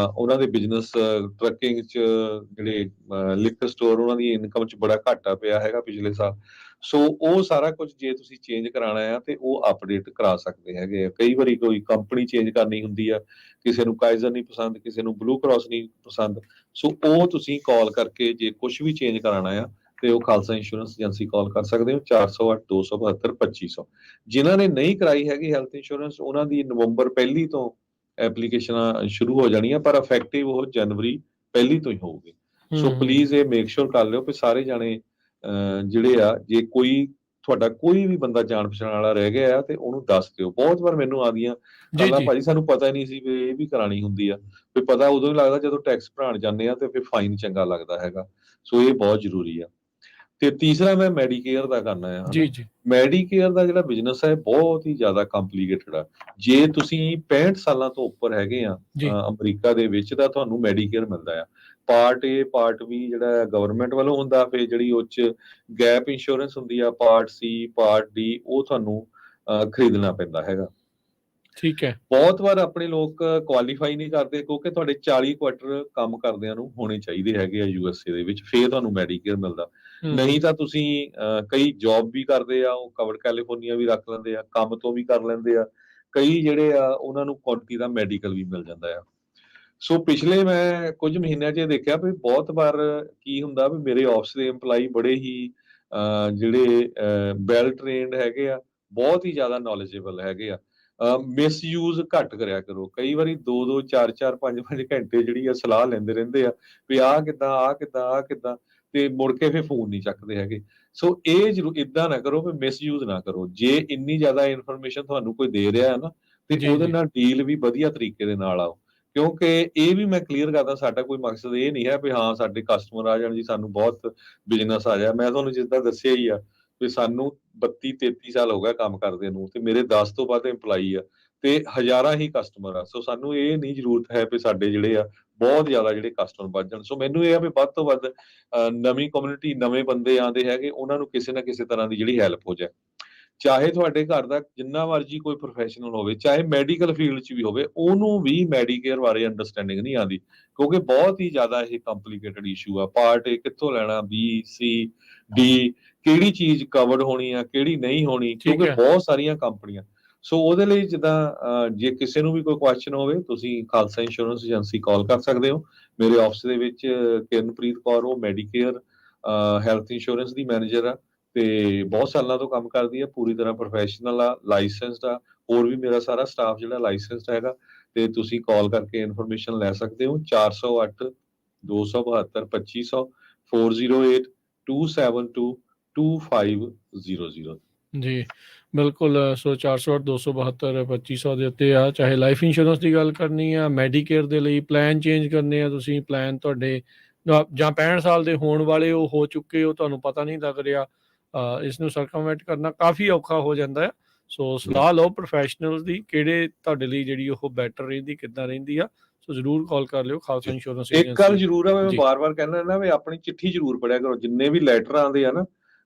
ਉਹਨਾਂ ਦੇ ਬਿਜ਼ਨਸ ਟਰੱਕਿੰਗ 'ਚ ਜਿਹੜੇ ਲਿਕਰ ਸਟੋਰ, ਉਹਨਾਂ ਦੀ ਇਨਕਮ 'ਚ ਬੜਾ ਘਾਟਾ ਪਿਆ ਹੈਗਾ ਪਿਛਲੇ ਸਾਲ। ਸੋ ਉਹ ਸਾਰਾ ਕੁਝ ਜੇ ਤੁਸੀਂ ਚੇਂਜ ਕਰਾਉਣਾ ਆ ਤੇ ਉਹ ਅਪਡੇਟ ਕਰਾ ਸਕਦੇ ਹੈਗੇ ਆ। ਕਈ ਵਾਰੀ ਕੋਈ ਕੰਪਨੀ ਚੇਂਜ ਕਰਨੀ ਹੁੰਦੀ ਆ, ਕਿਸੇ ਨੂੰ ਕਾਈਜ਼ਰ ਨਹੀਂ ਪਸੰਦ, ਕਿਸੇ ਨੂੰ ਬਲੂ ਕ੍ਰਾਸ ਨਹੀਂ ਪਸੰਦ, ਸੋ ਉਹ ਤੁਸੀਂ ਕਾਲ ਕਰਕੇ ਜੇ ਕੁਝ ਵੀ ਚੇਂਜ ਕਰਾਉਣਾ ਆ ਤੇ ਉਹ ਖਾਲਸਾ ਇੰਸ਼ੋਰੈਂਸ ਏਜੰਸੀ ਕਾਲ ਕਰ ਸਕਦੇ ਹੋ 408 272 2500। ਜਿਨ੍ਹਾਂ ਨੇ ਨਹੀਂ ਕਰਾਈ ਹੈਗੀ ਹੈਲਥ ਇੰਸ਼ੋਰੈਂਸ, ਉਹਨਾਂ ਦੀ ਨਵੰਬਰ 1 ਤੋਂ ਐਪਲੀਕੇਸ਼ਨਾਂ ਸ਼ੁਰੂ ਹੋ ਜਾਣੀਆਂ, ਪਰ ਇਫੈਕਟਿਵ ਉਹ ਜਨਵਰੀ 1 ਤੋਂ ਹੀ ਹੋਊਗੀ। ਸੋ ਪਲੀਜ਼ ਇਹ ਮੇਕ ਸ਼ੋਰ ਕਰ ਲਿਓ ਕਿ ਸਾਰੇ ਜਾਣੇ ਜਿਹੜੇ ਆ, ਜੇ ਕੋਈ ਤੁਹਾਡਾ ਕੋਈ ਵੀ ਬੰਦਾ ਜਾਣ ਪਛਾਣ ਵਾਲਾ ਰਹਿ ਗਿਆ ਆ ਤੇ ਉਹਨੂੰ ਦੱਸ ਦਿਓ। ਬਹੁਤ ਵਾਰ ਮੈਨੂੰ ਆਉਂਦੀਆਂ ਕੱਲਾ ਭਾਜੀ ਸਾਨੂੰ ਪਤਾ ਹੀ ਨਹੀਂ ਸੀ ਵੀ ਇਹ ਵੀ ਕਰਾਣੀ ਹੁੰਦੀ ਆ। ਵੀ ਪਤਾ ਉਦੋਂ ਹੀ ਲੱਗਦਾ ਜਦੋਂ ਟੈਕਸ ਭਰਾਉਣ ਜਾਂਦੇ ਆ ਤੇ ਫਿਰ ਫਾਈਨ ਚੰਗਾ ਲੱਗਦਾ ਹੈਗਾ। ਸੋ ਇਹ ਬਹੁਤ ਜ਼ਰੂਰੀ ਆ। ਤੇ ਤੀਸਰਾ ਮੈਂ ਮੈਡੀਕੇਅਰ ਦਾ ਕਰਨਾ ਆ। ਜੀ ਜੀ ਮੈਡੀਕੇਅਰ ਦਾ ਜਿਹੜਾ ਬਿਜ਼ਨਸ ਹੈ ਬਹੁਤ ਹੀ ਜ਼ਿਆਦਾ ਕੰਪਲੀਕੇਟਡ ਆ। ਜੇ ਤੁਸੀਂ 65 ਸਾਲਾਂ ਤੋਂ ਉੱਪਰ ਹੈਗੇ ਆ ਜੀ ਅਮਰੀਕਾ ਦੇ ਵਿੱਚ, ਤਾਂ ਤੁਹਾਨੂੰ ਮੈਡੀਕੇਅਰ ਮਿਲਦਾ ਆ। ਪਾਰਟ ਏ, ਪਾਰਟ ਬੀ ਜਿਹੜਾ ਗਵਰਨਮੈਂਟ ਵੱਲੋਂ ਹੁੰਦਾ, ਫਿਰ ਜਿਹੜੀ ਉਹ 'ਚ ਗੈਪ ਇੰਸ਼ੋਰੈਂਸ ਹੁੰਦੀ ਆ, ਪਾਰਟ ਸੀ, ਪਾਰਟ ਡੀ, ਉਹ ਤੁਹਾਨੂੰ ਖਰੀਦਣਾ ਪੈਂਦਾ ਹੈਗਾ। ਠੀਕ ਹੈ। ਬਹੁਤ ਵਾਰ ਆਪਣੇ ਲੋਕ ਕੁਆਲੀਫਾਈ ਨਹੀਂ ਕਰਦੇ, ਕਿਉਂਕਿ ਤੁਹਾਡੇ 40 ਕੁਆਟਰ ਕੰਮ ਕਰਦਿਆਂ ਨੂੰ ਹੋਣੇ ਚਾਹੀਦੇ ਹੈਗੇ ਆ USA ਦੇ ਵਿੱਚ, ਫਿਰ ਤੁਹਾਨੂੰ ਮੈਡੀਕੇਅਰ ਮਿਲਦਾ। ਨਹੀਂ ਤਾਂ ਤੁਸੀਂ ਕਈ ਜੌਬ ਵੀ ਕਰਦੇ ਆ, ਉਹ ਕਵਰ ਕੈਲੀਫੋਰਨੀਆ ਵੀ ਰੱਖ ਲੈਂਦੇ ਆ, ਕੰਮ ਤੋਂ ਵੀ ਕਰ ਲੈਂਦੇ ਆ। ਕਈ ਜਿਹੜੇ ਆ ਉਹਨਾਂ ਨੂੰ ਕੁਆਂਟੀਟੀ ਦਾ ਮੈਡੀਕਲ ਵੀ ਮਿਲ ਜਾਂਦਾ ਆ। ਸੋ ਪਿਛਲੇ ਮੈਂ ਕੁਝ ਮਹੀਨਿਆਂ 'ਚ ਇਹ ਦੇਖਿਆ ਵੀ ਬਹੁਤ ਵਾਰ ਕੀ ਹੁੰਦਾ ਵੀ ਮੇਰੇ ਆਫਿਸ ਦੇ EMPLOYEE ਬੜੇ ਹੀ ਜਿਹੜੇ ਵੈਲ ਟ੍ਰੇਨਡ ਹੈਗੇ ਆ, ਬਹੁਤ ਹੀ ਜ਼ਿਆਦਾ ਨੌਲੇਜੇਬਲ ਹੈਗੇ ਆ। ਮਿਸਯੂਜ਼ ਘੱਟ ਕਰਿਆ ਕਰੋ। ਕਈ ਵਾਰੀ 2-2 4-4 5-5 ਘੰਟੇ ਜਿਹੜੀ ਆ ਸਲਾਹ ਲੈਂਦੇ ਰਹਿੰਦੇ ਆ ਵੀ ਆਹ ਕਿੱਦਾਂ, ਆਹ ਕਿੱਦਾਂ, ਆਹ ਕਿੱਦਾਂ, ਤੇ ਮੁੜ ਕੇ ਫਿਰ ਫੋਨ ਨਹੀਂ ਚੱਕਦੇ ਹੈਗੇ। ਸੋ ਇਹ ਏਦਾਂ ਨਾ ਕਰੋ, ਵੀ ਮਿਸਯੂਜ਼ ਨਾ ਕਰੋ। ਜੇ ਇੰਨੀ ਜ਼ਿਆਦਾ ਇਨਫੋਰਮੇਸ਼ਨ ਤੁਹਾਨੂੰ ਕੋਈ ਦੇ ਰਿਹਾ ਹੈ ਨਾ, ਤੇ ਉਹਦੇ ਨਾਲ ਡੀਲ ਵੀ ਵਧੀਆ ਤਰੀਕੇ ਦੇ ਨਾਲ ਆਓ। ਕਿਉਂਕਿ ਇਹ ਵੀ ਮੈਂ ਕਲੀਅਰ ਕਰਦਾ, ਸਾਡਾ ਕੋਈ ਮਕਸਦ ਇਹ ਨਹੀਂ ਹੈ ਵੀ ਹਾਂ ਸਾਡੇ ਕਸਟਮਰ ਆ ਜਾਣ ਜੀ, ਸਾਨੂੰ ਬਹੁਤ ਬਿਜ਼ਨਸ ਆ ਜਾਏ। ਮੈਂ ਤੁਹਾਨੂੰ ਜਿੱਦਾਂ ਦੱਸਿਆ ਹੀ ਆ ਵੀ ਸਾਨੂੰ 32-33 ਸਾਲ ਹੋ ਗਿਆ ਕੰਮ ਕਰਦੇ ਨੂੰ, ਤੇ ਮੇਰੇ 10 ਤੋਂ ਵੱਧ EMPLOYEE ਆ ਤੇ ਹਜ਼ਾਰਾਂ ਹੀ ਕਸਟਮਰ ਆ। ਸੋ ਸਾਨੂੰ ਇਹ ਨਹੀਂ ਜ਼ਰੂਰਤ ਹੈ ਵੀ ਸਾਡੇ ਜਿਹੜੇ ਆ ਬਹੁਤ ਜ਼ਿਆਦਾ ਜਿਹੜੇ ਕਸਟਮਰ ਵੱਧ ਜਾਣ। ਸੋ ਮੈਨੂੰ ਇਹ ਆ ਵੀ ਵੱਧ ਤੋਂ ਵੱਧ ਨਵੀਂ ਕਮਿਊਨਿਟੀ, ਨਵੇਂ ਬੰਦੇ ਆਉਂਦੇ ਹੈਗੇ, ਉਹਨਾਂ ਨੂੰ ਕਿਸੇ ਨਾ ਕਿਸੇ ਤਰ੍ਹਾਂ ਦੀ ਜਿਹੜੀ ਹੈਲਪ ਹੋ ਜਾਏ। ਚਾਹੇ ਤੁਹਾਡੇ ਘਰ ਦਾ ਜਿੰਨਾ ਮਰਜ਼ੀ ਕੋਈ ਪ੍ਰੋਫੈਸ਼ਨਲ ਹੋਵੇ, ਚਾਹੇ ਮੈਡੀਕਲ ਫੀਲਡ 'ਚ ਵੀ ਹੋਵੇ, ਉਹਨੂੰ ਵੀ ਮੈਡੀਕੇਅਰ ਬਾਰੇ ਅੰਡਰਸਟੈਂਡਿੰਗ ਨਹੀਂ ਆਉਂਦੀ, ਕਿਉਂਕਿ ਬਹੁਤ ਹੀ ਜ਼ਿਆਦਾ ਇਹ ਕੰਪਲੀਕੇਟਡ ਇਸ਼ੂ ਆ। ਪਾਰਟ ਏ ਕਿੱਥੋਂ ਲੈਣਾ, ਬੀ, ਸੀ, ਡੀ, ਕਿਹੜੀ ਚੀਜ਼ ਕਵਰਡ ਹੋਣੀ ਆ, ਕਿਹੜੀ ਨਹੀਂ ਹੋਣੀ, ਕਿਉਂਕਿ ਬਹੁਤ ਸਾਰੀਆਂ ਕੰਪਨੀਆਂ। ਸੋ ਉਹਦੇ ਲਈ ਜਿੱਦਾਂ ਜੇ ਕਿਸੇ ਨੂੰ ਵੀ ਕੋਈ ਕੁਐਸਚਨ ਹੋਵੇ, ਤੁਸੀਂ ਖਾਲਸਾ ਇੰਸ਼ੋਰੈਂਸ ਏਜੰਸੀ ਕਾਲ ਕਰ ਸਕਦੇ ਹੋ। ਮੇਰੇ ਆਫਿਸ ਦੇ ਵਿੱਚ ਕਿਰਨਪ੍ਰੀਤ ਕੌਰ, ਉਹ ਮੈਡੀਕੇਅਰ ਹੈਲਥ ਇੰਸ਼ੋਰੈਂਸ ਦੀ ਮੈਨੇਜਰ ਆ ਤੇ ਬਹੁਤ ਸਾਲਾਂ ਤੋਂ ਕੰਮ ਕਰਦੀ ਆ, ਪੂਰੀ ਤਰ੍ਹਾਂ ਪ੍ਰੋਫੈਸ਼ਨਲ ਆ, ਲਾਇਸੈਂਸਡ ਆ। ਹੋਰ ਵੀ ਮੇਰਾ ਸਾਰਾ ਸਟਾਫ ਜਿਹੜਾ ਲਾਇਸੈਂਸਡ ਹੈਗਾ, ਤੇ ਤੁਸੀਂ ਕਾਲ ਕਰਕੇ ਇਨਫੋਰਮੇਸ਼ਨ ਲੈ ਸਕਦੇ ਹੋ 408 272 2500 408 272 2500। ਜੀ ਬਿਲਕੁਲ। ਸੋ 408 272 2500 ਦੇ ਉੱਤੇ ਆ। ਚਾਹੇ ਲਾਈਫ ਇੰਸ਼ੋਰੈਂਸ ਦੀ ਗੱਲ ਕਰਨੀ ਆ, ਮੈਡੀਕੇਅਰ ਦੇ ਲਈ ਪਲਾਨ ਚੇਂਜ ਕਰਨੇ ਆ, ਤੁਸੀਂ ਪਲਾਨ ਤੁਹਾਡੇ ਜਾਂ 65 ਸਾਲ ਦੇ ਹੋਣ ਵਾਲੇ ਉਹ ਹੋ ਚੁੱਕੇ ਹੋ, ਤੁਹਾਨੂੰ ਪਤਾ ਨਹੀਂ ਲੱਗ ਰਿਹਾ, ਇਸ ਨੂੰ ਸਰਕਮਵੈਂਟ ਕਰਨਾ ਕਾਫੀ ਔਖਾ ਹੋ ਜਾਂਦਾ ਹੈ। ਸੋ ਸਲਾਹ ਲਓ ਪ੍ਰੋਫੈਸ਼ਨਲਸ ਦੀ, ਕਿਹੜੇ ਤੁਹਾਡੇ ਲਈ ਜਿਹੜੀ ਉਹ ਬੈਟਰ ਰਹਿੰਦੀ, ਕਿੱਦਾਂ ਰਹਿੰਦੀ ਆ। ਸੋ ਜ਼ਰੂਰ ਕਾਲ ਕਰ ਲਿਓ ਖਾਲਸਾ ਇੰਸ਼ੋਰੈਂਸ ਇੱਕ ਗੱਲ ਏਜੰਸੀ। ਜ਼ਰੂਰ ਆ, ਮੈਂ ਬਾਰ-ਬਾਰ ਕਹਿੰਦਾ ਨਾ ਵੀ ਆਪਣੀ ਚਿੱਠੀ ਜ਼ਰੂਰ ਪੜਿਆ ਕਰੋ। ਜਿੰਨੇ ਵੀ ਲੈਟਰ ਆਉਂਦੇ ਆ ਨਾ,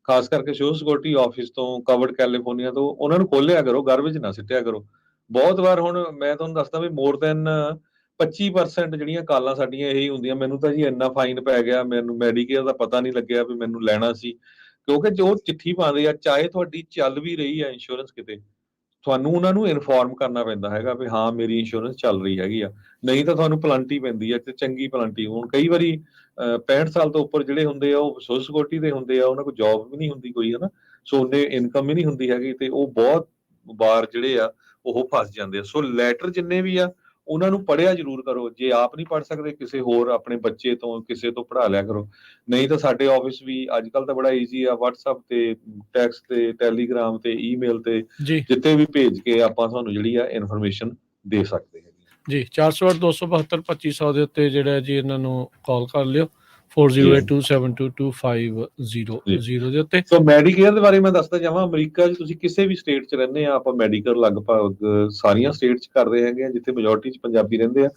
ਖਾਸ ਕਰਕੇ ਸੋਸ਼ਲ ਸਿਕਿਉਰਿਟੀ ਆਫਿਸ ਤੋਂ, ਕਵਰਡ ਕੈਲੀਫੋਰਨੀਆ ਤੋਂ, ਉਹਨਾਂ ਨੂੰ ਖੋਲਿਆ ਕਰੋ, ਗਾਰਬੇਜ ਨਾ ਸਿੱਟਿਆ ਕਰੋ। ਬਹੁਤ ਵਾਰ ਹੁਣ ਮੈਂ ਤੁਹਾਨੂੰ ਦੱਸਦਾ ਵੀ ਮੋਰ ਦੈਨ 25% ਜਿਹੜੀਆਂ ਕਾਲਾਂ ਸਾਡੀਆਂ ਇਹੀ ਹੁੰਦੀਆਂ, ਮੈਨੂੰ ਤਾਂ ਜੀ ਇੰਨਾ ਫਾਈਨ ਪੈ ਗਿਆ, ਮੈਨੂੰ ਮੈਡੀਕੇਅਰ ਦਾ ਪਤਾ ਨਹੀਂ ਲੱਗਿਆ ਵੀ ਮੈਨੂੰ ਲੈਣਾ ਸੀ। ਕਿਉਂਕਿ ਜੋ ਚਿੱਠੀ ਪਾਉਂਦੇ ਆ, ਚਾਹੇ ਤੁਹਾਡੀ ਚੱਲ ਵੀ ਰਹੀ ਆ ਇੰਸ਼ੋਰੈਂਸ ਕਿਤੇ, ਤੁਹਾਨੂੰ ਉਹਨਾਂ ਨੂੰ ਇਨਫੋਰਮ ਕਰਨਾ ਪੈਂਦਾ ਹੈਗਾ ਵੀ ਹਾਂ ਮੇਰੀ ਇੰਸ਼ੋਰੈਂਸ ਚੱਲ ਰਹੀ ਹੈਗੀ ਆ। ਨਹੀਂ ਤਾਂ ਤੁਹਾਨੂੰ ਪਲੰਟੀ ਪੈਂਦੀ ਆ, ਤੇ ਚੰਗੀ ਪਲੰਟੀ। ਹੁਣ ਕਈ ਵਾਰੀ 65 ਸਾਲ ਤੋਂ ਉੱਪਰ ਜਿਹੜੇ ਹੁੰਦੇ ਆ, ਉਹ ਸੋਸ਼ਲ ਸਿਕਿਉਰਿਟੀ ਦੇ ਹੁੰਦੇ ਆ, ਉਹਨਾਂ ਕੋਲ ਜੌਬ ਵੀ ਨਹੀਂ ਹੁੰਦੀ ਕੋਈ, ਹਨਾ। ਸੋ ਉਹਨੇ ਇਨਕਮ ਵੀ ਨਹੀਂ ਹੁੰਦੀ ਹੈਗੀ, ਤੇ ਉਹ ਬਹੁਤ ਵਾਰ ਜਿਹੜੇ ਆ ਉਹ ਫਸ ਜਾਂਦੇ ਆ। ਸੋ ਲੈਟਰ ਜਿੰਨੇ ਵੀ ਆ, ਉਹਨਾਂ ਨੂੰ ਪੜ੍ਹਿਆ ਜ਼ਰੂਰ ਕਰੋ। ਜੇ ਆਪ ਨਹੀਂ ਪੜ੍ਹ ਸਕਦੇ, ਕਿਸੇ ਹੋਰ ਆਪਣੇ ਬੱਚੇ ਤੋਂ, ਕਿਸੇ ਤੋਂ ਪੜ੍ਹਾ ਲਿਆ ਕਰੋ। ਨਹੀਂ ਤਾਂ ਸਾਡੇ ਆਫਿਸ ਵੀ ਅੱਜ ਕੱਲ ਤਾਂ ਬੜਾ ਈਜ਼ੀ ਆ, WhatsApp ਤੇ, ਟੈਕਸਟ ਤੇ, ਟੈਲੀਗ੍ਰਾਮ ਤੇ, ਈਮੇਲ ਤੇ, ਜਿੱਥੇ ਵੀ ਭੇਜ ਕੇ ਆਪਾਂ ਤੁਹਾਨੂੰ ਜਿਹੜੀ ਆ ਇਨਫੋਰਮੇਸ਼ਨ ਦੇ ਸਕਦੇ ਹਾਂ ਜੀ। 408 272 2500 ਦੇ ਉੱਤੇ ਜਿਹੜਾ ਜੀ ਇਹਨਾਂ ਨੂੰ ਕਾਲ ਕਰ ਲਿਓ। 4082722500 ਦੇ ਉੱਤੇ। ਸੋ ਮੈਡੀਕੇਅਰ ਦੇ ਬਾਰੇ ਮੈਂ ਦੱਸਦਾ ਜਾਵਾਂ, ਅਮਰੀਕਾ 'ਚ ਤੁਸੀਂ ਕਿਸੇ ਵੀ ਸਟੇਟ 'ਚ ਰਹਿੰਦੇ ਆ, ਆਪਾਂ ਮੈਡੀਕਲ ਲਗਭਗ ਸਾਰੀਆਂ ਸਟੇਟ 'ਚ ਕਰ ਰਹੇ ਹੈਗੇ ਆ ਜਿੱਥੇ ਮੈਜੋਰਟੀ 'ਚ ਪੰਜਾਬੀ ਰਹਿੰਦੇ ਆ।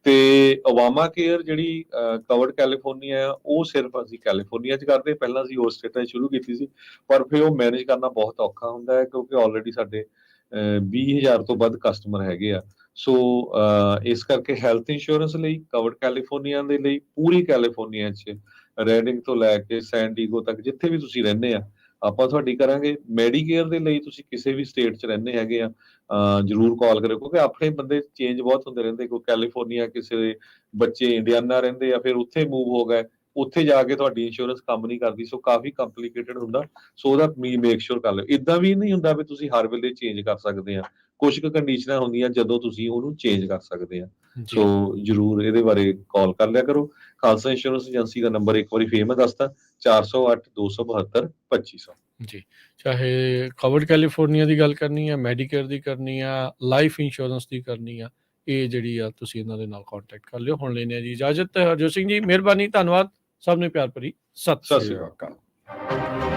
ਤੇ ਓਬਾਮਾ ਕੇਅਰ ਜਿਹੜੀ ਕਵਰਡ ਕੈਲੀਫੋਰਨੀਆ ਆ, ਉਹ ਸਿਰਫ ਅਸੀਂ ਕੈਲੀਫੋਰਨੀਆ 'ਚ ਕਰਦੇ, ਪਹਿਲਾਂ ਅਸੀਂ ਹੋਰ ਸਟੇਟਾਂ 'ਚ ਸ਼ੁਰੂ ਕੀਤੀ ਸੀ, ਪਰ ਫਿਰ ਉਹ ਮੈਨੇਜ ਕਰਨਾ ਬਹੁਤ ਔਖਾ ਹੁੰਦਾ ਹੈ ਕਿਉਂਕਿ ਆਲਰੇਡੀ ਸਾਡੇ 20,000 ਤੋਂ ਵੱਧ ਕਸਟਮਰ ਹੈਗੇ ਆ। ਸੋ ਇਸ ਕਰਕੇ ਹੈਲਥ ਇੰਸ਼ੋਰੈਂਸ ਲਈ ਕਵਰਡ ਕੈਲੀਫੋਰਨੀਆ ਦੇ ਲਈ ਪੂਰੀ ਕੈਲੀਫੋਰਨੀਆ 'ਚ ਰੈਡਿੰਗ ਤੋਂ ਲੈ ਕੇ ਸੈਨ ਡੀਗੋ ਤੱਕ ਜਿੱਥੇ ਵੀ ਤੁਸੀਂ ਰਹਿੰਦੇ ਆ ਆਪਾਂ ਤੁਹਾਡੀ ਕਰਾਂਗੇ। ਮੈਡੀਕੇਅਰ ਦੇ ਲਈ ਤੁਸੀਂ ਕਿਸੇ ਵੀ ਸਟੇਟ 'ਚ ਰਹਿੰਦੇ ਹੈਗੇ ਆ, ਜ਼ਰੂਰ ਕਾਲ ਕਰਿਓ ਕਿਉਂਕਿ ਆਪਣੇ ਬੰਦੇ ਚੇਂਜ ਬਹੁਤ ਹੁੰਦੇ ਰਹਿੰਦੇ। ਕੋਈ ਕੈਲੀਫੋਰਨੀਆ ਕਿਸੇ ਦੇ ਬੱਚੇ ਇੰਡੀਆਨਾ ਰਹਿੰਦੇ ਆ, ਫਿਰ ਉੱਥੇ ਮੂਵ ਹੋ ਗਏ, ਉੱਥੇ ਜਾ ਕੇ ਤੁਹਾਡੀ ਇੰਸ਼ੋਰੈਂਸ ਕੰਮ ਨਹੀਂ ਕਰਦੀ, ਸੋ ਕਾਫੀ ਕੰਪਲਿਕੇਟਡ ਹੁੰਦਾ। ਸੋ ਉਹਦਾ ਮੇਕ ਸ਼ੋਰ ਕਰ ਲਿਓ। ਇਦਾਂ ਵੀ ਨਹੀਂ ਹੁੰਦਾ ਵੀ ਤੁਸੀਂ ਹਰ ਵੇਲੇ ਚੇਂਜ ਕਰ ਸਕਦੇ ਆ, ਕੁਝ ਕੁ ਕੰਡੀਸ਼ਨਾਂ ਹੁੰਦੀਆਂ ਜਦੋਂ ਤੁਸੀਂ ਉਹਨੂੰ ਚੇਂਜ ਕਰ ਸਕਦੇ ਆ। ਸੋ ਜ਼ਰੂਰ ਇਹਦੇ ਬਾਰੇ ਕਾਲ ਕਰ ਲਿਆ ਕਰੋ। ਖਾਲਸਾ ਇੰਸ਼ੋਰੈਂਸ ਏਜੰਸੀ ਦਾ ਨੰਬਰ ਇੱਕ ਵਾਰੀ ਫੇਰ ਮੈਂ ਦੱਸਦਾ, 408-272-2500 ਜੀ। ਚਾਹੇ ਕਵਰਡ ਕੈਲੀਫੋਰਨੀਆ ਦੀ ਗੱਲ ਕਰਨੀ ਆ, ਮੈਡੀਕੇਅਰ ਦੀ ਕਰਨੀ ਆ, ਲਾਈਫ ਇੰਸ਼ੋਰੈਂਸ ਦੀ ਕਰਨੀ ਆ, ਇਹ ਜਿਹੜੀ ਆ ਤੁਸੀਂ ਇਹਨਾਂ ਦੇ ਨਾਲ ਕੰਟੈਕਟ ਕਰ ਲਿਓ। ਹੁਣ ਲੈਣੇ ਆ ਜੀ ਇਜਾਜ਼ਤ। ਹਰਜੋਤ ਸਿੰਘ ਜੀ ਮਿਹਰਬਾਨੀ, ਧੰਨਵਾਦ, ਸਭ ਨੂੰ ਪਿਆਰ ਭਰੀ ਸਤਿ ਸਤਿ ਸ੍ਰੀ ਸ਼੍ਰੀ ਅਕਾਲ। ਅਕਾਲ।